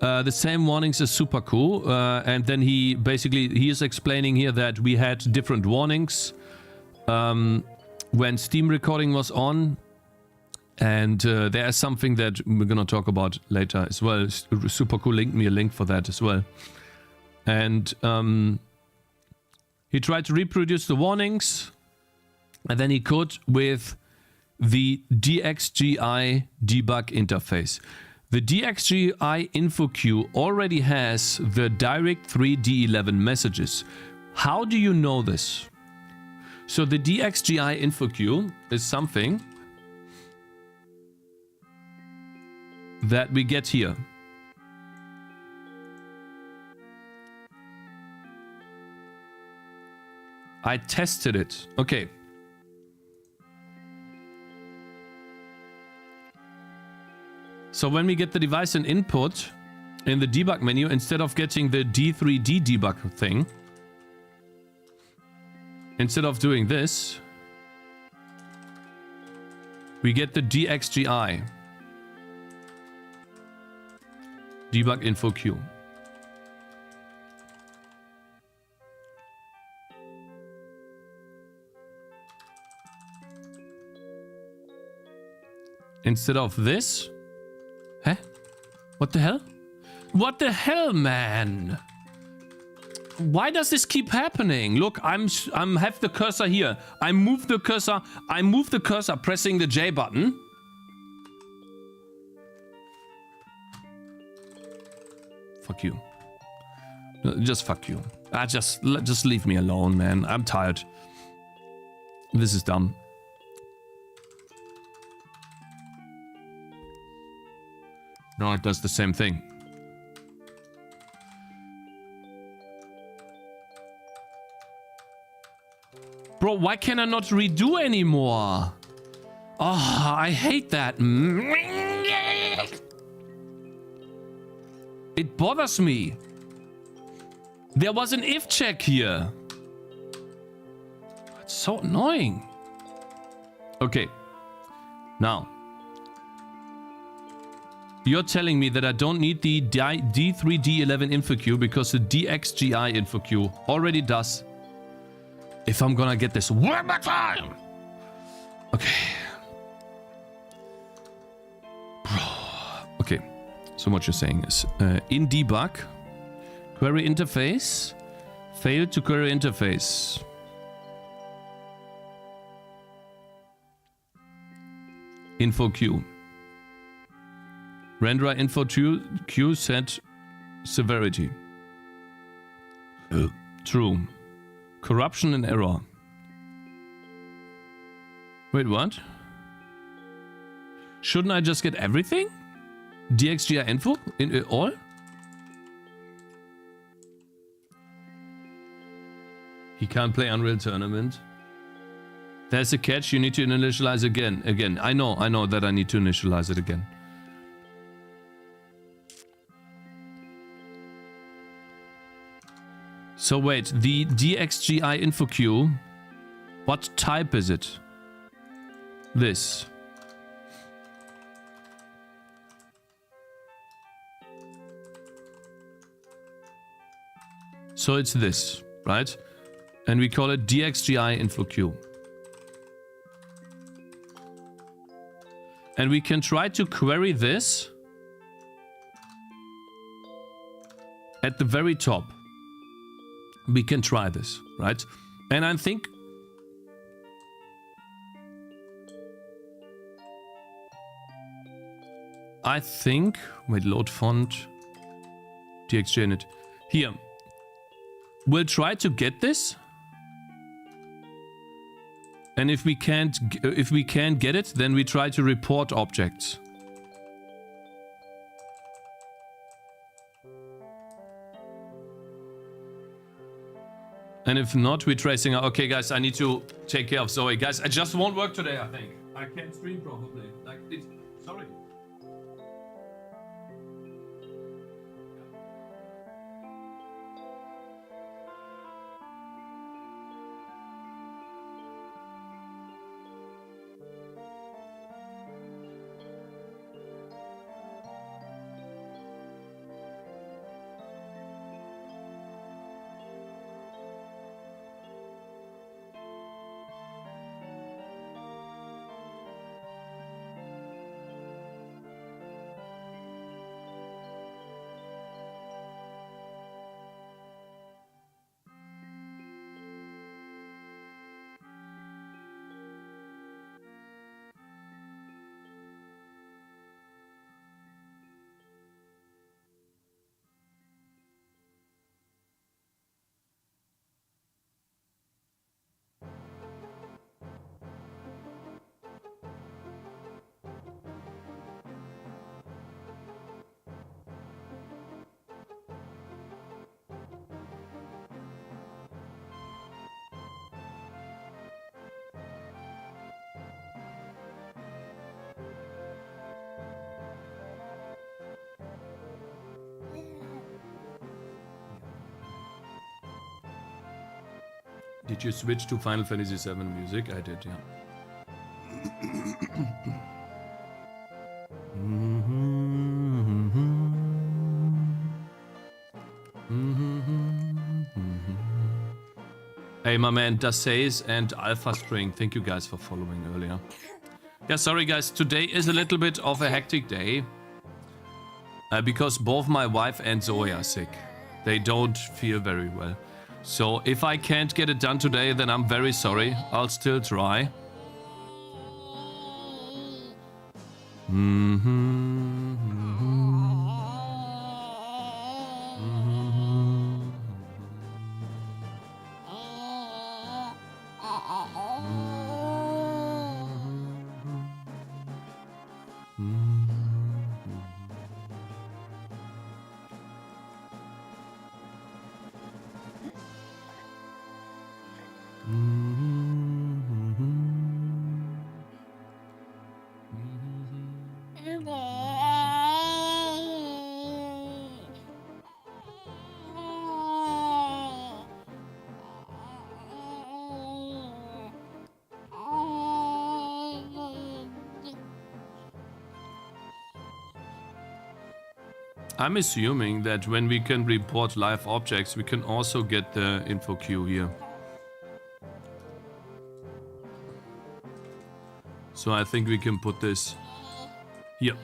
the same warnings is super cool. And then he is explaining here that we had different warnings when Steam recording was on. And there is something that we're gonna talk about later as well. It's super cool. Link me a link for that as well. And he tried to reproduce the warnings, and then he could with the DXGI debug interface. The DXGI info queue already has the direct 3D11 messages. How do you know this? So the DXGI info queue is something that we get here. I tested it. Okay. So when we get the device and input in the debug menu, instead of getting the D3D debug thing, instead of doing this, we get the DXGI. Debug info queue. Instead of this? Huh? What the hell? What the hell, man? Why does this keep happening? Look, I'm have the cursor here. I move the cursor, pressing the J button. Fuck you. Just fuck you. Just leave me alone, man. I'm tired. This is dumb. No, it does the same thing. Bro, why can I not redo anymore? Oh, I hate that. It bothers me. There was an if check here. It's so annoying. Okay. Now. You're telling me that I don't need the D3, D11 info queue because the DXGI info queue already does. If I'm gonna get this one more time. Okay. Bro. Okay. So what you're saying is, in debug, query interface, failed to query interface. Info queue. Renderer info queue set severity. True. Corruption and error. Wait, what? Shouldn't I just get everything? DXGI info in all? He can't play Unreal Tournament. There's a catch, you need to initialize again. I know that I need to initialize it again. So wait, the DXGI info queue, what type is it? This. So it's this, right? And we call it DXGI info queue. And we can try to query this at the very top. We can try this, right? And I think wait, load font DXG init. Here. We'll try to get this. And if we can't get it, then we try to report objects. And if not, we're tracing out. Okay, guys, I need to take care of Zoe. Guys, I just won't work today, I think. I can't stream probably. Like, it's... Sorry. Did you switch to Final Fantasy VII music? I did, yeah. Hey, my man, Dasays and Alpha String, thank you guys for following earlier. Yeah, sorry guys, today is a little bit of a hectic day. Because both my wife and Zoe are sick. They don't feel very well. So if I can't get it done today, then I'm very sorry. I'll still try. I'm assuming that when we can report live objects, we can also get the info queue here. So I think we can put this here.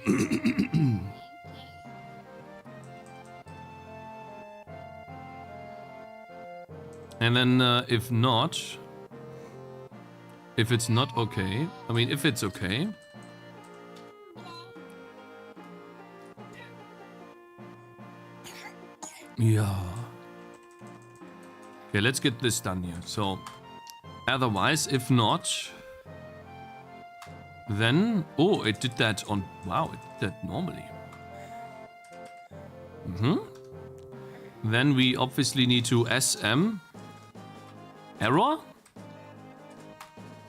And then if it's not okay, I mean, if it's okay, yeah. Okay, let's get this done here. So, otherwise, if not, then... Oh, it did that on... Wow, it did that normally. Then we obviously need to SM error.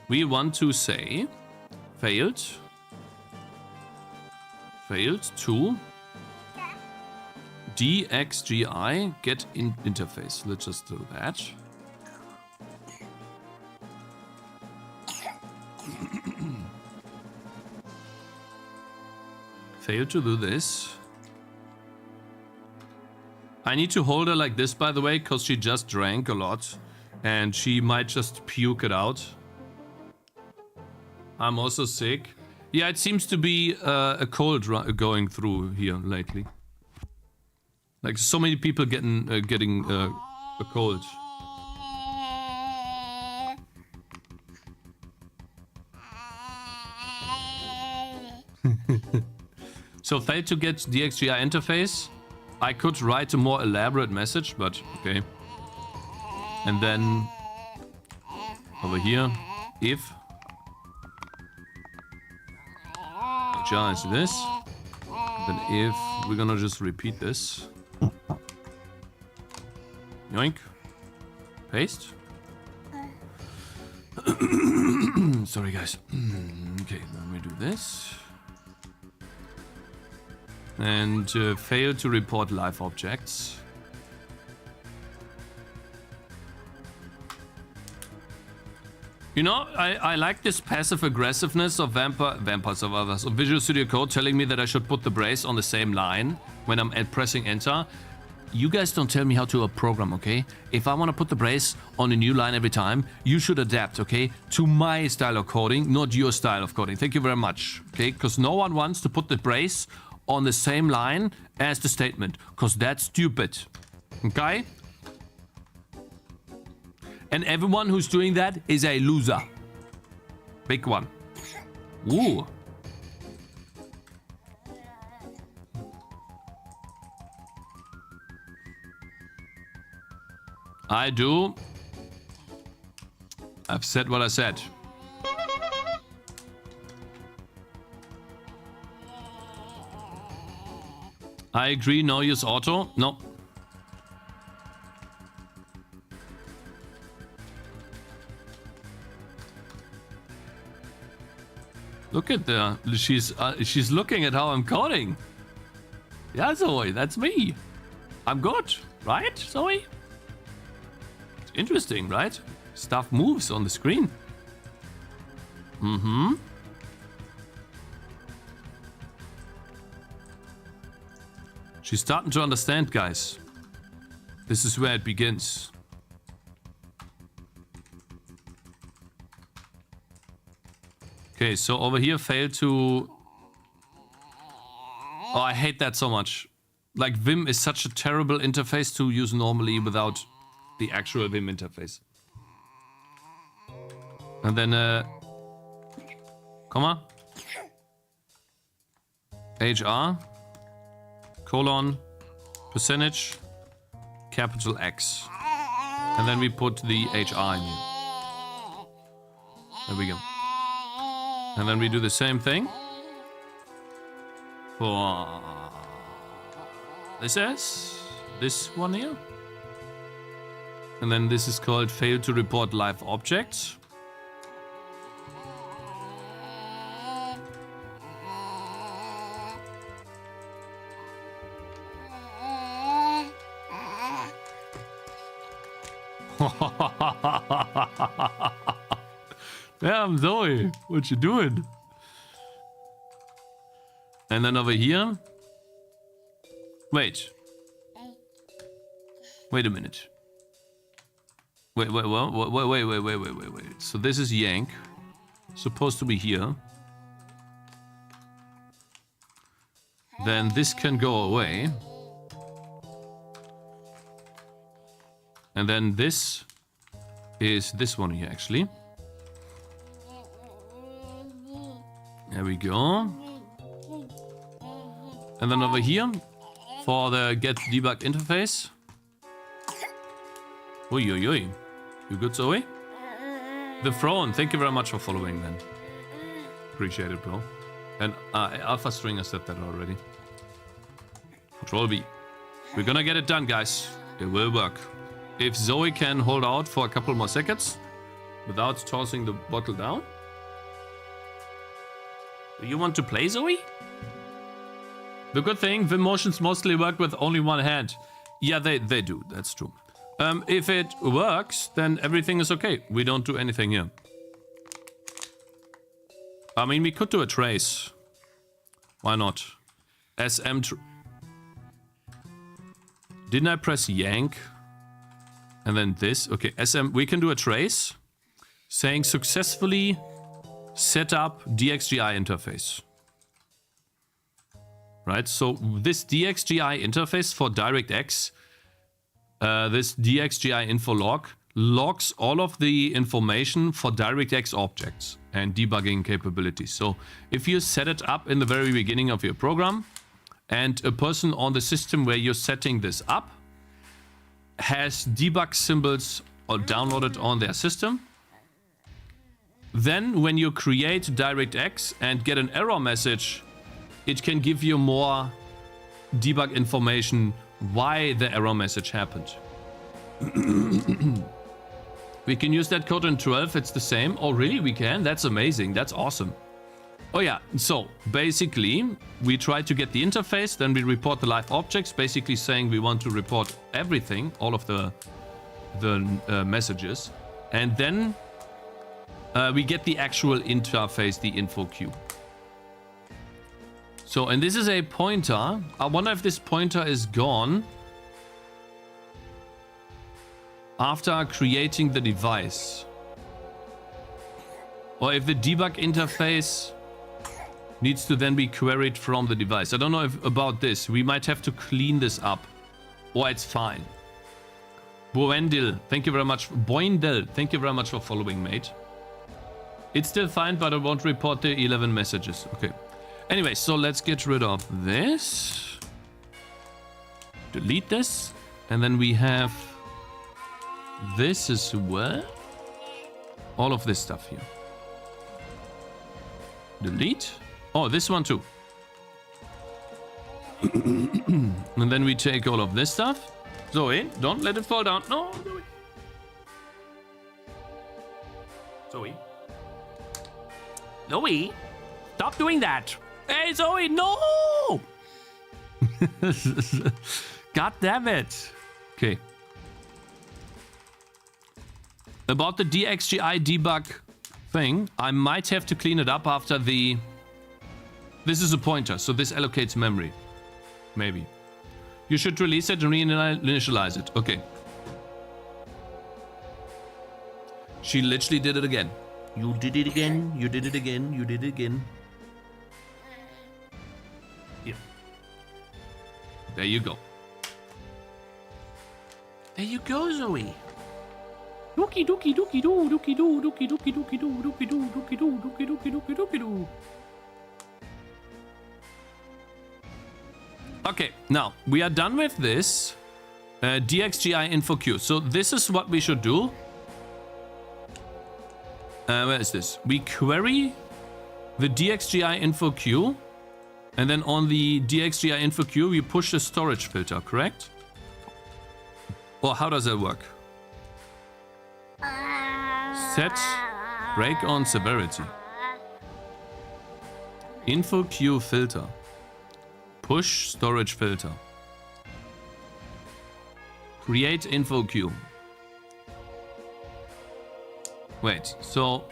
We want to say failed to DXGI get in interface. Let's just do that. Failed to do this. I need to hold her like this, by the way, because she just drank a lot and she might just puke it out. I'm also sick. Yeah, it seems to be a cold going through here lately. Like so many people getting a cold. So failed to get DXGI interface. I could write a more elaborate message, but okay. And then over here, if is this, then if we're gonna just repeat this. Yoink. Paste. Sorry, guys. Okay, then we do this. And fail to report live objects. You know, I like this passive aggressiveness of vampires of others, of Visual Studio Code telling me that I should put the brace on the same line when I'm pressing enter. You guys don't tell me how to program, okay? If I want to put the brace on a new line every time, you should adapt, okay? To my style of coding, not your style of coding. Thank you very much, okay? Because no one wants to put the brace on the same line as the statement, because that's stupid, okay? And everyone who's doing that is a loser. Big one. Ooh. I do. I've said what I said. I agree, no use auto. No. Look at the, she's looking at how I'm coding. Yeah, Zoe, that's me. I'm good, right, Zoe? It's interesting, right? Stuff moves on the screen. Mm-hmm. She's starting to understand, guys. This is where it begins. Okay, so over here, failed to... Oh, I hate that so much. Like, Vim is such a terrible interface to use normally without the actual Vim interface. And then, comma. HR. Colon. Percentage. Capital X. And then we put the HR in here. There we go. And then we do the same thing for this one here. And then this is called fail to report live objects. Yeah, I'm Zoe. What you doing? And then over here. Wait. Wait a minute. Wait. So this is Yank. Supposed to be here. Then this can go away. And then this is this one here, actually. There we go. And then over here, for the get debug interface. Oi. You good, Zoe? The Throne, thank you very much for following, man. Appreciate it, bro. And Alpha Stringer said that already. Control V. We're gonna get it done, guys. It will work. If Zoe can hold out for a couple more seconds without tossing the bottle down. Do you want to play, Zoe? The good thing, Vim motions mostly work with only one hand. Yeah, they do. That's true. If it works, then everything is okay. We don't do anything here. I mean, we could do a trace. Why not? SM. Didn't I press yank? And then this. Okay, SM. We can do a trace. Saying successfully set up DXGI interface. Right, so this DXGI interface for DirectX, this DXGI info log, logs all of the information for DirectX objects and debugging capabilities. So if you set it up in the very beginning of your program and a person on the system where you're setting this up has debug symbols or downloaded on their system, then when you create DirectX and get an error message, it can give you more debug information why the error message happened. We can use that code in 12, it's the same. Oh really, we can? That's amazing, that's awesome. Oh yeah, so basically we try to get the interface, then we report the live objects, basically saying we want to report everything, all of the messages. And then we get the actual interface, the info queue. So, and this is a pointer. I wonder if this pointer is gone after creating the device. Or if the debug interface needs to then be queried from the device. I don't know about this. We might have to clean this up. Or it's fine. Boendil, thank you very much. Boendil, thank you very much for following, mate. It's still fine, but I won't report the 11 messages. Okay. Anyway, so let's get rid of this. Delete this. And then we have this as well. All of this stuff here. Delete. Oh, this one too. And then we take all of this stuff. Zoe, don't let it fall down. No, Zoe. Zoe. Zoe, stop doing that. Hey, Zoe, no! God damn it. Okay. About the DXGI debug thing, I might have to clean it up after the... This is a pointer, so this allocates memory. Maybe. You should release it and reinitialize it. Okay. She literally did it again. You did it again, you did it again, you did it again. Yeah. There you go. There you go, Zoe. Dookie dookie dookie doo dookie doo dookie dookie dookie doo dookie doo dookie doo dookie dookie dookie dookie doo. Okay, now we are done with this DXGI info queue. So this is what we should do. Where is this? We query the DXGI info queue, and then on the DXGI info queue we push the storage filter, correct? Or how does that work? Set break on severity. Info queue filter. Push storage filter. Create info queue. Wait, so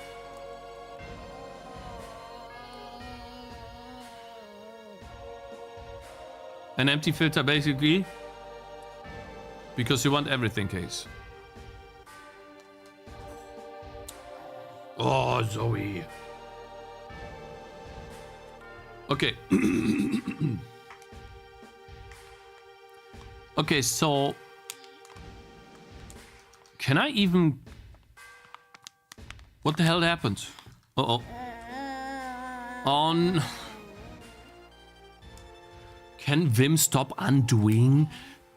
An empty filter basically. Because you want everything, Case. Oh, Zoe. Okay. Okay, so... Can I even... What the hell happened? Uh-oh. On... Can Vim stop undoing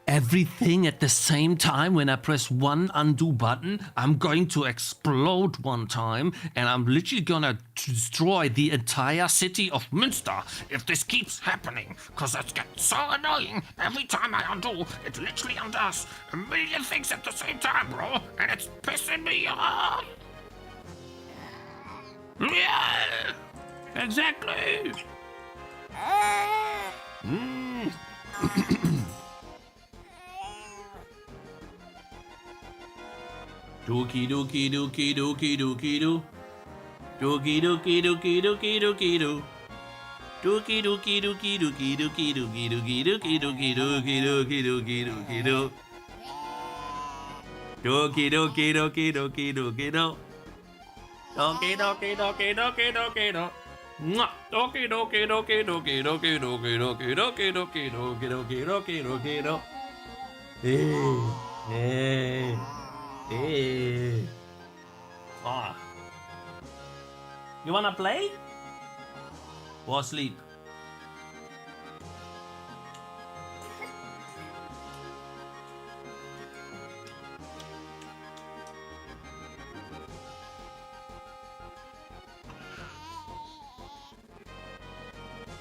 everything at the same time? When I press one undo button, I'm going to explode one time and I'm literally gonna destroy the entire city of Münster if this keeps happening, because that gets so annoying. Every time I undo, it literally undoes a million things at the same time, bro, and it's pissing me off. Yeah, exactly. Dookie dookie dookie dookie dookie doo. Dookie dookie dookie dookie dookie doo. Dookie dookie dookie dookie dookie dookie dookie dookie dookie dookie dookie dookie dookie doo. Dookie dookie dookie dookie dookie doo. Dookie dookie dookie dookie dookie doo. Dookie dookie dookie dookie dookie dookie dookie dookie dookie dookie dookie dookie dookie doo. Hey. Ah. You wanna play? Or sleep?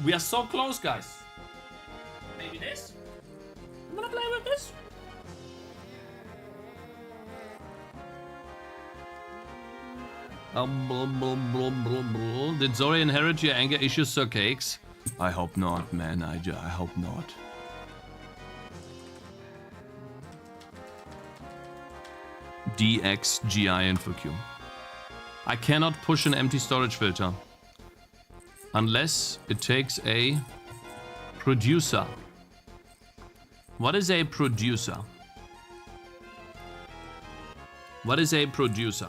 We are so close, guys. Maybe this? I'm gonna play with this. Did Zori inherit your anger issues, Sir Cakes? I hope not, man. I hope not. DXGI info queue. I cannot push an empty storage filter unless it takes a producer. What is a producer? What is a producer?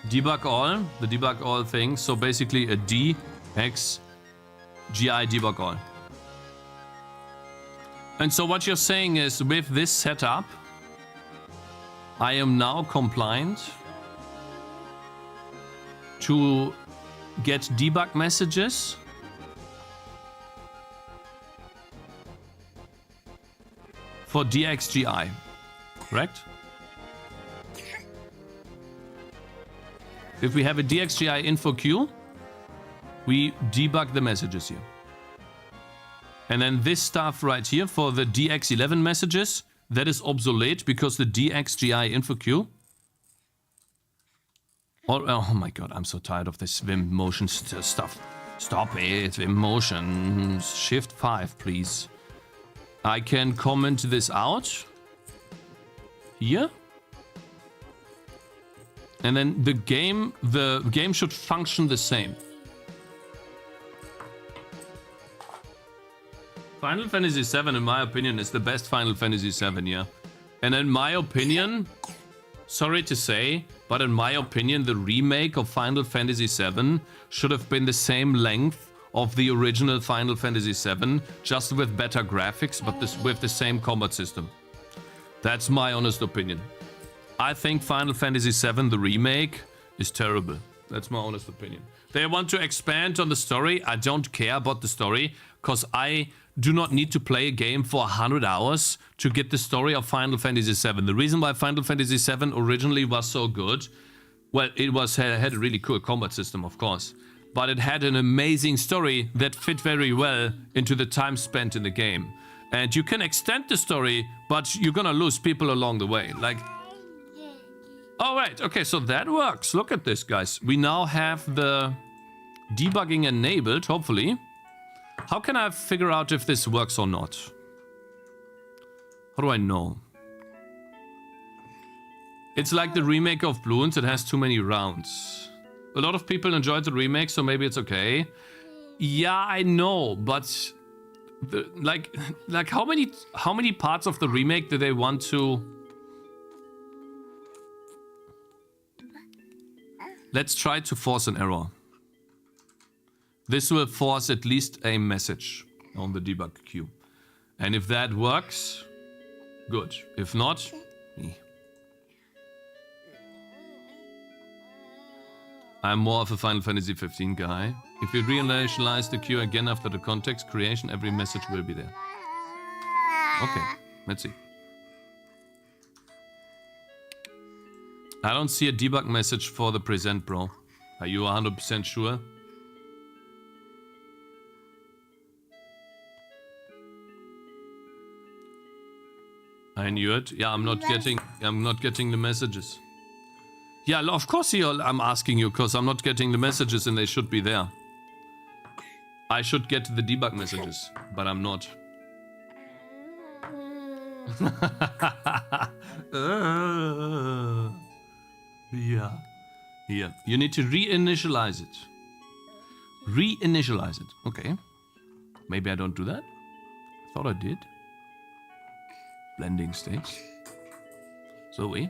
Debug all, the debug all thing. So basically a DXGI debug all. And so what you're saying is, with this setup, I am now compliant to get debug messages for DXGI, correct? If we have a DXGI info queue, we debug the messages here. And then this stuff right here for the DX11 messages, that is obsolete because the DXGI info queue. Oh my god, I'm so tired of this Vim motion stuff. Stop it, Vim motion. Shift 5, please. I can comment this out here. And then the game should function the same. Final Fantasy VII, in my opinion, is the best Final Fantasy VII, yeah. And in my opinion, sorry to say, but in my opinion, the remake of Final Fantasy VII should have been the same length of the original Final Fantasy VII, just with better graphics, but with the same combat system. That's my honest opinion. I think Final Fantasy VII, the remake, is terrible. That's my honest opinion. They want to expand on the story. I don't care about the story, because I do not need to play a game for 100 hours to get the story of Final Fantasy VII. The reason why Final Fantasy VII originally was so good, well, it had a really cool combat system, of course. But it had an amazing story that fit very well into the time spent in the game. And you can extend the story, but you're gonna lose people along the way. Like, all right, okay, so that works. Look at this, guys. We now have the debugging enabled, hopefully. How can I figure out if this works or not? How do I know? It's like the remake of Bloons, it has too many rounds. A lot of people enjoyed the remake, so maybe it's okay. Yeah, I know, but like how many parts of the remake do they want to? Let's try to force an error. This will force at least a message on the debug queue. And if that works, good. If not, I'm more of a Final Fantasy 15 guy. If you reinitialize the queue again after the context creation, every message will be there. Okay, let's see. I don't see a debug message for the present, bro. Are you 100% sure? I knew it. Yeah, I'm not getting the messages. Yeah, of course I'm asking you because I'm not getting the messages and they should be there. I should get the debug messages, but I'm not. Yeah. Yeah. You need to reinitialize it. Reinitialize it. Okay. Maybe I don't do that. Thought I did. Blending states. Zoe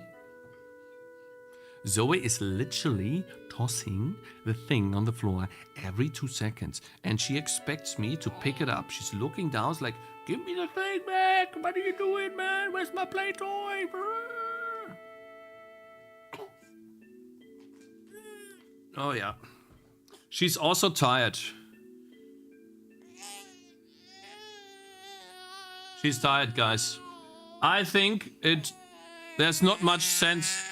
is literally tossing the thing on the floor every 2 seconds. And she expects me to pick it up. She's looking down, like, give me the thing back. What are you doing, man? Where's my play toy? Oh, yeah. She's also tired. She's tired, guys. I think there's not much sense.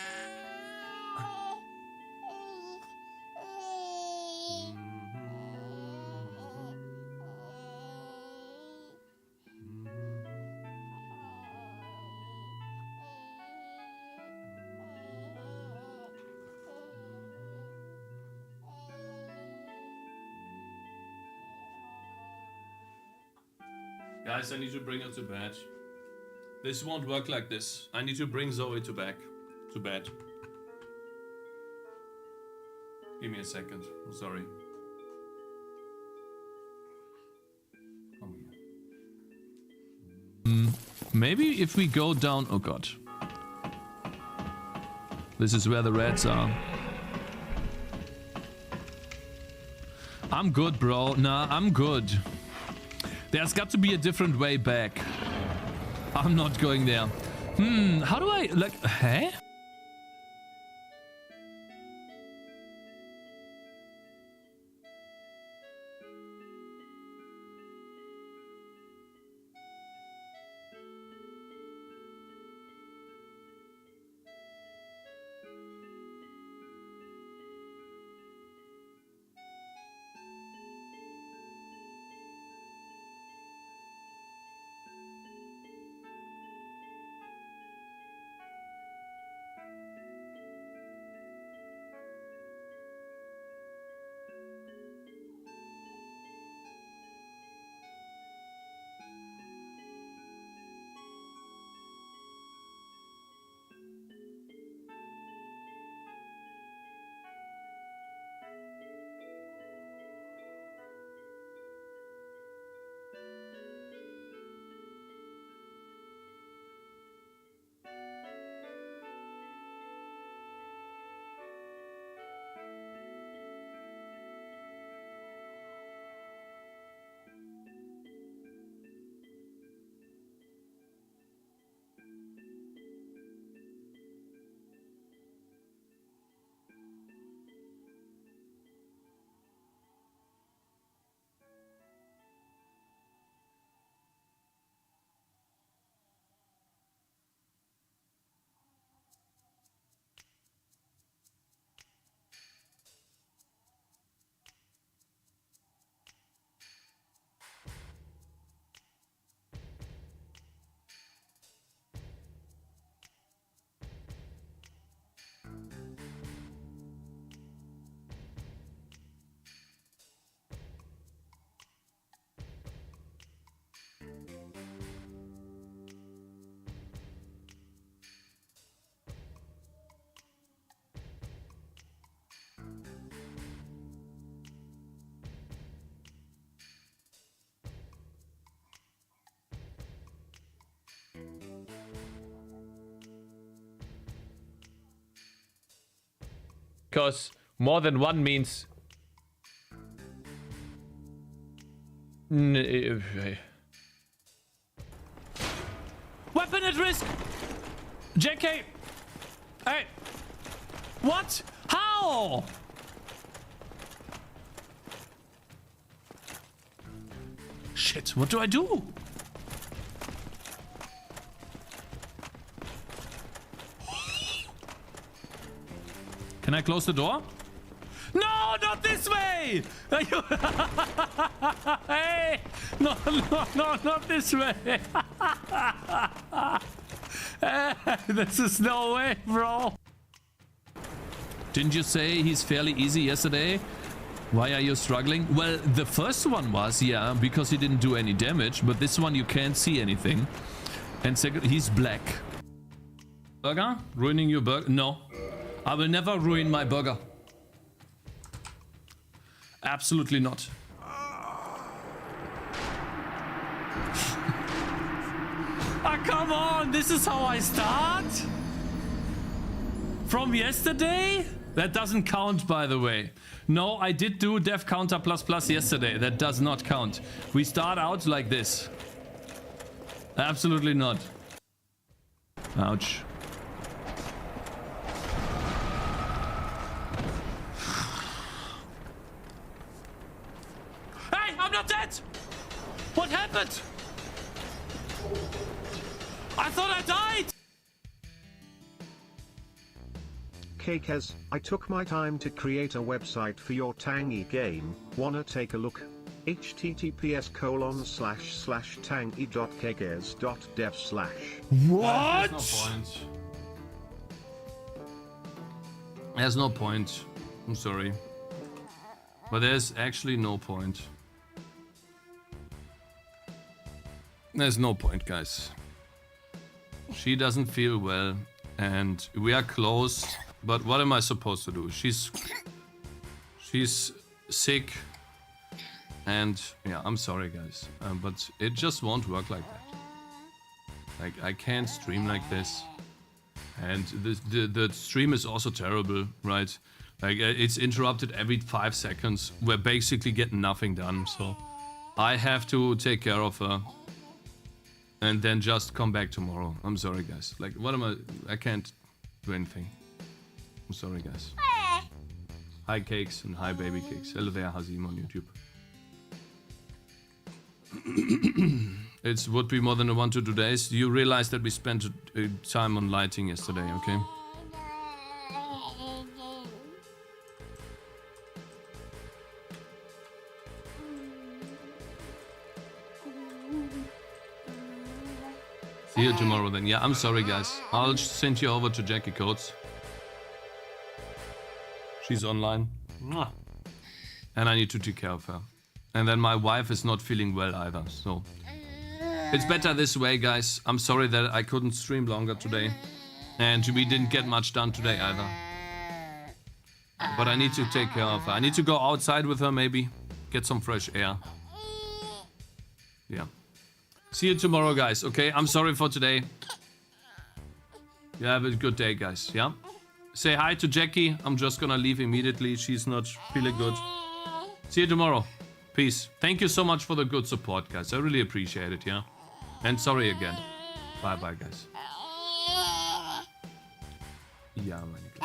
Guys, I need to bring her to bed. This won't work like this. I need to bring Zoe to bed. Give me a second. I'm sorry. Come here. Maybe if we go down... Oh god. This is where the rats are. I'm good, bro. Nah, I'm good. There's got to be a different way back. I'm not going there. How do I, like, huh? Because more than one means... Weapon at risk! JK! Hey! What? How? Shit, what do I do? Can I close the door? No, not this way! Hey! No, not this way! This is no way, bro! Didn't you say he's fairly easy yesterday? Why are you struggling? Well, the first one was, yeah, because he didn't do any damage, but this one you can't see anything. And second, he's black. Burger? Ruining your burger? No. I will never ruin my burger. Absolutely not. Ah, come on! This is how I start? From yesterday? That doesn't count, by the way. No, I did do dev counter ++ yesterday. That does not count. We start out like this. Absolutely not. Ouch. Hey, I'm not dead! What happened? I thought I died! Cakez, I took my time to create a website for your tangy game. Wanna take a look? https://tangy.cakez.dev/. What? There's no point. There's no point. I'm sorry. But there's actually no point. There's no point, guys. She doesn't feel well and we are close. But what am I supposed to do? She's sick. And yeah, I'm sorry, guys. But it just won't work like that. Like, I can't stream like this. And the stream is also terrible, right? Like, it's interrupted every 5 seconds. We're basically getting nothing done, so I have to take care of her. And then just come back tomorrow. I'm sorry, guys. Like, what am I can't do anything. I'm sorry, guys. Hi, Cakes, and hi, Baby Cakes. Hello there, Hazim on YouTube. It would be more than 1 to 2 days. You realize that we spent time on lighting yesterday, okay? See you tomorrow then. Yeah, I'm sorry, guys. I'll send you over to Jackie Coates. She's online. And I need to take care of her. And then my wife is not feeling well either, so... It's better this way, guys. I'm sorry that I couldn't stream longer today. And we didn't get much done today either. But I need to take care of her. I need to go outside with her maybe. Get some fresh air. Yeah. See you tomorrow, guys, okay? I'm sorry for today. You have a good day, guys, yeah? Say hi to Jackie. I'm just gonna leave immediately. She's not feeling good. See you tomorrow. Peace. Thank you so much for the good support, guys. I really appreciate it, yeah? And sorry again. Bye-bye, guys. Ja, meine Kleine.